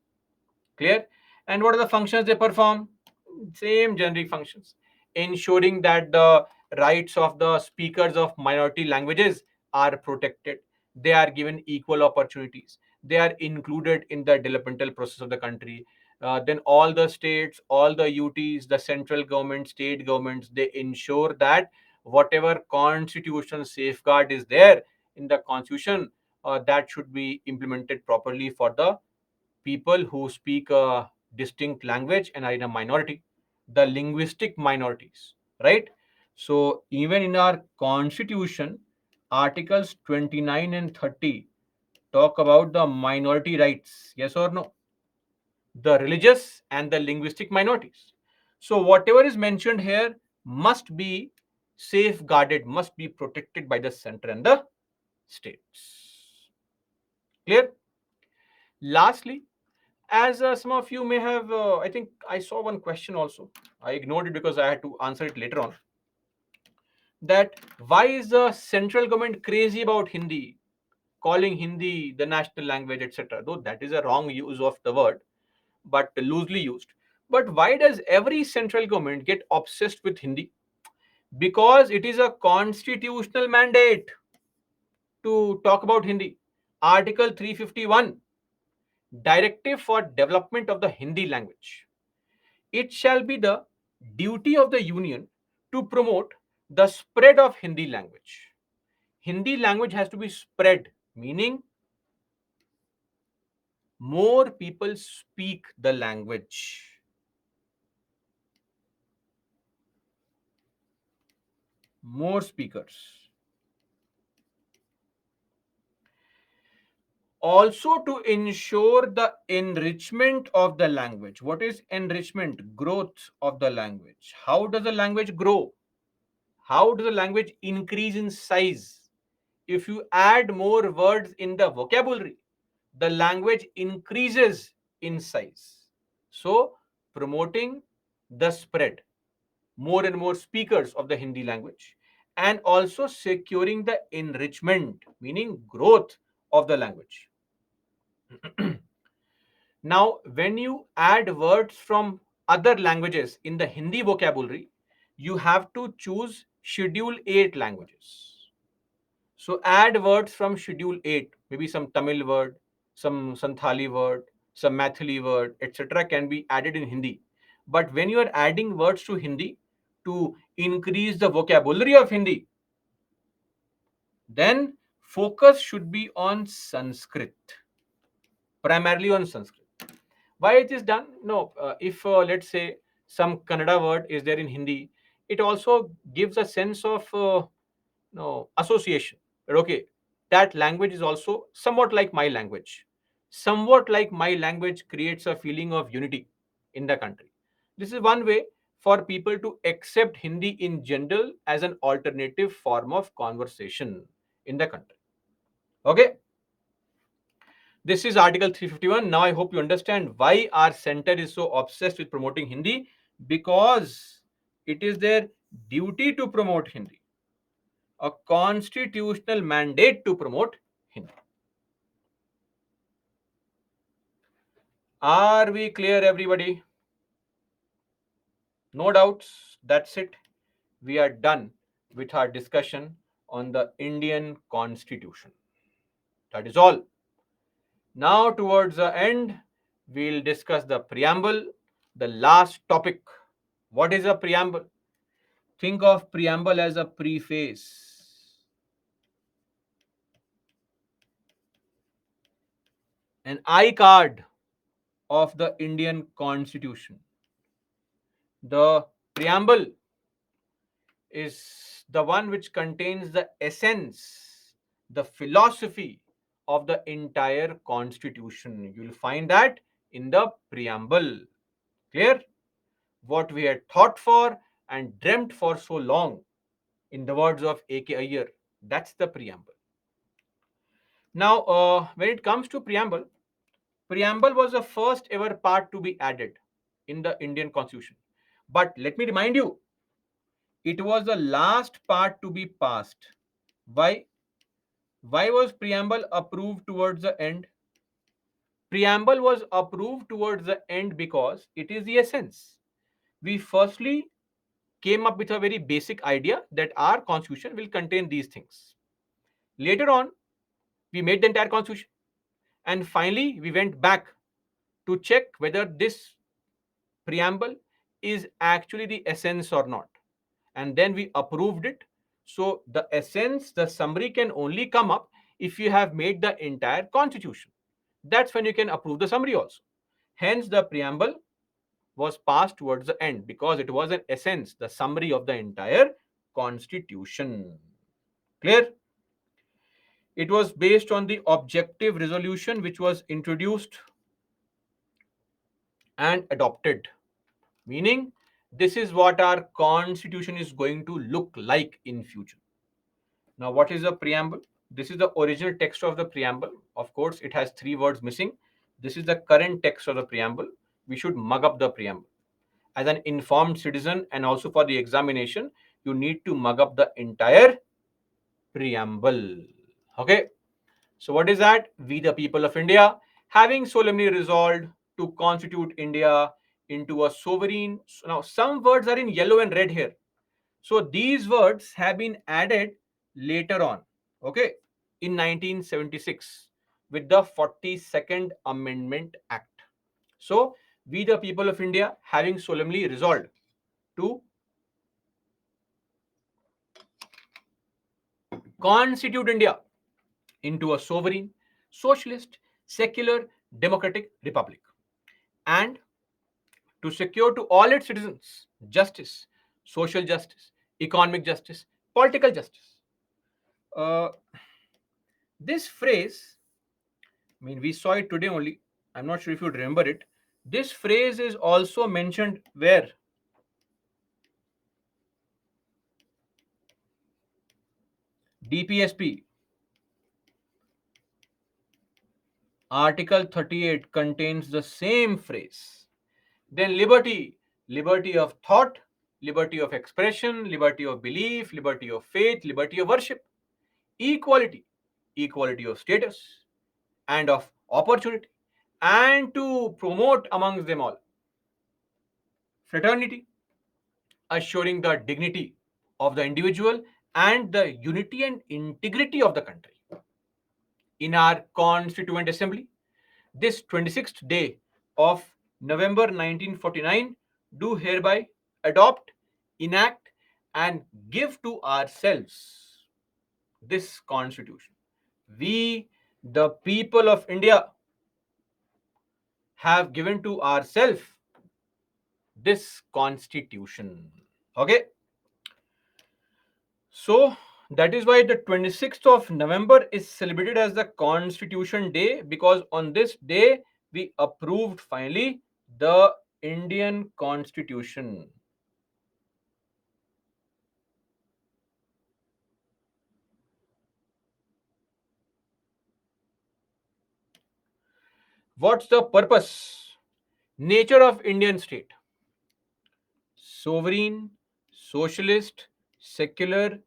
Clear? And what are the functions they perform? Same generic functions. Ensuring that the rights of the speakers of minority languages are protected. They are given equal opportunities. They are included in the developmental process of the country. Then all the states, all the UTs, the central government, state governments, they ensure that whatever constitutional safeguard is there in the constitution, that should be implemented properly for the people who speak a distinct language and are in a minority, the linguistic minorities, right? So, even in our constitution, articles 29 and 30 talk about the minority rights, yes or no? The religious and the linguistic minorities. So, whatever is mentioned here must be safeguarded, must be protected by the center and the states. Clear? Lastly, as some of you may have, I think I saw one question also. I ignored it because I had to answer it later on. That why is the central government crazy about Hindi, calling Hindi the national language, etc. Though that is a wrong use of the word, but loosely used. But why does every central government get obsessed with Hindi? Because it is a constitutional mandate to talk about Hindi. Article 351, Directive for Development of the Hindi Language. It shall be the duty of the union to promote the spread of Hindi language. Hindi language has to be spread, meaning more people speak the language. More speakers. Also to ensure the enrichment of the language. What is enrichment? Growth of the language. How does the language grow? How does the language increase in size? If you add more words in the vocabulary, the language increases in size. So, promoting the spread, more and more speakers of the Hindi language, and also securing the enrichment, meaning growth of the language. Now, when you add words from other languages in the Hindi vocabulary, you have to choose Schedule 8 languages. So add words from Schedule 8, maybe some Tamil word, some Santhali word, some Mathili word, etc. can be added in Hindi. But when you are adding words to Hindi to increase the vocabulary of Hindi, then focus should be on Sanskrit, primarily on Sanskrit. Why it is done? No, if let's say some Kannada word is there in Hindi, it also gives a sense of no association. But okay, that language is also somewhat like my language. Somewhat like my language creates a feeling of unity in the country. This is one way for people to accept Hindi in general as an alternative form of conversation in the country. Okay, this is Article 351. Now I hope you understand why our center is so obsessed with promoting Hindi, because it is their duty to promote Hindi, a constitutional mandate to promote Hindi. Are we clear, everybody? No doubts. That's it. We are done with our discussion on the Indian Constitution. That is all. Now, towards the end, we'll discuss the preamble, the last topic. What is a preamble? Think of preamble as a preface, an eye card of the Indian Constitution. The preamble is the one which contains the essence, the philosophy of the entire Constitution. You'll find that in the preamble. Clear? What we had thought for and dreamt for so long, in the words of A.K. Iyer, that's the preamble. Now, when it comes to preamble, preamble was the first ever part to be added in the Indian Constitution. But let me remind you, it was the last part to be passed. Why? Why was preamble approved towards the end? Preamble was approved towards the end because it is the essence. We firstly came up with a very basic idea that our constitution will contain these things. Later on, we made the entire constitution. And finally, we went back to check whether this preamble is actually the essence or not. And then we approved it. So the essence, the summary can only come up if you have made the entire constitution. That's when you can approve the summary also. Hence, the preamble was passed towards the end because it was an essence, the summary of the entire constitution. Clear? It was based on the objective resolution which was introduced and adopted, meaning this is what our constitution is going to look like in future. Now, what is the preamble? This is the original text of the preamble. Of course, it has 3 words missing. This is the current text of the preamble. We should mug up the preamble. As an informed citizen and also for the examination, you need to mug up the entire preamble. Okay. So, what is that? We, the people of India, having solemnly resolved to constitute India into a sovereign. Now, some words are in yellow and red here. So, these words have been added later on, okay, in 1976 with the 42nd Amendment Act. So, we, the people of India, having solemnly resolved to constitute India into a sovereign, socialist, secular, democratic republic, and to secure to all its citizens justice, social justice, economic justice, political justice. Uh, this phrase, I mean, we saw it today only. I'm not sure if you remember it. This phrase is also mentioned where? DPSP. Article 38 contains the same phrase. Then liberty, liberty of thought, liberty of expression, liberty of belief, liberty of faith, liberty of worship, equality, equality of status and of opportunity, and to promote amongst them all fraternity, assuring the dignity of the individual and the unity and integrity of the country. In our Constituent Assembly, this 26th day of November 1949, do hereby adopt, enact, and give to ourselves this Constitution. We, the people of India, have given to ourselves this Constitution. Okay? So that is why the 26th of November is celebrated as the Constitution Day, because on this day we approved finally the Indian Constitution. What's the purpose? Nature of Indian state: sovereign, socialist, secular,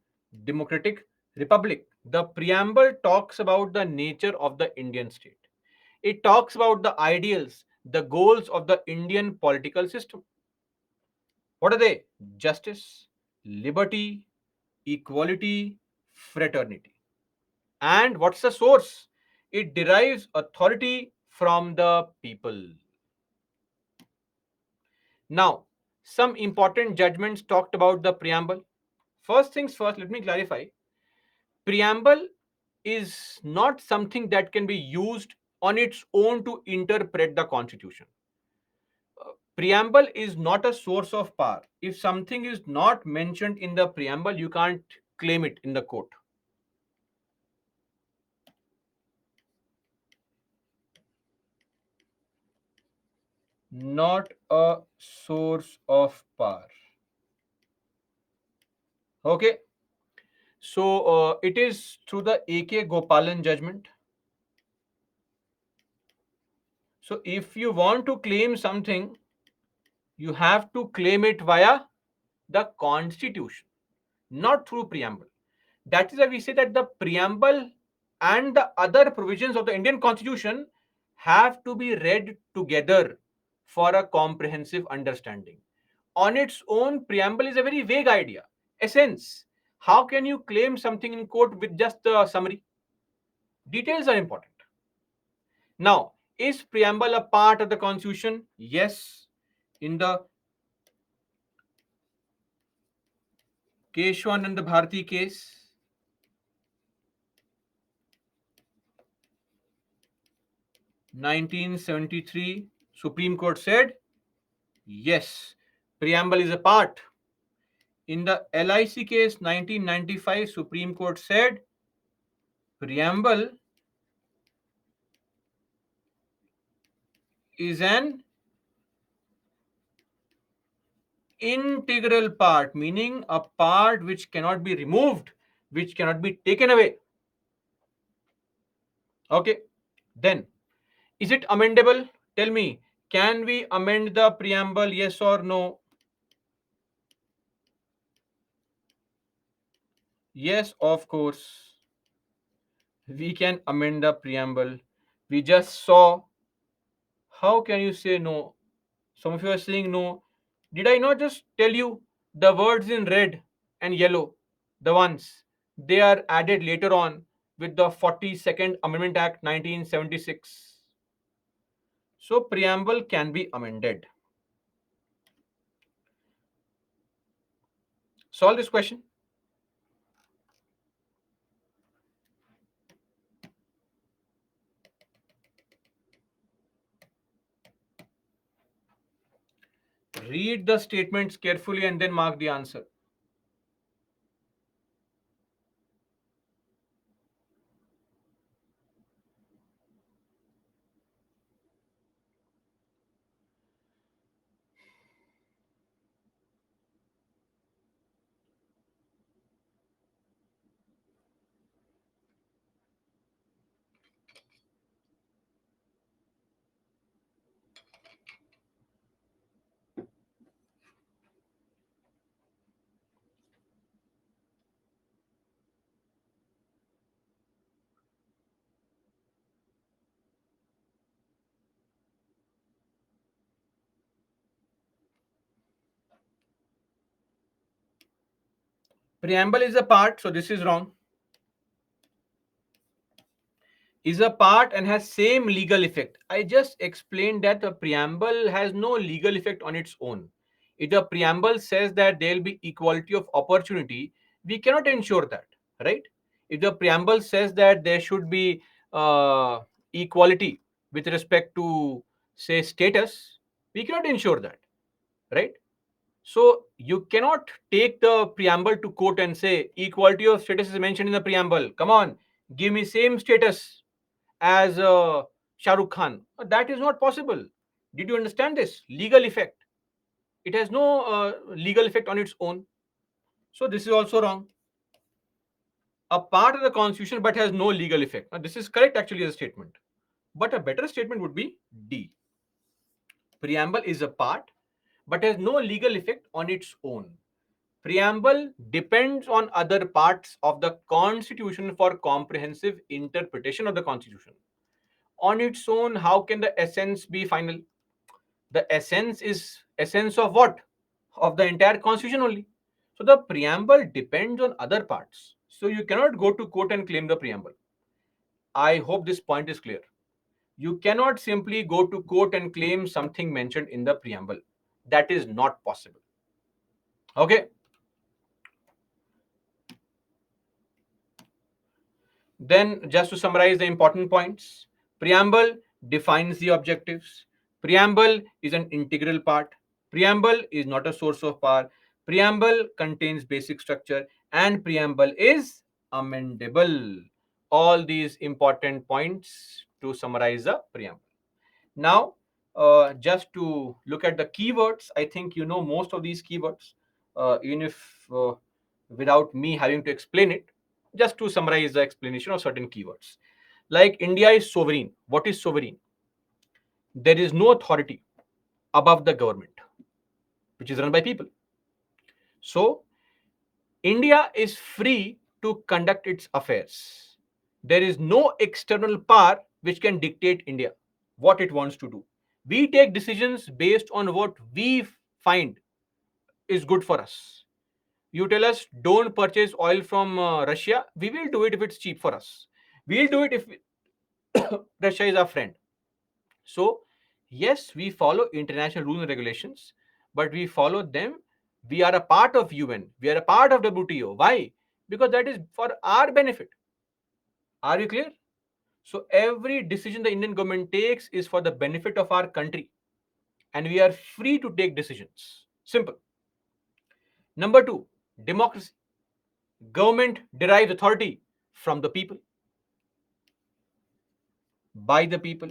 democratic republic. The preamble talks about the nature of the Indian state. It talks about the ideals, the goals of the Indian political system. What are they? Justice, liberty, equality, fraternity. And what's the source? It derives authority from the people. Now, some important judgments talked about the preamble. First things first, let me clarify. Preamble is not something that can be used on its own to interpret the Constitution. Preamble is not a source of power. If something is not mentioned in the preamble, you can't claim it in the court. Not a source of power. Okay. So it is through the A.K. Gopalan judgment. So if you want to claim something, you have to claim it via the Constitution, not through preamble. That is why we say that the preamble and the other provisions of the Indian Constitution have to be read together for a comprehensive understanding. On its own, preamble is a very vague idea. Essence. How can you claim something in court with just the summary? Details are important. Now, is preamble a part of the Constitution? Yes. In the Keshwanand Bharati case, 1973, Supreme Court said, yes, preamble is a part. In the LIC case, 1995, Supreme Court said, preamble is an integral part, meaning a part which cannot be removed, which cannot be taken away. Okay, then, is it amendable? Tell me, can we amend the preamble, yes or no? Yes, of course. We can amend the preamble. We just saw. How can you say no? Some of you are saying no. Did I not just tell you the words in red and yellow, the ones they are added later on with the 42nd Amendment Act 1976? So, preamble can be amended. Solve this question. Read the statements carefully and then mark the answer. Preamble is a part, so this is wrong. Is a part and has same legal effect. I just explained that the preamble has no legal effect on its own. If the preamble says that there will be equality of opportunity, we cannot ensure that, right? If the preamble says that there should be equality with respect to, say, status, we cannot ensure that, right? So you cannot take the preamble to court and say equality of status is mentioned in the preamble. Come on, give me same status as Shah Rukh Khan. That is not possible. Did you understand this? Legal effect. It has no legal effect on its own. So this is also wrong. A part of the constitution but has no legal effect. Now this is correct actually as a statement. But a better statement would be D. Preamble is a part but has no legal effect on its own. Preamble depends on other parts of the constitution for comprehensive interpretation of the constitution. On its own, how can the essence be final? The essence is essence of what? Of the entire constitution only. So the preamble depends on other parts. So you cannot go to court and claim the preamble. I hope this point is clear. You cannot simply go to court and claim something mentioned in the preamble. That is not possible. Okay. Then, just to summarize the important points, preamble defines the objectives. Preamble is an integral part. Preamble is not a source of power. Preamble contains basic structure, and preamble is amendable. All these important points to summarize the preamble. Now, just to look at the keywords, I think you know most of these keywords, even if without me having to explain it, just to summarize the explanation of certain keywords. Like India is sovereign. What is sovereign? There is no authority above the government, which is run by people. So, India is free to conduct its affairs. There is no external power which can dictate India what it wants to do. We take decisions based on what we find is good for us. You tell us don't purchase oil from Russia, we will do it if it's cheap for us. We'll do it if Russia is our friend. So, yes, we follow international rules and regulations, but we follow them. We are a part of UN. We are a part of WTO. Why? Because that is for our benefit. Are you clear? So every decision the Indian government takes is for the benefit of our country, and we are free to take decisions. Simple. Number two, democracy. Government derives authority from the people, by the people,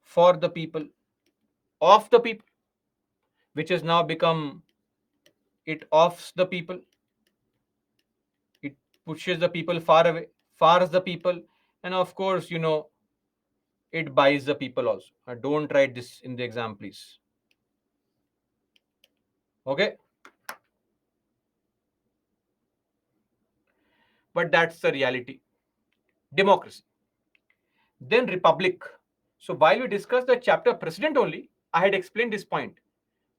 for the people, of the people, which has now become it offs the people, it pushes the people far away, fars the people, and of course, it buys the people also. Don't write this in the exam, please. Okay? But that's the reality. Democracy. Then republic. So while we discussed the chapter president only, I had explained this point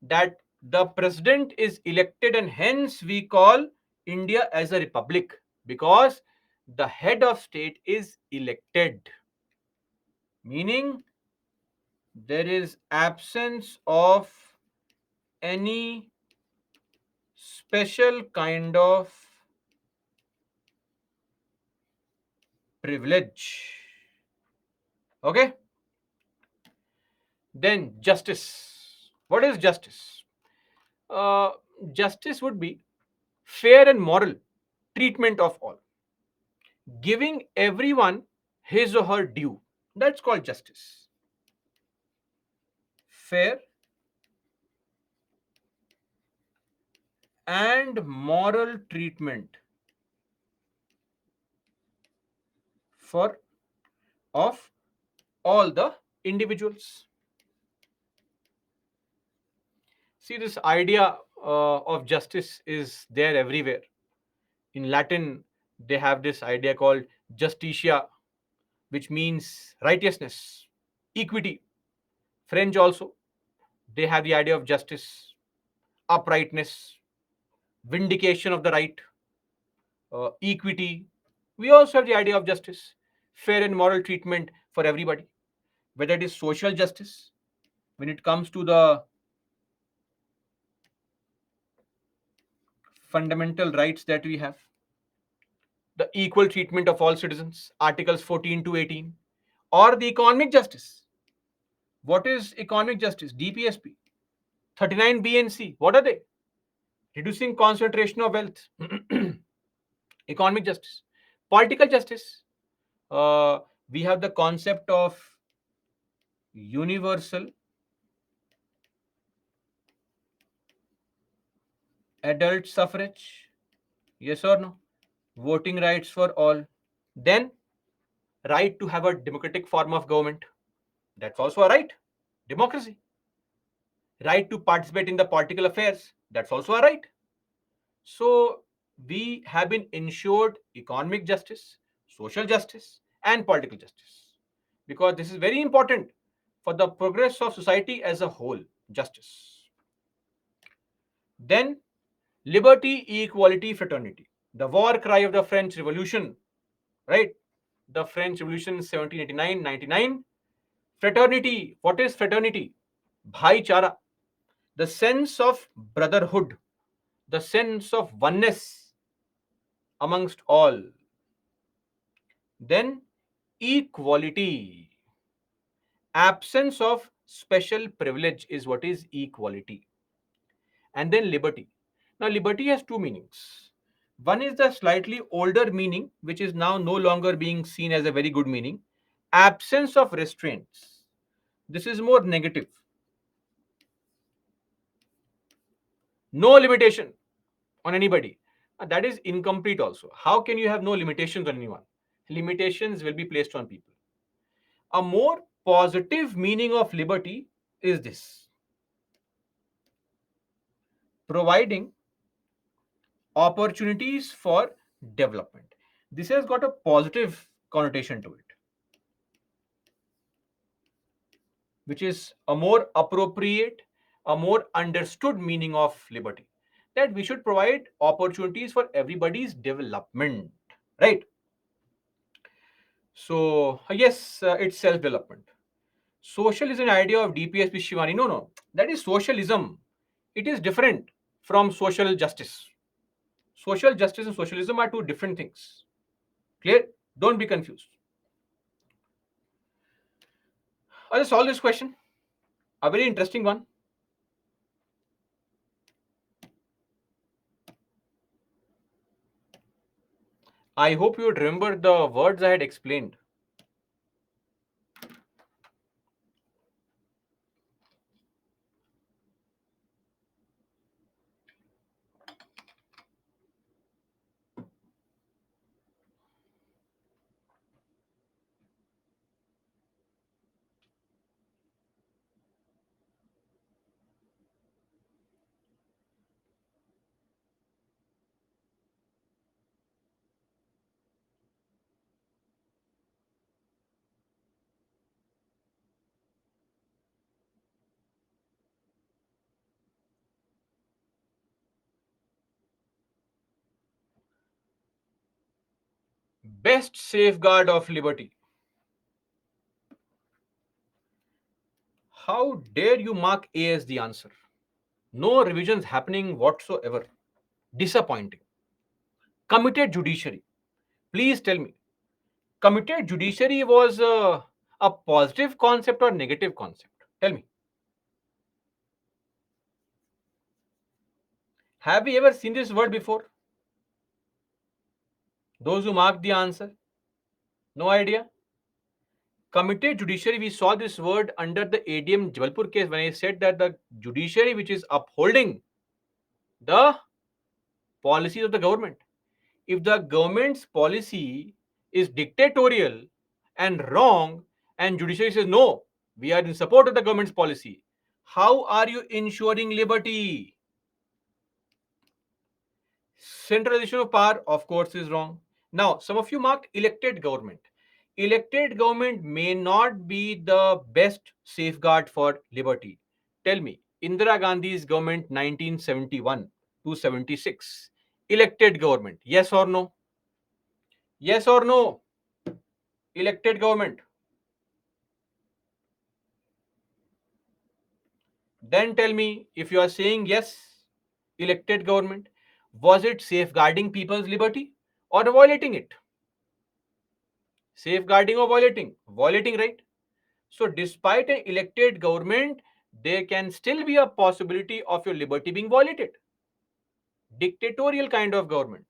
that the president is elected and hence we call India as a republic because the head of state is elected, meaning there is absence of any special kind of privilege. Okay? Then justice. What is justice? Uh, Justice would be fair and moral treatment of all, giving everyone his or her due. That's called justice. Fair and moral treatment for of all the individuals. See, this idea of justice is there everywhere. In Latin, they have this idea called justitia, which means righteousness, equity. French also, they have the idea of justice, uprightness, vindication of the right. equity. We also have the idea of justice, fair and moral treatment for everybody, whether it is social justice, when it comes to the fundamental rights that we have, the equal treatment of all citizens, Articles 14 to 18, or the economic justice. What is economic justice? DPSP, 39B and C. What are they? Reducing concentration of wealth, economic justice. Political justice, uh, we have the concept of universal adult suffrage. Yes or no? Voting rights for all. Then, right to have a democratic form of government. That's also a right. Democracy. Right to participate in the political affairs. That's also a right. So, we have been ensured economic justice, social justice, and political justice. Because this is very important for the progress of society as a whole. Justice. Then, liberty, equality, fraternity. The war cry of the French Revolution, right? The French Revolution 1789-99. Fraternity. What is fraternity? Bhaichara. The sense of brotherhood, the sense of oneness amongst all. Then equality. Absence of special privilege is what is equality. And then liberty. Now, liberty has two meanings. One is the slightly older meaning, which is now no longer being seen as a very good meaning. Absence of restraints. This is more negative. No limitation on anybody. That is incomplete also. How can you have no limitations on anyone? Limitations will be placed on people. A more positive meaning of liberty is this: providing opportunities for development. This has got a positive connotation to it, which is a more appropriate, a more understood meaning of liberty. That we should provide opportunities for everybody's development, right? So, yes, it's self development. Social is an idea of DPSP Shivani. No, no, that is socialism. It is different from social justice. Social justice and socialism are two different things. Clear? Don't be confused. I'll solve this question. A very interesting one. I hope you would remember the words I had explained. Best safeguard of liberty. How dare you mark A as the answer? No revisions happening whatsoever. Disappointing. Committed judiciary. Please tell me, committed judiciary was a positive concept or negative concept? Tell me. Have we ever seen this word before? Those who marked the answer? No idea? Committed judiciary, we saw this word under the ADM Jabalpur case when I said that the judiciary which is upholding the policies of the government. If the government's policy is dictatorial and wrong, and judiciary says no, we are in support of the government's policy, how are you ensuring liberty? Centralization of power, of course, is wrong. Now, some of you marked elected government. Elected government may not be the best safeguard for liberty. Tell me, Indira Gandhi's government 1971 to 76, elected government, yes or no? Yes or no? Elected government. Then tell me, if you are saying yes, elected government, was it safeguarding people's liberty or violating it? Safeguarding or violating? Violating, right? So, despite an elected government, there can still be a possibility of your liberty being violated. Dictatorial kind of government.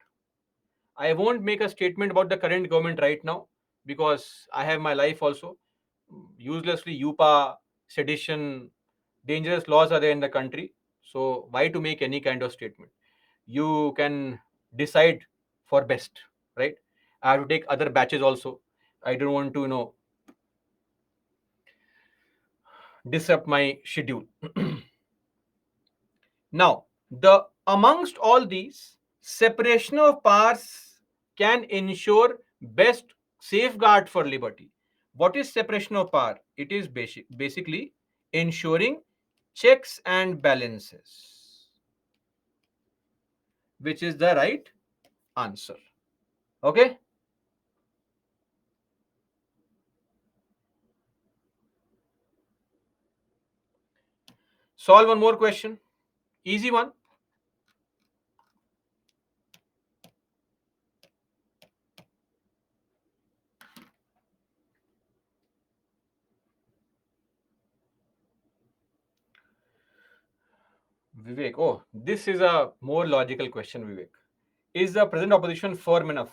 I won't make a statement about the current government right now because I have my life also. Uselessly, UPA, sedition, dangerous laws are there in the country. So, why to make any kind of statement? You can decide for best, right? I have to take other batches also. I don't want to, disrupt my schedule. Now, the amongst all these, separation of powers can ensure best safeguard for liberty. What is separation of power? It is basically ensuring checks and balances, which is the right answer. Okay? Solve one more question. Easy one. Vivek. Oh, this is a more logical question, Vivek. Is the present opposition firm enough?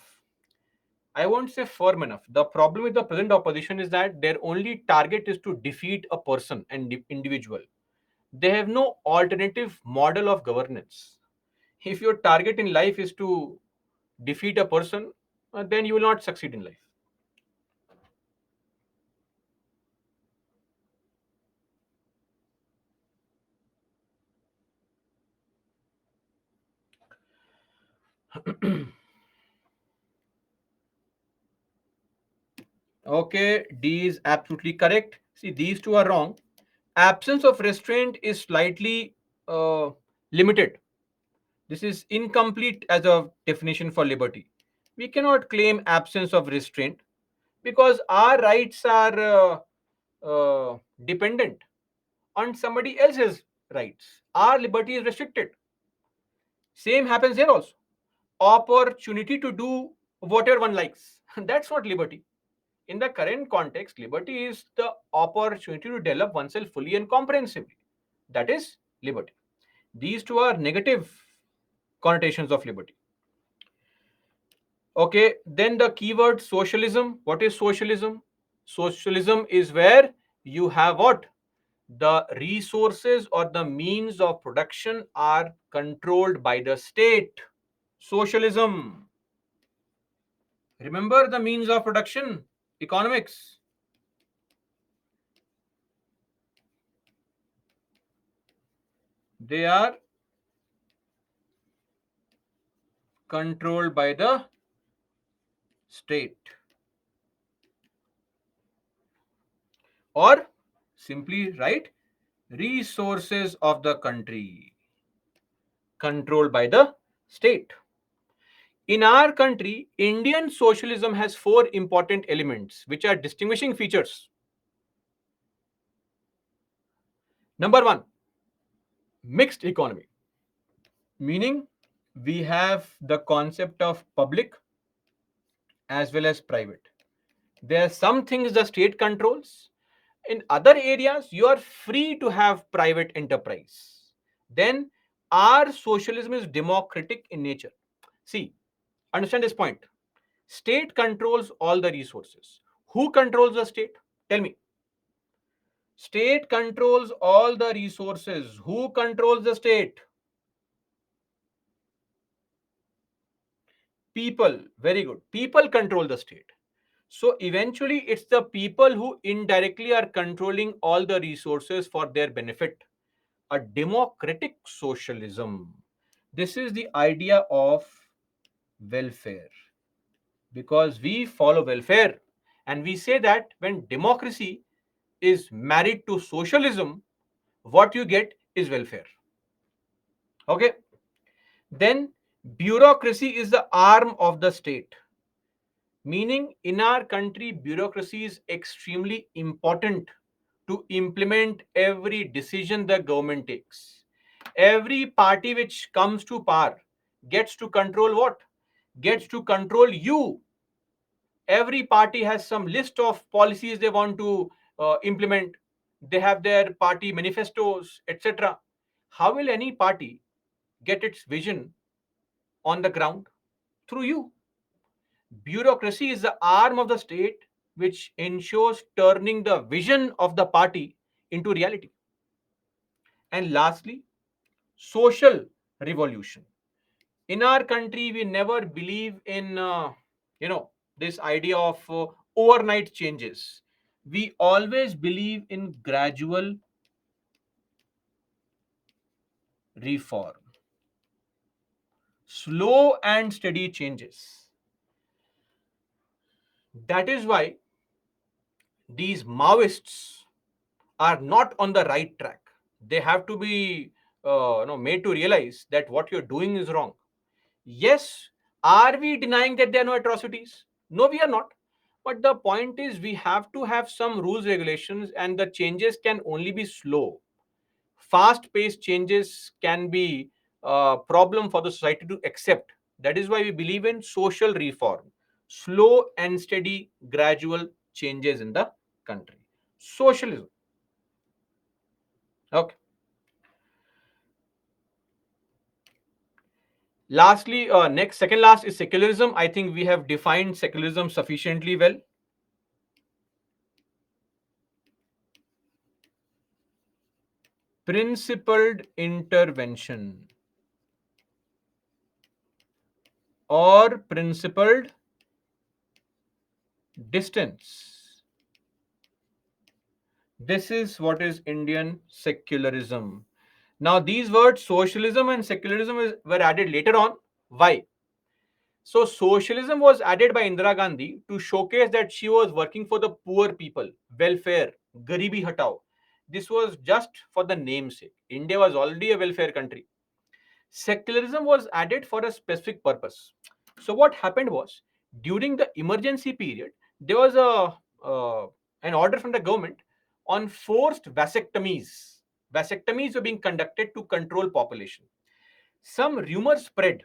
I won't say firm enough. The problem with the present opposition is that their only target is to defeat a person and individual. They have no alternative model of governance. If your target in life is to defeat a person, then you will not succeed in life. Okay, D is absolutely correct. See, these two are wrong. Absence of restraint is slightly uh, limited. This is incomplete as a definition for liberty. We cannot claim absence of restraint because our rights are dependent on somebody else's rights. Our liberty is restricted. Same happens here also. Opportunity to do whatever one likes. That's not liberty. In the current context, liberty is the opportunity to develop oneself fully and comprehensively. That is liberty. These two are negative connotations of liberty. Okay, then the keyword socialism. What is socialism? Socialism is where you have what? The resources or the means of production are controlled by the state. Socialism. Remember the means of production, economics. They are controlled by the state. Or simply write resources of the country controlled by the state. In our country, Indian socialism has four important elements which are distinguishing features. Number one, mixed economy, meaning we have the concept of public as well as private. There are some things the state controls. In other areas, you are free to have private enterprise. Then our socialism is democratic in nature. See, understand this point. State controls all the resources. Who controls the state? Tell me. State controls all the resources. Who controls the state? People. Very good. People control the state. So eventually, it's the people who indirectly are controlling all the resources for their benefit. A democratic socialism. This is the idea of welfare because we follow welfare and we say that when democracy is married to socialism, what you get is welfare. Okay. Then bureaucracy is the arm of the state. Meaning, in our country, bureaucracy is extremely important to implement every decision the government takes. Every party which comes to power gets to control what? Gets to control you. Every party has some list of policies they want to implement. They have their party manifestos, etc. How will any party get its vision on the ground? Through you. Bureaucracy is the arm of the state which ensures turning the vision of the party into reality. And lastly, social revolution. In our country, we never believe in, you know, this idea of overnight changes. We always believe in gradual reform, slow and steady changes. That is why these Maoists are not on the right track. They have to be made to realize that what you're doing is wrong. Yes, are we denying that there are no atrocities? No, we are not. But the point is, we have to have some rules, regulations, and the changes can only be slow. Fast paced changes can be a problem for the society to accept. That is why we believe in social reform, slow and steady, gradual changes in the country. Socialism. Okay. Lastly, next, second last is secularism. I think we have defined secularism sufficiently well. Principled intervention or principled distance. This is what is Indian secularism. Now, these words socialism and secularism were added later on. Why? So, socialism was added by Indira Gandhi to showcase that she was working for the poor people, welfare, Garibi Hatao. This was just for the namesake. India was already a welfare country. Secularism was added for a specific purpose. So what happened was, during the emergency period, there was an order from the government on forced vasectomies. Vasectomies were being conducted to control population. Some rumor spread.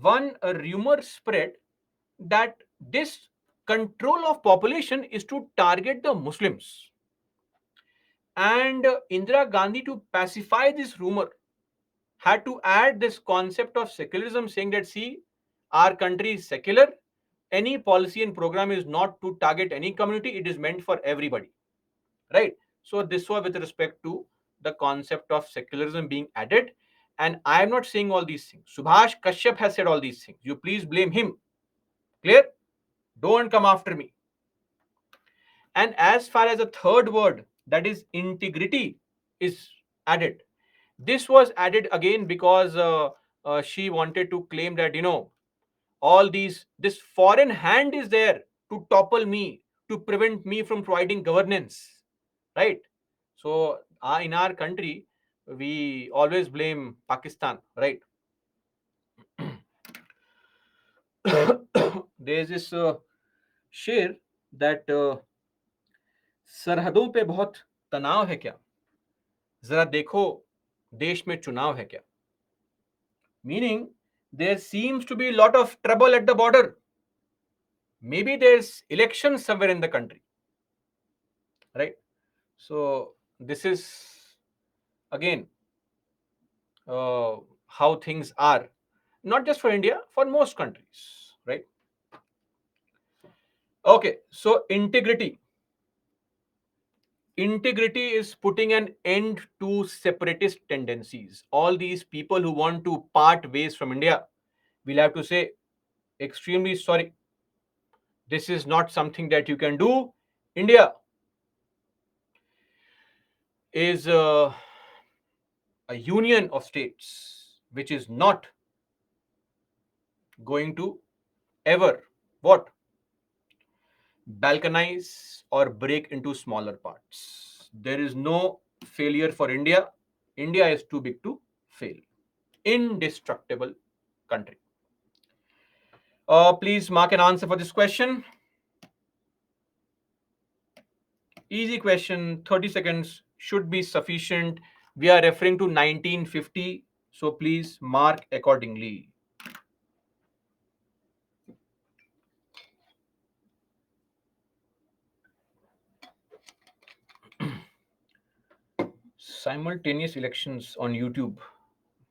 A rumor spread that this control of population is to target the Muslims. And Indira Gandhi, to pacify this rumor, had to add this concept of secularism, saying that, see, our country is secular. Any policy and program is not to target any community, it is meant for everybody. Right? So, this was with respect to the concept of secularism being added. And I am not saying all these things. Subhash Kashyap has said all these things. You please blame him. Clear? Don't come after me. And as far as the third word, that is integrity, is added, this was added again because she wanted to claim that, all this foreign hand is there to topple me, to prevent me from providing governance, right? So in our country, we always blame Pakistan, right? There's this शेर that सरहदों पे बहुत तनाव है क्या, जरा देखो देश में चुनाव है क्या. Meaning, there seems to be a lot of trouble at the border. Maybe there's elections somewhere in the country, right? So this is again how things are, not just for India, for most countries, right? Okay, so integrity is putting an end to separatist tendencies. All these people who want to part ways from India, we'll have to say extremely sorry. This is not something that you can do. India is a union of states which is not going to ever what balkanize or break into smaller parts. There is no failure for India. India is too big to fail. Indestructible country. Please mark an answer for this question. Easy question, 30 seconds should be sufficient. We are referring to 1950, so please mark accordingly. Simultaneous elections on YouTube.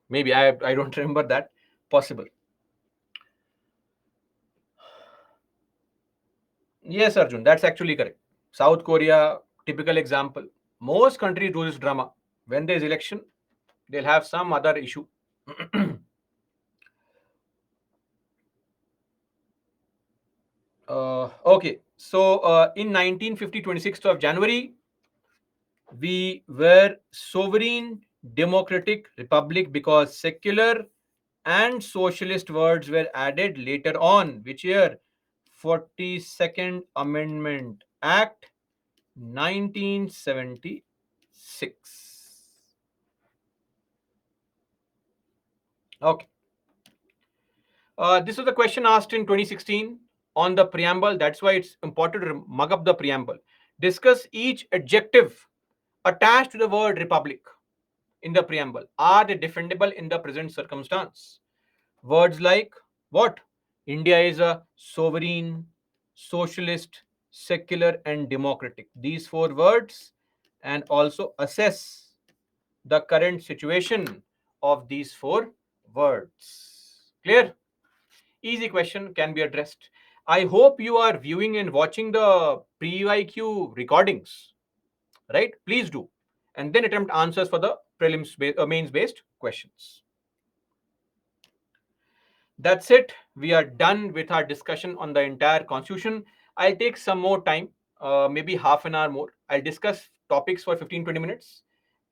Maybe I don't remember that. Possible. Yes, Arjun, that's actually correct. South Korea, typical example. Most countries do this drama. When there's election, they'll have some other issue. Okay, so in 1950, 26th of January, we were sovereign democratic republic because secular and socialist words were added later on. Which year? 42nd Amendment Act 1976. Okay. This was the question asked in 2016 on the preamble. That's why it's important to mug up the preamble. Discuss each adjective attached to the word republic in the preamble. Are they defendable in the present circumstance? Words like what? India is a sovereign, socialist, secular, and democratic. These four words, and also assess the current situation of these four words. Clear? Easy question can be addressed. I hope you are viewing and watching the pre-IQ recordings, right? Please do. And then attempt answers for the mains based questions. That's it. We are done with our discussion on the entire constitution. I'll take some more time, maybe half an hour more. I'll discuss topics for 15-20 minutes,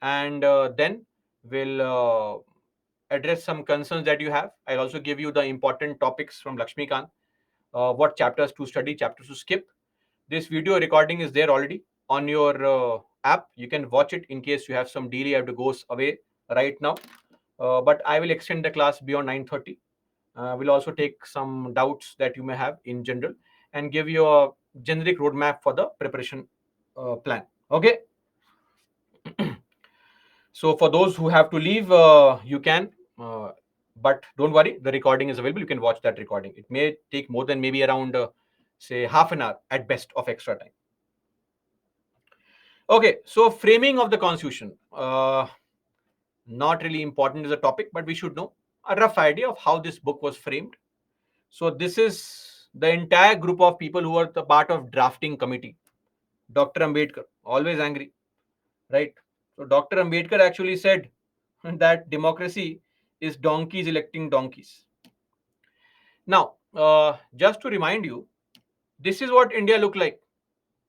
and then we'll address some concerns that you have. I'll also give you the important topics from Lakshmikant, what chapters to study, chapters to skip. This video recording is there already on your app. You can watch it in case you have some delay, you have to go away right now. But I will extend the class beyond 9:30. We'll also take some doubts that you may have in general and give you a generic roadmap for the preparation plan. Okay. So for those who have to leave, you can. But don't worry, the recording is available. You can watch that recording. It may take more than maybe around, say, half an hour at best of extra time. Okay, so framing of the constitution. Not really important as a topic, but we should know a rough idea of how this book was framed. So this is the entire group of people who are the part of drafting committee. Dr. Ambedkar, always angry, right? So Dr. Ambedkar actually said that democracy is donkeys electing donkeys. Now, just to remind you, this is what India looked like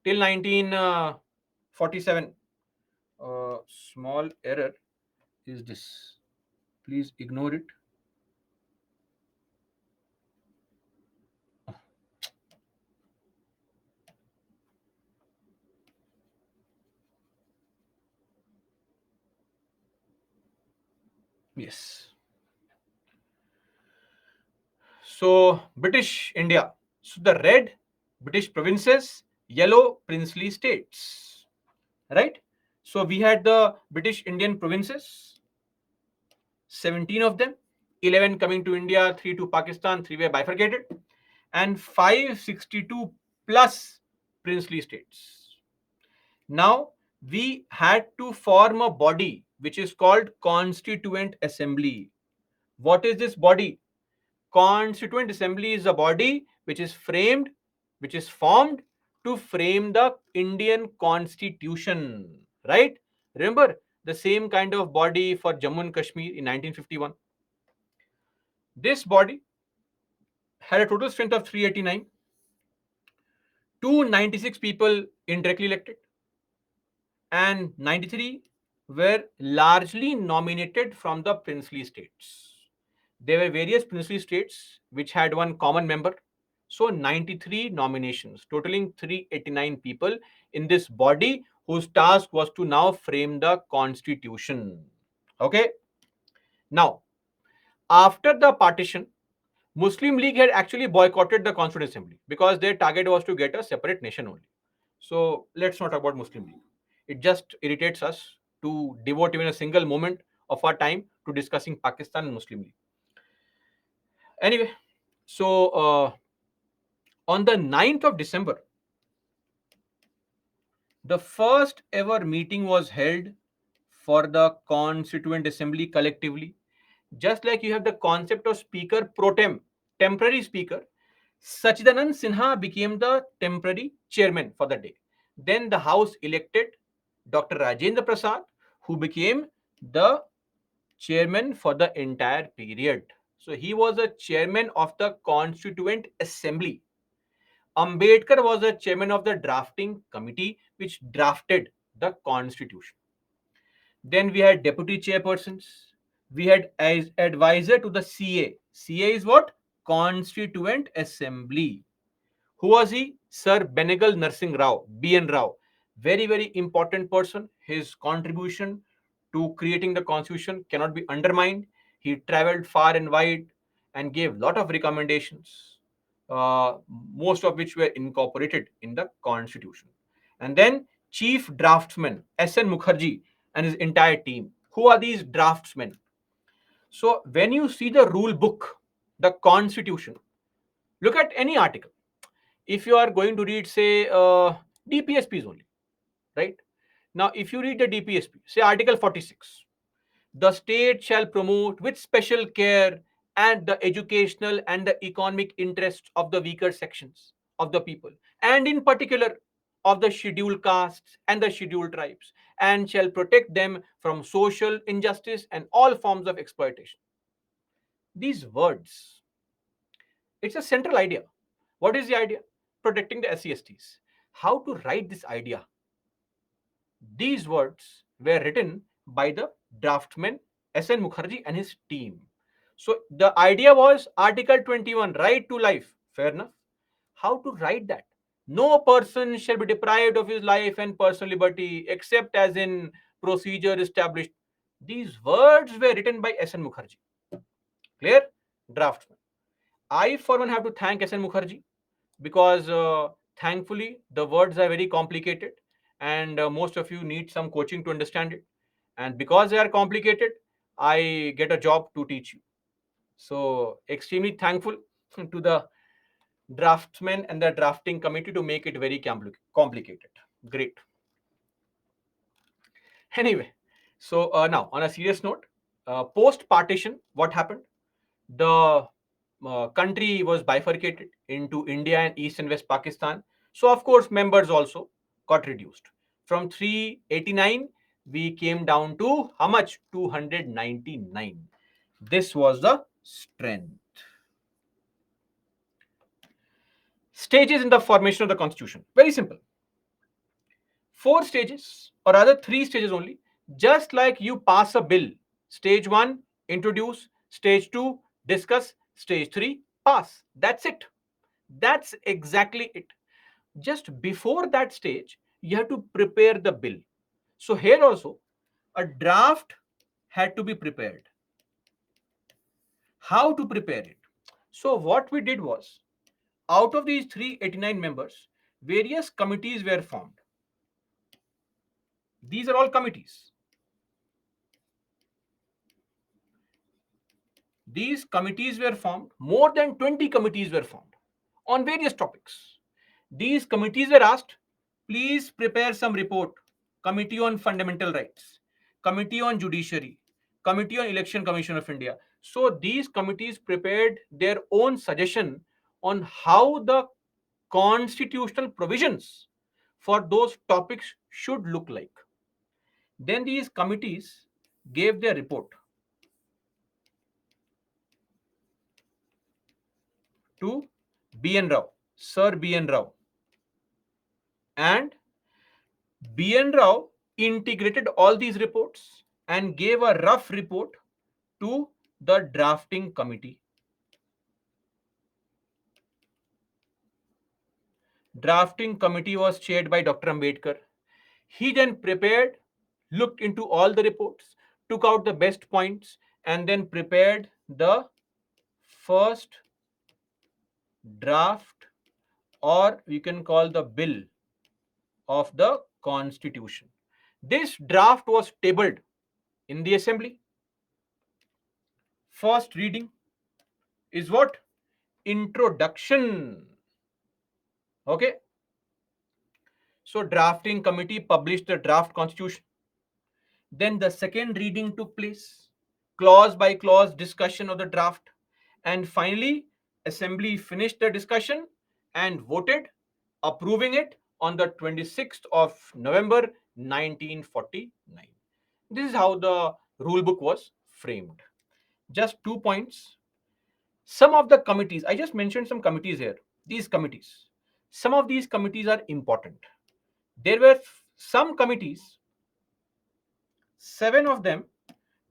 till 1947. Small error is this. Please ignore it. Yes. So, British India. So, the red, British provinces, yellow, princely states. Right? So, we had the British Indian provinces, 17 of them, 11 coming to India, 3 to Pakistan, 3 were bifurcated, and 562 plus princely states. Now, we had to form a body which is called Constituent Assembly. What is this body? Constituent Assembly is a body which is formed to frame the Indian Constitution, right? Remember the same kind of body for Jammu and Kashmir in 1951. This body had a total strength of 389, 296 people indirectly elected, and 93 were largely nominated from the princely states. There were various princely states which had one common member. So 93 nominations, totaling 389 people in this body whose task was to now frame the constitution. Okay. Now, after the partition, Muslim League had actually boycotted the Constituent Assembly because their target was to get a separate nation only. So let's not talk about Muslim League. It just irritates us to devote even a single moment of our time to discussing Pakistan and Muslim League. Anyway, so on the 9th of December, the first ever meeting was held for the Constituent Assembly collectively. Just like you have the concept of speaker pro tem, temporary speaker, Sachidanand Sinha became the temporary chairman for the day. Then the House elected Dr. Rajendra Prasad, who became the chairman for the entire period. So he was a chairman of the Constituent Assembly. Ambedkar was the chairman of the drafting committee, which drafted the constitution. Then we had deputy chairpersons. We had as advisor to the CA. CA is what? Constituent Assembly. Who was he? Sir Benegal Narsingh Rao, BN Rao. Very, very important person. His contribution to creating the constitution cannot be undermined. He traveled far and wide and gave lot of recommendations, most of which were incorporated in the constitution. And then chief draftsman SN Mukherjee and his entire team. Who are these draftsmen? So when you see the rule book, the constitution, look at any article. If you are going to read, say, DPSPs only, right? Now, if you read the DPSP, say Article 46, the state shall promote with special care and the educational and the economic interests of the weaker sections of the people, and in particular of the scheduled castes and the scheduled tribes, and shall protect them from social injustice and all forms of exploitation. These words, it's a central idea. What is the idea? Protecting the SC/STs. How to write this idea? These words were written by the draftsman SN Mukherjee and his team. So the idea was Article 21, right to life. Fair enough. How to write that? No person shall be deprived of his life and personal liberty except as in procedure established. These words were written by SN Mukherjee. Clear? Draftsman. I, for one, have to thank SN Mukherjee because thankfully the words are very complicated and most of you need some coaching to understand it. And because they are complicated, I get a job to teach you. So, extremely thankful to the draftsmen and the drafting committee to make it very complicated. Great. Anyway, so now on a serious note, post partition, what happened? The country was bifurcated into India and East and West Pakistan. So, of course, members also got reduced. From 389, we came down to how much? 299. This was the strength. Stages in the formation of the constitution. Very simple. 4 stages, or rather 3 stages only. Just like you pass a bill. Stage 1, introduce. Stage 2, discuss. Stage 3, pass. That's it. That's exactly it. Just before that stage, you have to prepare the bill. So here also, a draft had to be prepared. How to prepare it? So what we did was, out of these 389 members, various committees were formed. These are all committees. These committees were formed, more than 20 committees were formed on various topics. These committees were asked, please prepare some report. Committee on Fundamental Rights, Committee on Judiciary, Committee on Election Commission of India. So these committees prepared their own suggestion on how the constitutional provisions for those topics should look like. Then these committees gave their report to BN Rao, Sir BN Rao. And BN Rao integrated all these reports and gave a rough report to the drafting committee. Drafting committee was chaired by Dr. Ambedkar. He then prepared, looked into all the reports, took out the best points, and then prepared the first draft, or we can call the bill of the constitution. This draft was tabled in the assembly. First reading is what? Introduction. Okay. So drafting committee published the draft constitution. Then the second reading took place, clause by clause discussion of the draft, and finally, assembly finished the discussion and voted, approving it on the 26th of November 1949. This is how the rule book was framed. Just 2 points. Some of the committees, I just mentioned some committees here. These committees, some of these committees are important. There were some committees, 7 of them,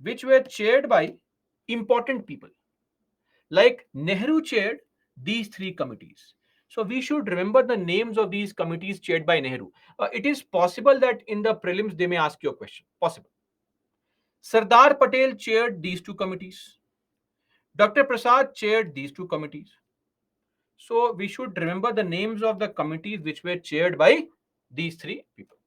which were chaired by important people. Like Nehru chaired these 3 committees. So we should remember the names of these committees chaired by Nehru. It is possible that in the prelims they may ask you a question. Possible. Sardar Patel chaired these 2 committees. Dr. Prasad chaired these 2 committees. So we should remember the names of the committees which were chaired by these 3 people.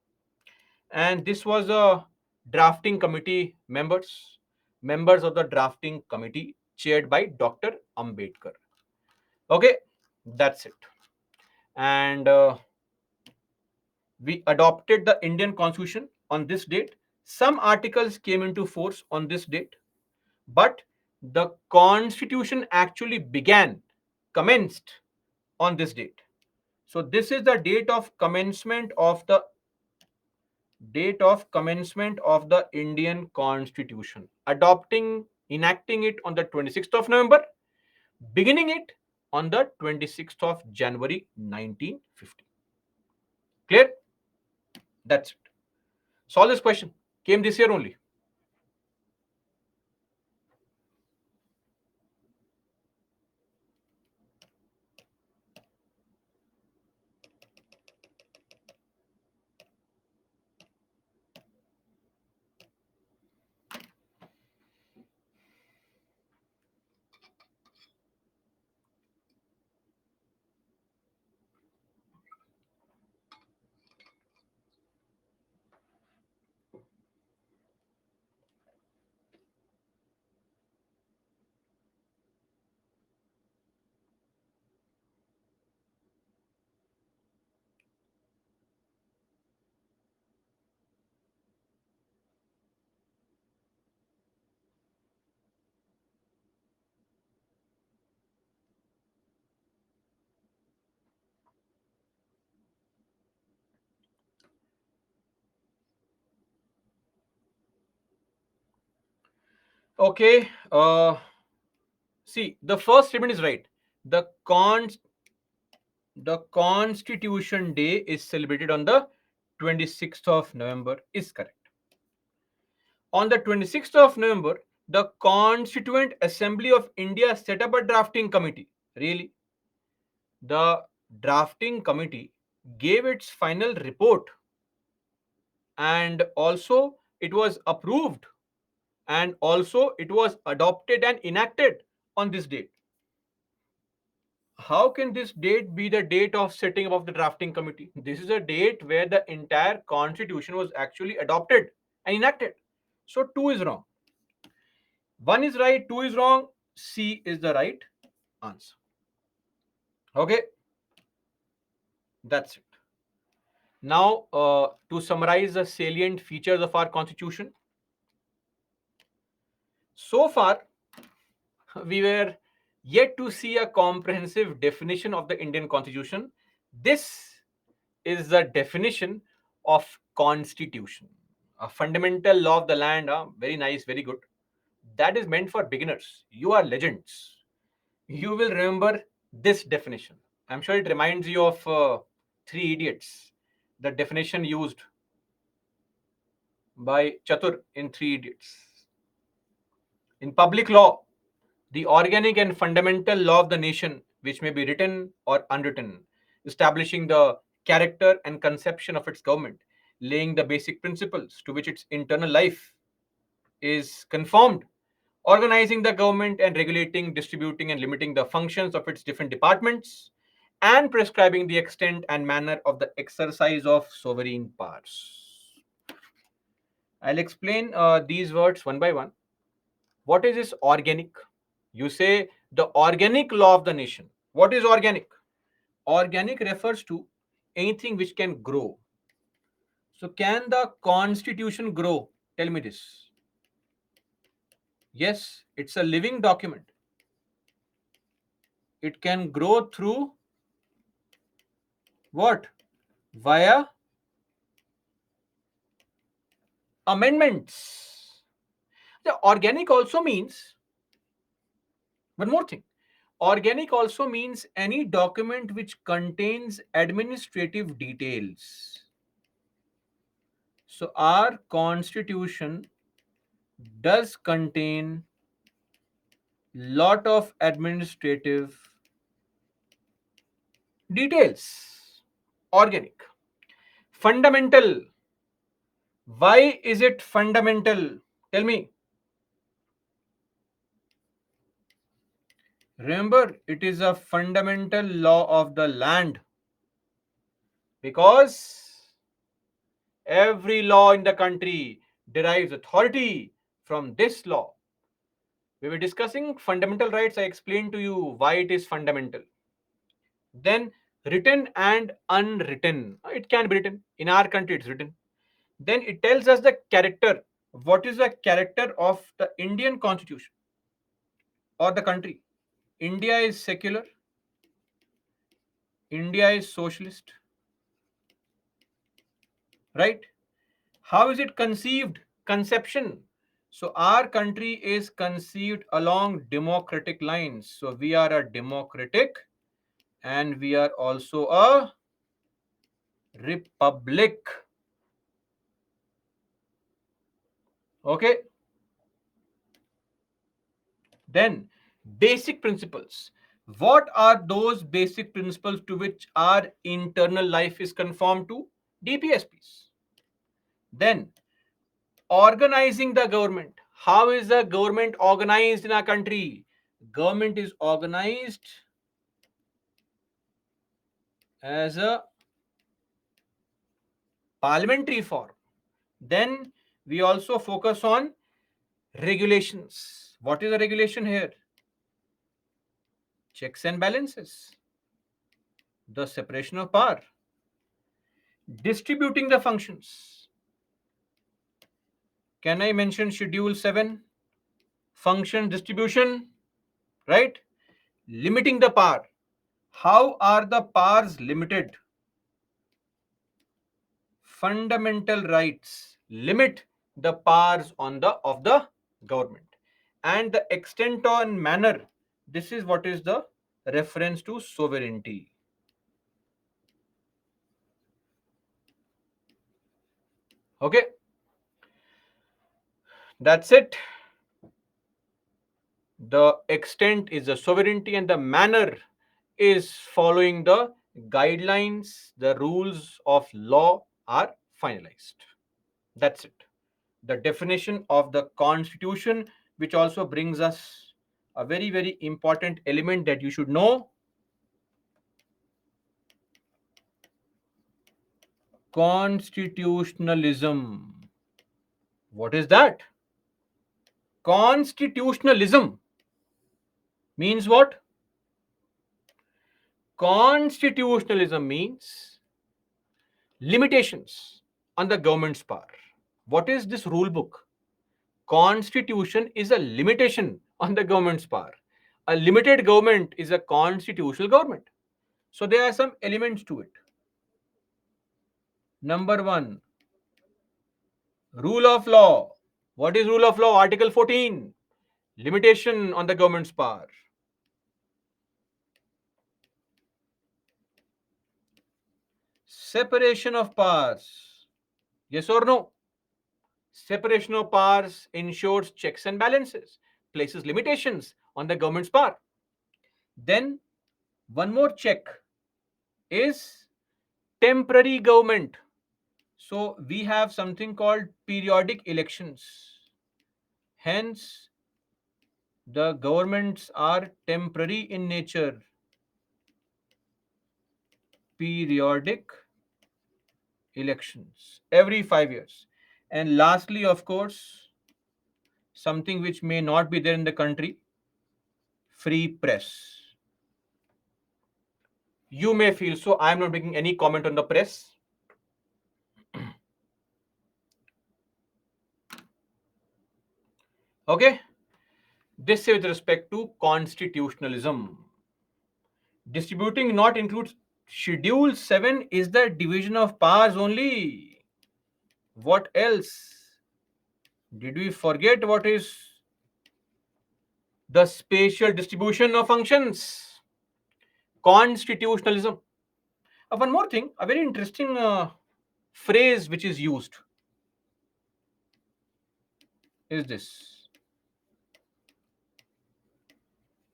And this was a drafting committee members of the drafting committee chaired by Dr. Ambedkar. Okay, that's it. And we adopted the Indian Constitution on this date. Some articles came into force on this date, but the Constitution actually commenced on this date. So this is the date of commencement of the Indian Constitution. Enacting it on the 26th of November, beginning it on the 26th of January 1950. Clear? That's it. Solve this question. Came this year only. Okay. See, the first statement is right. The Constitution Day is celebrated on the 26th of November is correct. On the 26th of November, the Constituent Assembly of India set up a drafting committee. Really? The drafting committee gave its final report, and also it was approved, and also it was adopted and enacted on this date. How can this date be the date of setting up of the drafting committee? This is a date where the entire constitution was actually adopted and enacted. So 2 is wrong. 1 is right, 2 is wrong. C is the right answer. Okay, that's it. Now, to summarize the salient features of our constitution. So far, we were yet to see a comprehensive definition of the Indian Constitution. This is the definition of constitution. A fundamental law of the land. Very nice, very good. That is meant for beginners. You are legends. You will remember this definition. I'm sure it reminds you of Three Idiots, the definition used by Chatur in Three Idiots. In public law, the organic and fundamental law of the nation, which may be written or unwritten, establishing the character and conception of its government, laying the basic principles to which its internal life is conformed, organizing the government and regulating, distributing, and limiting the functions of its different departments, and prescribing the extent and manner of the exercise of sovereign powers. I'll explain these words one by one. What is this organic? You say the organic law of the nation. What is organic? Organic refers to anything which can grow. So, can the constitution grow? Tell me this. Yes, it's a living document. It can grow through what? Via amendments. The organic also means one more thing. Organic also means any document which contains administrative details. So, our constitution does contain lot of administrative details. Organic. Fundamental. Why is it fundamental? Tell me. Remember, it is a fundamental law of the land because every law in the country derives authority from this law. We were discussing fundamental rights. I explained to you why it is fundamental. Then written and unwritten. It can be written. In our country, it's written. Then it tells us the character. What is the character of the Indian constitution or the country? India is secular. India is socialist. Right? How is it conceived? Conception. So our country is conceived along democratic lines. So we are a democratic and we are also a republic. Okay. Then basic principles. What are those basic principles to which our internal life is conformed to? DPSPs. Then organizing the government. How is the government organized in our country? Government is organized as a parliamentary form. Then we also focus on regulations. What is the regulation here? Checks and balances, the separation of power, distributing the functions. Can I mention Schedule 7? Function distribution, right? Limiting the power. How are the powers limited? Fundamental rights limit the powers of the government, and the extent and manner. This is what is the reference to sovereignty. Okay, that's it. The extent is the sovereignty, and the manner is following the guidelines. The rules of law are finalized. That's it. The definition of the constitution, which also brings us a very, very important element that you should know. Constitutionalism. What is that? Constitutionalism means what? Constitutionalism means limitations on the government's power. What is this rule book? Constitution is a limitation on the government's power. A limited government is a constitutional government. So there are some elements to it. Number one, rule of law. What is rule of law? Article 14. Limitation on the government's power. Separation of powers. Yes or no? Separation of powers ensures checks and balances, places limitations on the government's power. Then, one more check is temporary government. So, we have something called periodic elections. Hence, The governments are temporary in nature, periodic elections every 5 years. And lastly, of course, something which may not be there in the country, free press. You may feel so. I'm not making any comment on the press. Okay? This is with respect to constitutionalism. Distributing not includes Schedule 7 is the division of powers only. What else? Did we forget what is the spatial distribution of functions? Constitutionalism. One more thing, a very interesting phrase which is used is this: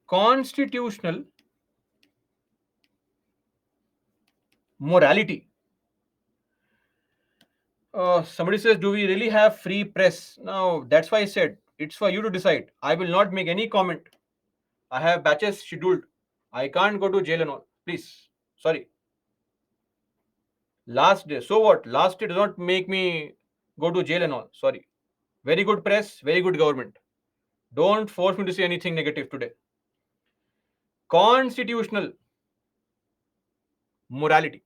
constitutional morality. Somebody says, do we really have free press? Now, that's why I said it's for you to decide. I will not make any comment. I have batches scheduled. I can't go to jail and all. Please. Sorry. Last day. So what? Last day does not make me go to jail and all. Sorry. Very good press, very good government. Don't force me to say anything negative today. Constitutional morality.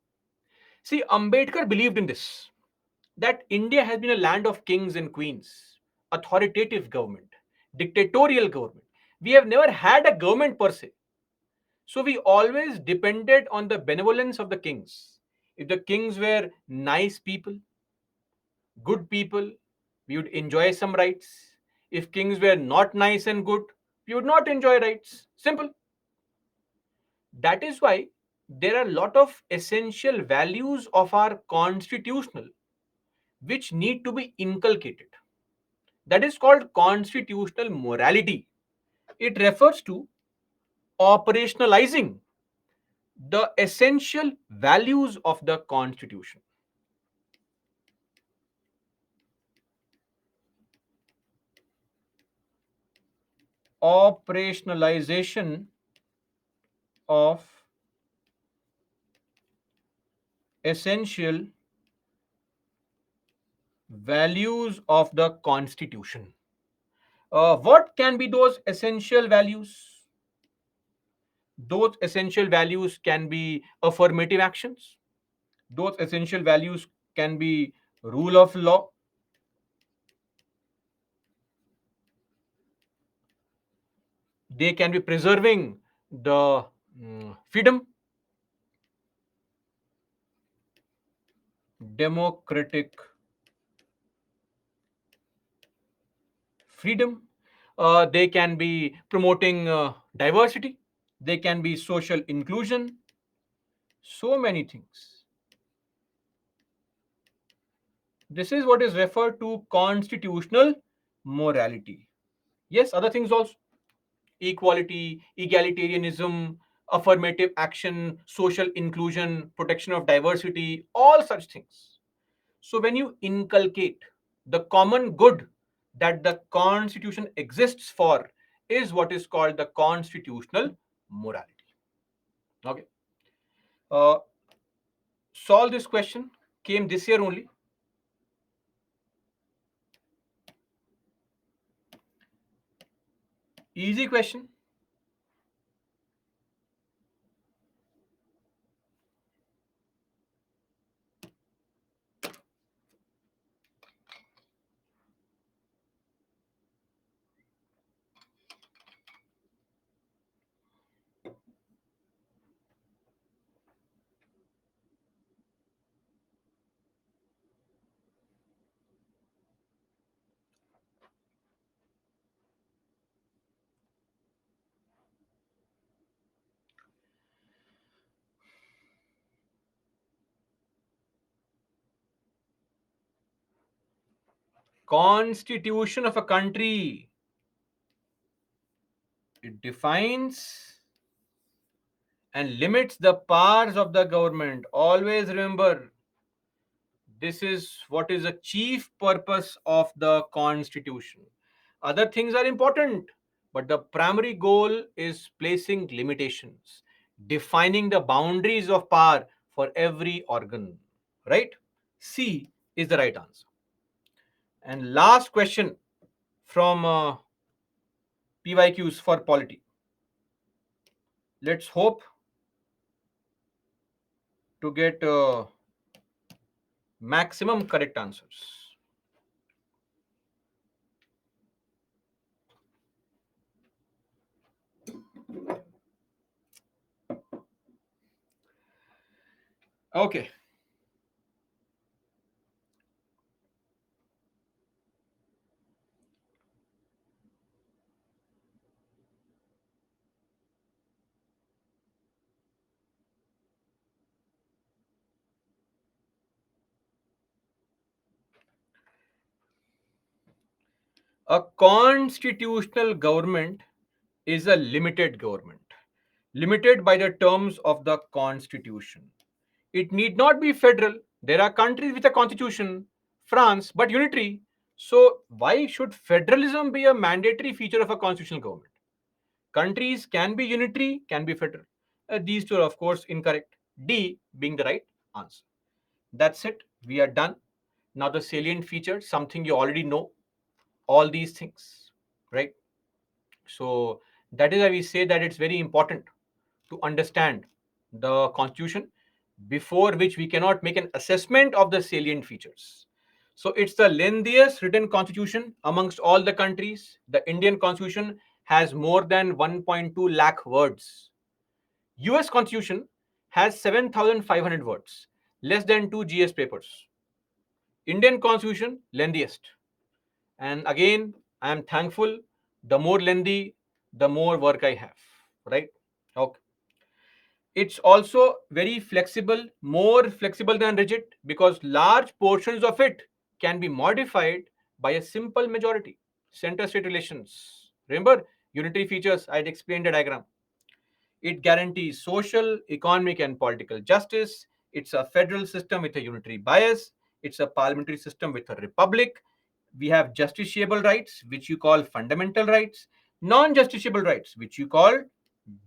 See, Ambedkar believed in this, that India has been a land of kings and queens, authoritative government, dictatorial government. We have never had a government per se. So we always depended on the benevolence of the kings. If the kings were nice people, good people, we would enjoy some rights. If kings were not nice and good, we would not enjoy rights. Simple. That is why there are a lot of essential values of our constitutional which need to be inculcated. That is called constitutional morality. It refers to operationalizing the essential values of the constitution. Operationalization of essential values of the constitution. What can be those essential values? Those essential values can be affirmative actions. Those essential values can be rule of law. They can be preserving the freedom, democratic freedom. They can be promoting diversity. They can be social inclusion. So many things. This is what is referred to constitutional morality. Yes, other things also: equality, egalitarianism, affirmative action, social inclusion, protection of diversity, all such things. So, when you inculcate the common good that the constitution exists for, is what is called the constitutional morality. Okay. Uh, Solve this question came this year only. Easy question. Constitution of a country, it defines and limits the powers of the government. Always remember, this is what is a chief purpose of the constitution. Other things are important, but the primary goal is placing limitations, defining the boundaries of power for every organ. Right? C is the right answer. And last question from PYQs for polity. Let's hope to get maximum correct answers. Okay. A constitutional government is a limited government, limited by the terms of the constitution. It need not be federal. There are countries with a constitution, France, but unitary. So, why should federalism be a mandatory feature of a constitutional government? Countries can be unitary, can be federal. These two are, of course, incorrect. D being the right answer. That's it. We are done. Now, the salient feature, something you already know, all these things, right? So, that is why we say that it's very important to understand the constitution, before which we cannot make an assessment of the salient features. So it's the lengthiest written constitution amongst all the countries. The Indian constitution has more than 1.2 lakh words. US constitution has 7,500 words, less than 2 GS papers. Indian constitution lengthiest. And again, I am thankful, the more lengthy, the more work I have, right? Okay. It's also very flexible, more flexible than rigid, because large portions of it can be modified by a simple majority. Center state relations. Remember, unitary features, I had explained the diagram. It guarantees social, economic, and political justice. It's a federal system with a unitary bias. It's a parliamentary system with a republic. We have justiciable rights, which you call fundamental rights, non justiciable rights, which you call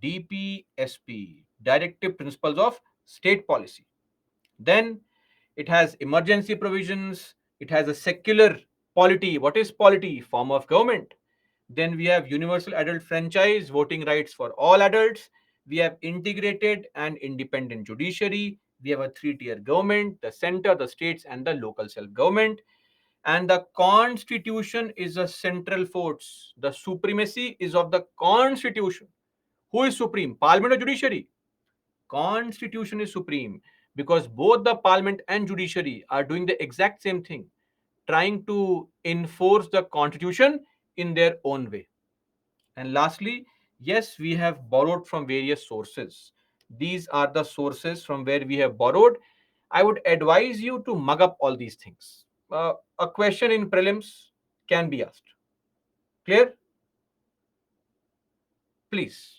DPSP, Directive Principles of State Policy. Then it has emergency provisions, it has a secular polity. What is polity? Form of government. Then we have universal adult franchise, voting rights for all adults. We have integrated and independent judiciary. We have a three-tier government, the center, the states, and the local self-government. And the constitution is a central force. The supremacy is of the constitution. Who is supreme? Parliament or judiciary? Constitution is supreme, because both the parliament and judiciary are doing the exact same thing, trying to enforce the constitution in their own way. And lastly, yes, we have borrowed from various sources. These are the sources from where we have borrowed. I would advise you to mug up all these things. A question in prelims can be asked. Clear? Please.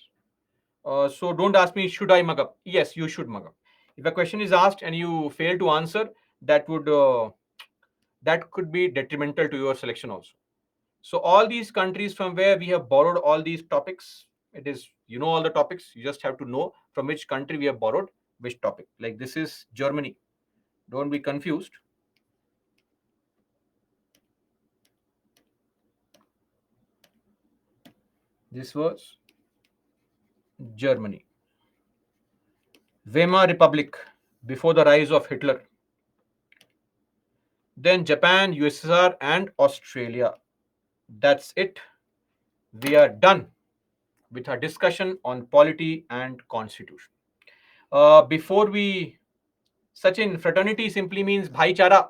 So don't ask me, should I mug up? Yes, you should mug up. If a question is asked and you fail to answer, that could be detrimental to your selection also. So all these countries from where we have borrowed all these topics, it is, you know, all the topics. You just have to know from which country we have borrowed which topic. Like this is Germany. Don't be confused. This was Germany. Weimar Republic, before the rise of Hitler. Then Japan, USSR, and Australia. That's it. We are done with our discussion on polity and constitution. Before we, Sachin, fraternity simply means bhaichara.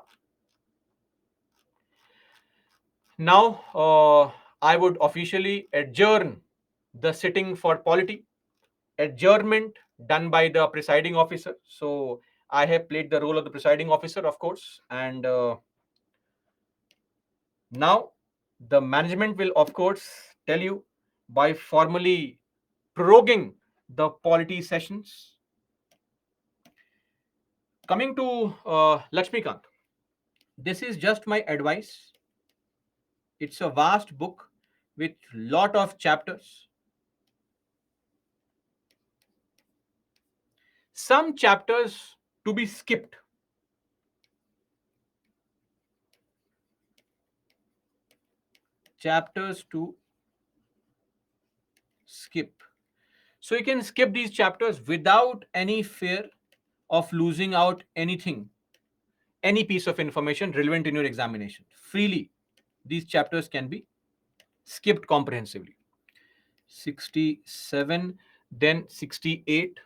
Now, I would officially adjourn the sitting for polity. Adjournment done by the presiding officer. So, I have played the role of the presiding officer, of course, and now the management will, of course, tell you by formally proroguing the polity sessions. Coming to Lakshmikant, this is just my advice. It's a vast book with lot of chapters. Some chapters to be skipped. Chapters to skip. So you can skip these chapters without any fear of losing out anything, any piece of information relevant in your examination. Freely, these chapters can be skipped comprehensively. 67, then 68,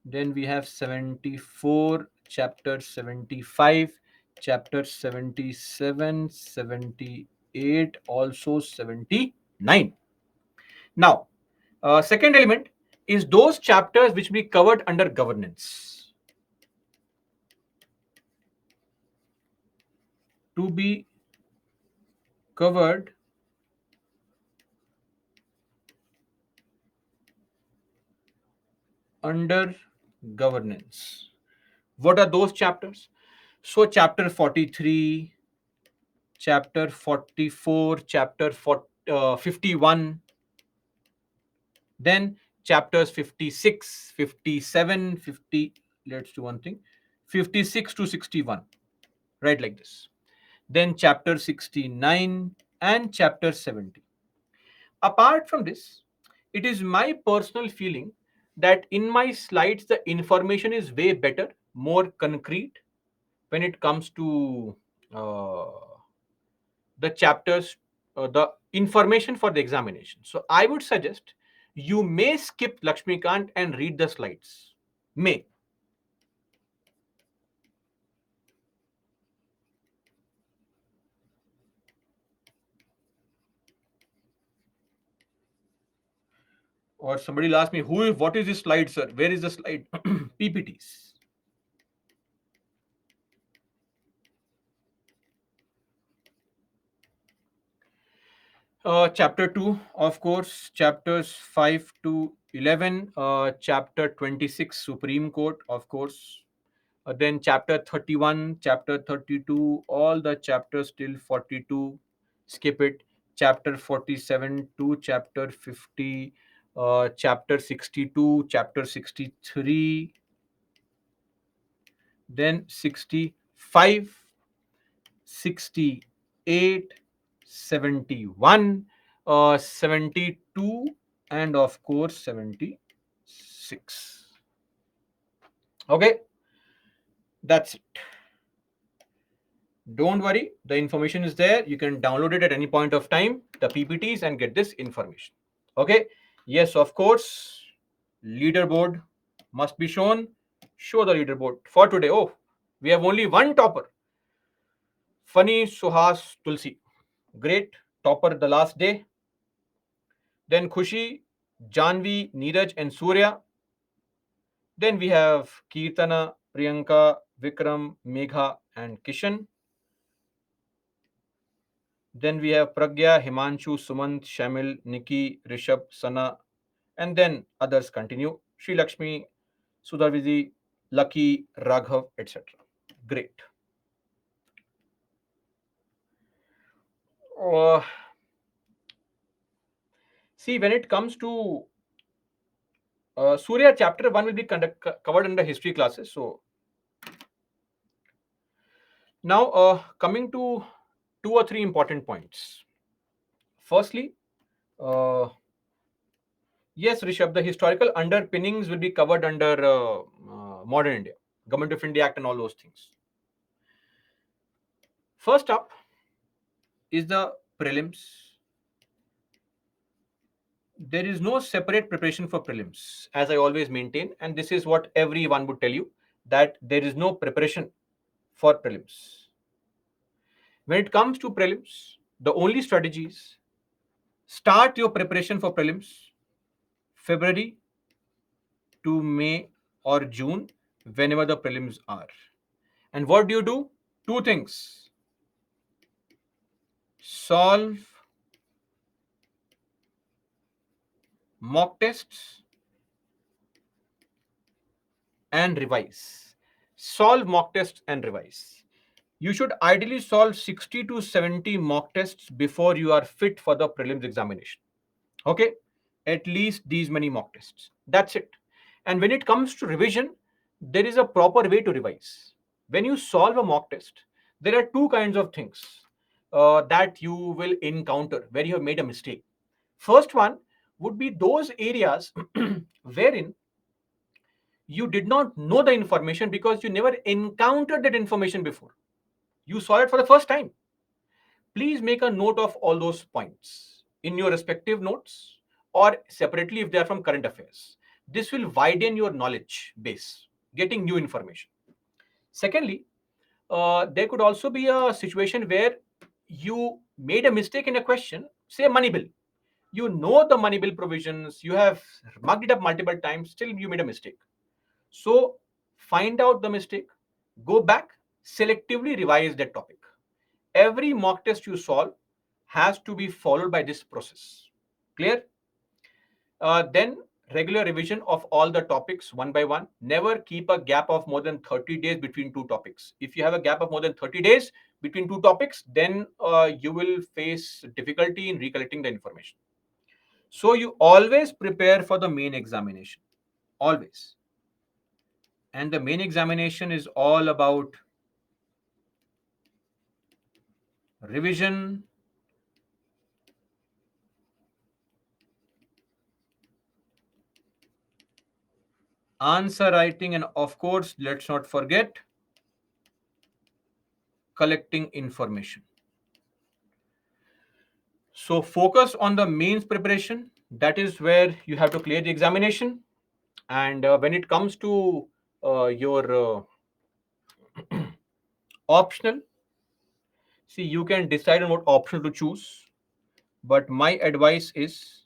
then we have 74, chapter 75, chapter 77, 78, also 79. Now, second element is those chapters which will be covered under governance. To be covered under governance. What are those chapters? So, chapter 43, chapter 44, chapter 51, then chapters 56, 57, 50. Let's do one thing, 56 to 61, right, like this. Then chapter 69 and chapter 70. Apart from this, it is my personal feeling that in my slides the information is way better, more concrete when it comes to uh, the chapters, the information for the examination. So I would suggest you may skip Lakshmikant and read the slides. May. Or somebody will ask me, what is this slide, sir? Where is the slide? PPTs. Chapter 2, of course, chapters 5 to 11, chapter 26, Supreme Court, of course. Then chapter 31, chapter 32, all the chapters till 42, skip it. Chapter 47 to chapter 50, chapter 62, chapter 63, then 65, 68, 71, 72, and of course 76. Okay, that's it. Don't worry, the information is there. You can download it at any point of time, the PPTs, and get this information. Okay, yes, of course, leaderboard must be shown. Show the leaderboard for today. Oh, we have only one topper. Funny Suhas Tulsi. Great. Topper the last day. Then Khushi, Janvi, Neeraj, and Surya. Then we have Kirtana, Priyanka, Vikram, Megha, and Kishan. Then we have Pragya, Himanshu, Sumant, Shamil, Nikki, Rishabh, Sana, and then others continue. Sri Lakshmi, Sudharvidi, Lucky, Raghav, etc. Great. Uh, See, when it comes to Surya, chapter 1 will be covered under history classes. So, now coming to two or three important points. Firstly, uh, yes, Rishabh, the historical underpinnings will be covered under modern India, Government of India Act, and all those things. First up is the prelims. There is no separate preparation for prelims, as I always maintain, and this is what everyone would tell you, that there is no preparation for prelims. When it comes to prelims, the only strategies: start your preparation for prelims February to May or June, whenever the prelims are. And what do? Two things: solve mock tests and revise. Solve mock tests and revise. You should ideally solve 60 to 70 mock tests before you are fit for the prelims examination. Okay, at least these many mock tests. That's it. And when it comes to revision, there is a proper way to revise. When you solve a mock test, there are two kinds of things that you will encounter where you have made a mistake. First one would be those areas wherein you did not know the information because you never encountered that information before. You saw it for the first time. Please make a note of all those points in your respective notes or separately if they are from current affairs. This will widen your knowledge base, getting new information. Secondly, there could also be a situation where you made a mistake in a question, say money bill. You know the money bill provisions, you have mugged it up multiple times, still you made a mistake. So find out the mistake, go back, selectively revise that topic. Every mock test you solve has to be followed by this process. Clear? Then regular revision of all the topics one by one. Never keep a gap of more than 30 days between two topics. If you have a gap of more than 30 days between two topics, then you will face difficulty in recollecting the information. So you always prepare for the main examination. Always. And the main examination is all about revision, answer writing, and of course, let's not forget collecting information. So focus on the mains preparation. That is where you have to clear the examination. And when it comes to your optional, see, you can decide on what optional to choose. But my advice is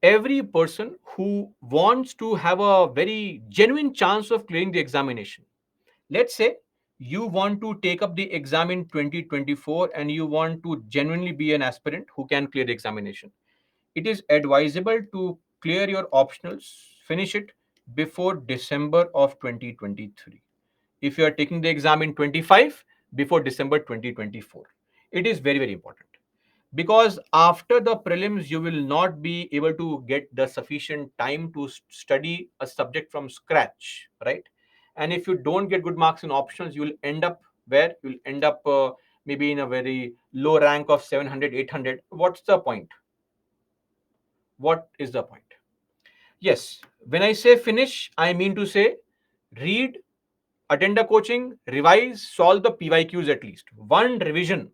every person who wants to have a very genuine chance of clearing the examination. Let's say you want to take up the exam in 2024 and you want to genuinely be an aspirant who can clear the examination. It is advisable to clear your optionals, finish it before December of 2023. If you are taking the exam in 25, before December 2024. It is very, very important because after the prelims you will not be able to get the sufficient time to study a subject from scratch, right? And if you don't get good marks in options, you will end up where you'll end up maybe in a very low rank of 700, 800. What's the point? What is the point? Yes, when I say finish, I mean to say read, attend a coaching, revise, solve the PYQs at least. One revision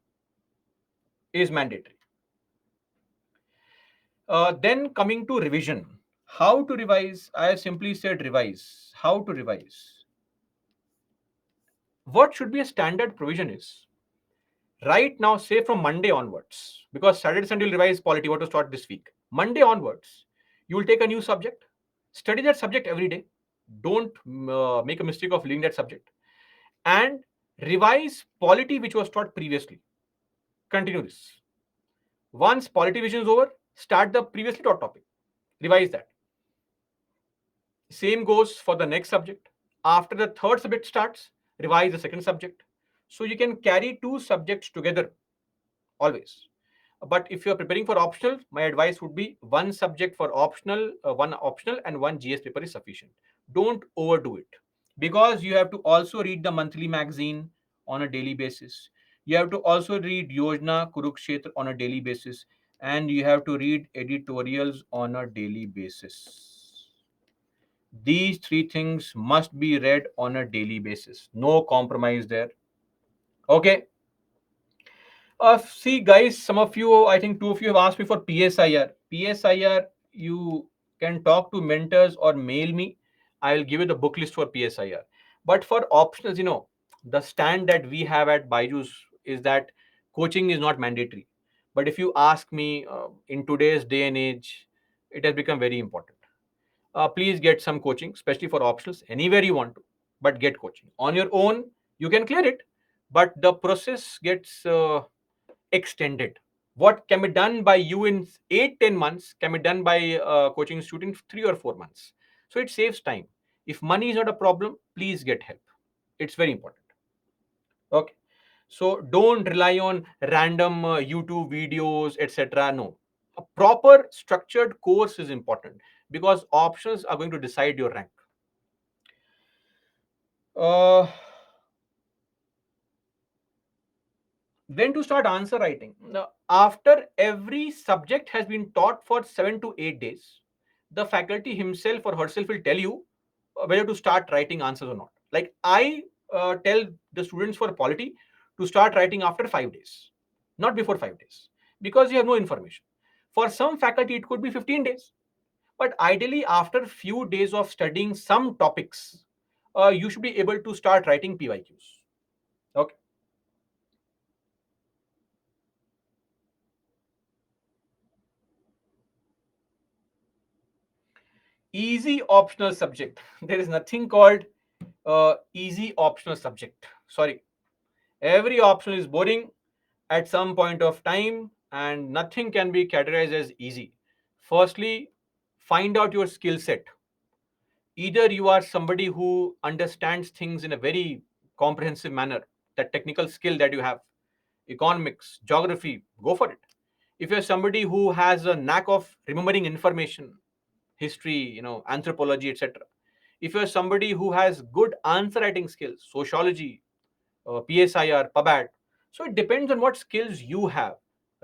is mandatory. Then coming to revision. How to revise? I simply said revise. How to revise? What should be a standard provision is right now, say from Monday onwards, because Saturday, Sunday will revise polity, what to start this week. Monday onwards, you will take a new subject, study that subject every day. Don't make a mistake of leaving that subject. And revise polity which was taught previously. Continue this. Once polity vision is over, start the previously taught topic. Revise that. Same goes for the next subject. After the third subject starts, revise the second subject. So you can carry two subjects together always. But if you're preparing for optional, my advice would be one subject for optional, one optional, and one GS paper is sufficient. Don't overdo it because you have to also read the monthly magazine on a daily basis. You have to also read Yojana Kurukshetra on a daily basis, and you have to read editorials on a daily basis. These three things must be read on a daily basis. No compromise there. Okay. See, guys, some of you, I think two of you have asked me for PSIR. PSIR, you can talk to mentors or mail me. I'll give you the book list for PSIR. But for optionals, the stand that we have at Byju's is that coaching is not mandatory. But if you ask me, in today's day and age, it has become very important. Please get some coaching, especially for optionals, anywhere you want to, but get coaching. On your own, you can clear it, but the process gets extended. What can be done by you in 8-10 months can be done by a coaching student in 3 or 4 months. So it saves time. If money is not a problem, please get help. It's very important. Okay. So don't rely on random YouTube videos, etc. No. A proper structured course is important because options are going to decide your rank. Uh, when to start answer writing? Now, after every subject has been taught for 7 to 8 days, the faculty himself or herself will tell you whether to start writing answers or not. Like I tell the students for polity to start writing after 5 days, not before 5 days, because you have no information. For some faculty, it could be 15 days, but ideally, after few days of studying some topics, you should be able to start writing PYQs. Okay. Easy optional subject. There is nothing called easy optional subject. Sorry. Every option is boring at some point of time, and nothing can be categorized as easy. Firstly, find out your skill set. Either you are somebody who understands things in a very comprehensive manner, that technical skill that you have, economics, geography, go for it. If you're somebody who has a knack of remembering information, history, anthropology, etc. If you're somebody who has good answer writing skills, sociology, PSIR, PubAd. So it depends on what skills you have,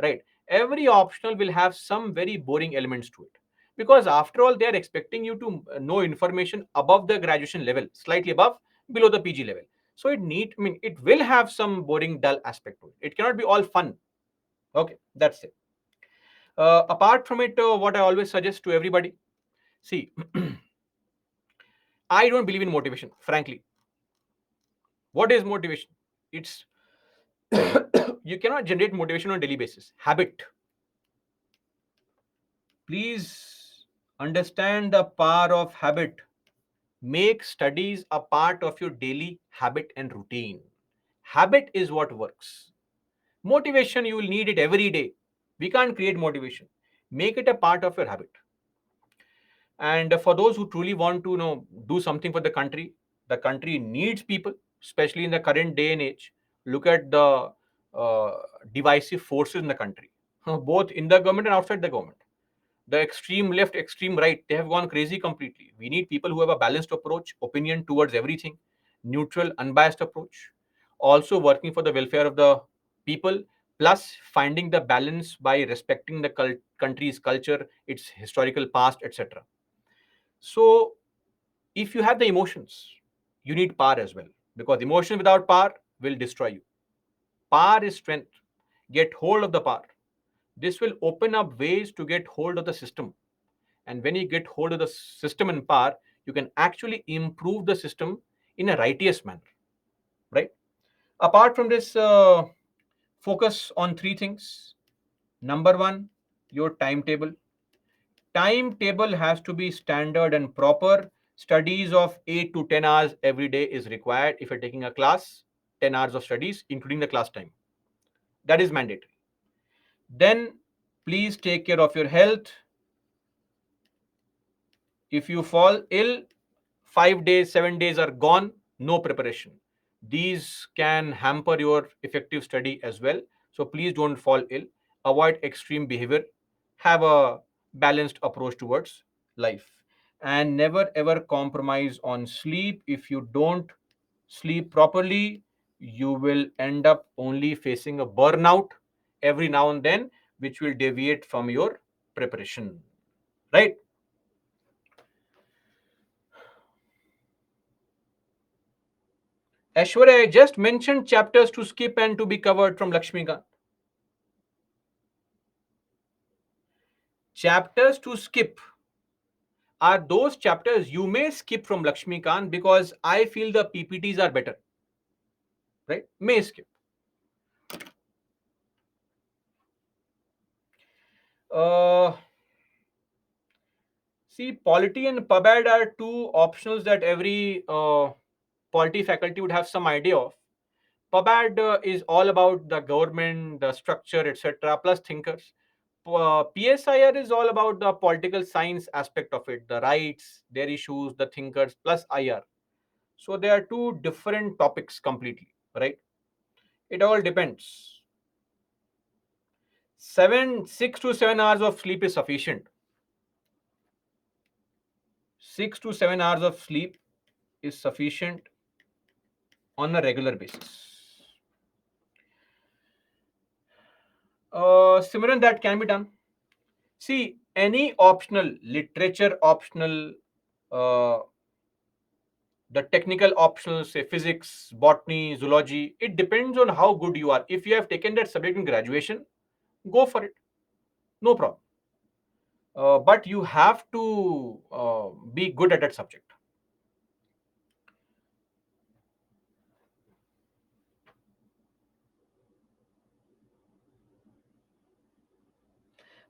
right? Every optional will have some very boring elements to it because after all, they are expecting you to know information above the graduation level, slightly above, below the PG level. So it will have some boring, dull aspect to it. It cannot be all fun. Okay, that's it. Apart from it, what I always suggest to everybody, see, I don't believe in motivation, frankly. What is motivation? It's you cannot generate motivation on a daily basis. Habit. Please understand the power of habit. Make studies a part of your daily habit and routine. Habit is what works. Motivation, you will need it every day. We can't create motivation. Make it a part of your habit. And for those who truly want to do something for the country needs people, especially in the current day and age. Look at the uh, divisive forces in the country, both in the government and outside the government. The extreme left, extreme right, they have gone crazy completely. We need people who have a balanced approach, opinion towards everything, neutral, unbiased approach, also working for the welfare of the people, plus finding the balance by respecting the country's culture, its historical past, etc. So, if you have the emotions, you need power as well, because emotion without power will destroy you. Power is strength. Get hold of the power. This will open up ways to get hold of the system. And when you get hold of the system and power, you can actually improve the system in a righteous manner, right? Apart from this, focus on three things. Number one, your timetable. Timetable has to be standard and proper. Studies of 8 to 10 hours every day is required. If you're taking a class, 10 hours of studies, including the class time. That is mandatory. Then please take care of your health. If you fall ill, 5 days, 7 days are gone, no preparation. These can hamper your effective study as well. So please don't fall ill. Avoid extreme behavior. Have a balanced approach towards life. And never ever compromise on sleep. If you don't sleep properly, you will end up only facing a burnout every now and then, which will deviate from your preparation. Right? Ashwarya, I just mentioned chapters to skip and to be covered from Lakshmikant. Chapters to skip are those chapters you may skip from Lakshmikant because I feel the PPTs are better, right? May skip. Uh, See, polity and PubAd are two optionals that every polity faculty would have some idea of. PubAd is all about the government, the structure, etc., plus thinkers. PSIR is all about the political science aspect of it, the rights, their issues, the thinkers, plus IR. So they are two different topics completely, right? It all depends. 6 to 7 hours of sleep is sufficient. 6 to 7 hours of sleep is sufficient on a regular basis. Simran, that can be done. See, any optional, literature optional, uh, the technical optional, say physics, botany, zoology, it depends on how good you are. If you have taken that subject in graduation, go for it. No problem. But you have to be good at that subject.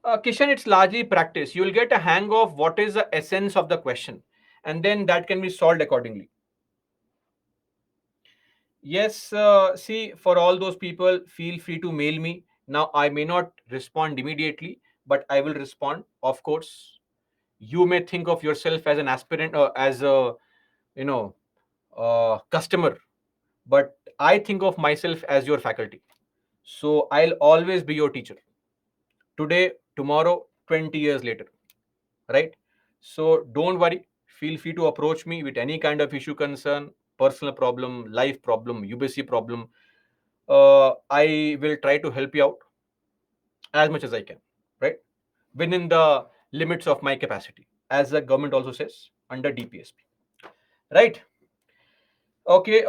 Kishan, it's largely practice. You will get a hang of what is the essence of the question, and then that can be solved accordingly. Yes, see, for all those people, feel free to mail me. Now, I may not respond immediately, but I will respond, of course. You may think of yourself as an aspirant or as a, you know, customer, but I think of myself as your faculty. So I'll always be your teacher. Today, tomorrow, 20 years later, right? So don't worry. Feel free to approach me with any kind of issue, concern, personal problem, life problem, UBC problem. I will try to help you out as much as I can, right? Within the limits of my capacity, as the government also says under DPSP, right? Okay.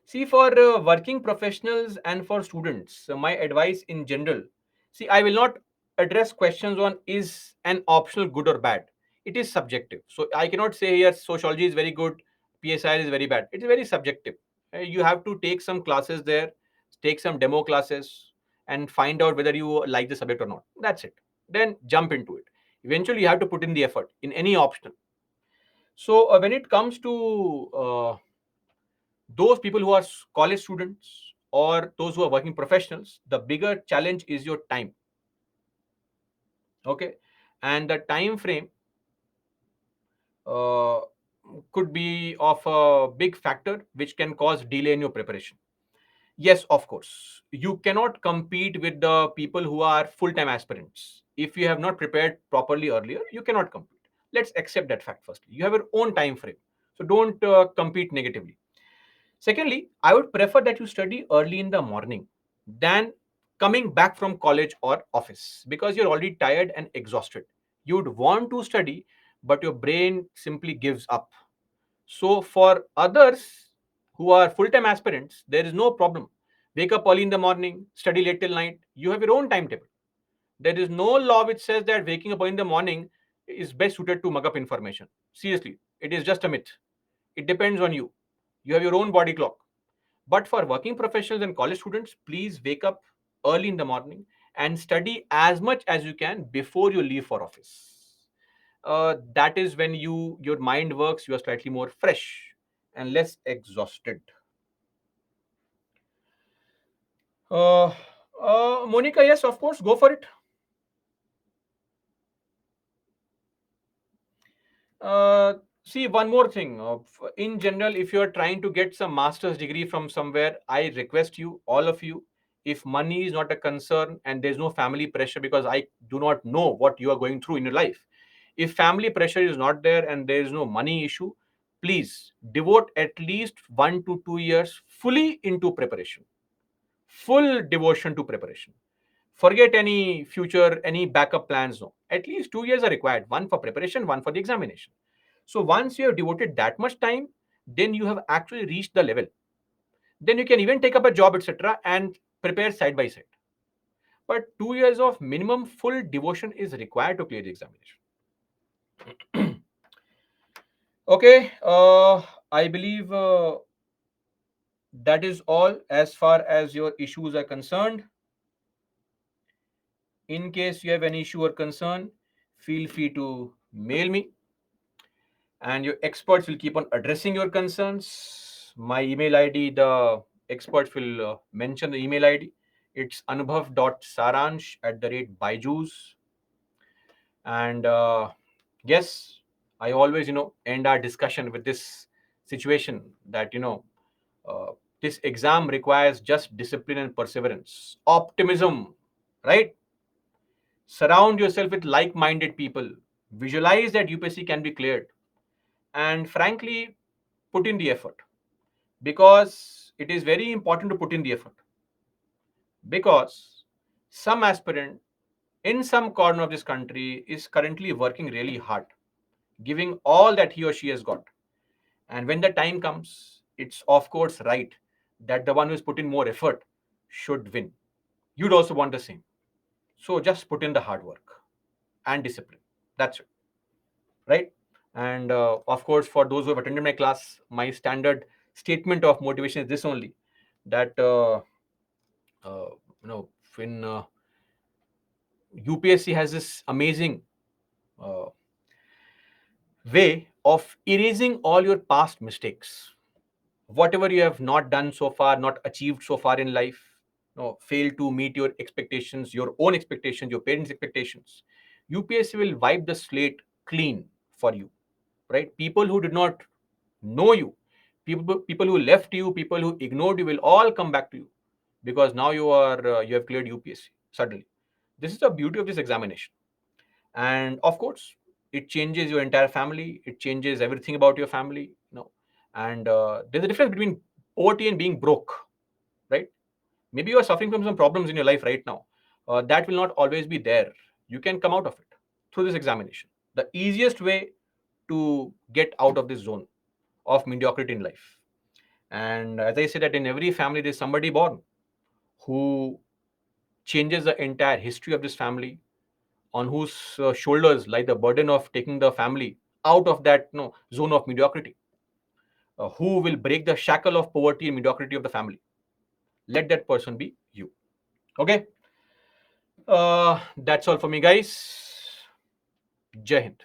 See, for working professionals and for students, my advice in general, see, I will not address questions on is an optional good or bad. It is subjective. So I cannot say yes, sociology is very good, PSI is very bad. It is very subjective. You have to take some classes there, take some demo classes, and find out whether you like the subject or not. That's it. Then jump into it. Eventually, you have to put in the effort in any option. So when it comes to those people who are college students or those who are working professionals, the bigger challenge is your time. Okay, and the time frame uh, could be of a big factor which can cause delay in your preparation. Yes, of course, you cannot compete with the people who are full-time aspirants. If you have not prepared properly earlier, you cannot compete. Let's accept that fact. Firstly, you have your own time frame, so don't compete negatively. Secondly, I would prefer that you study early in the morning than coming back from college or office because you're already tired and exhausted. You'd want to study, but your brain simply gives up. So, for others who are full time aspirants, there is no problem. Wake up early in the morning, study late till night. You have your own timetable. There is no law which says that waking up early in the morning is best suited to mug up information. Seriously, it is just a myth. It depends on you. You have your own body clock. But for working professionals and college students, please wake up early in the morning and study as much as you can before you leave for office. That is when your mind works. You are slightly more fresh and less exhausted. Uh, Monica, yes, of course, go for it. Uh, See, one more thing. In general, if you are trying to get some master's degree from somewhere, I request you, all of you, if money is not a concern and there's no family pressure, because I do not know what you are going through in your life. If family pressure is not there and there is no money issue, please devote at least 1 to 2 years fully into preparation, full devotion to preparation. Forget any future, any backup plans. No, at least 2 years are required, one for preparation, one for the examination. So once you have devoted that much time, then you have actually reached the level. Then you can even take up a job, etc., and prepare side by side. But 2 years of minimum full devotion is required to clear the examination. Okay, I believe that is all as far as your issues are concerned. In case you have any issue or concern, feel free to mail me, and your experts will keep on addressing your concerns. My email ID, the experts will mention the email ID. It's anubhav.saransh@byju's. And yes, I always, end our discussion with this situation that, uh, this exam requires just discipline and perseverance, optimism, right? Surround yourself with like minded people, visualize that UPSC can be cleared, and frankly, put in the effort, because it is very important to put in the effort, because some aspirant in some corner of this country is currently working really hard, giving all that he or she has got. And when the time comes, it's of course right that the one who's put in more effort should win. You'd also want the same. So just put in the hard work and discipline. That's it, right? And of course, for those who have attended my class, my standard statement of motivation is this only, that uh, you know when UPSC has this amazing uh, way of erasing all your past mistakes. Whatever you have not done so far, not achieved so far in life, failed to meet your expectations, your own expectations, your parents' expectations, UPSC will wipe the slate clean for you, right? People who did not know you, people who left you, people who ignored you will all come back to you, because now you have cleared UPSC suddenly. This is the beauty of this examination. And of course, it changes your entire family, it changes everything about your family, and there's a difference between poverty and being broke, right? Maybe you are suffering from some problems in your life right now, that will not always be there. You can come out of it through this examination. The easiest way to get out of this zone of mediocrity in life. And as I said, that in every family there's somebody born who changes the entire history of this family, on whose shoulders lie the burden of taking the family out of that, zone of mediocrity, who will break the shackle of poverty and mediocrity of the family. Let that person be you. Okay. That's all for me, guys. Jai Hind.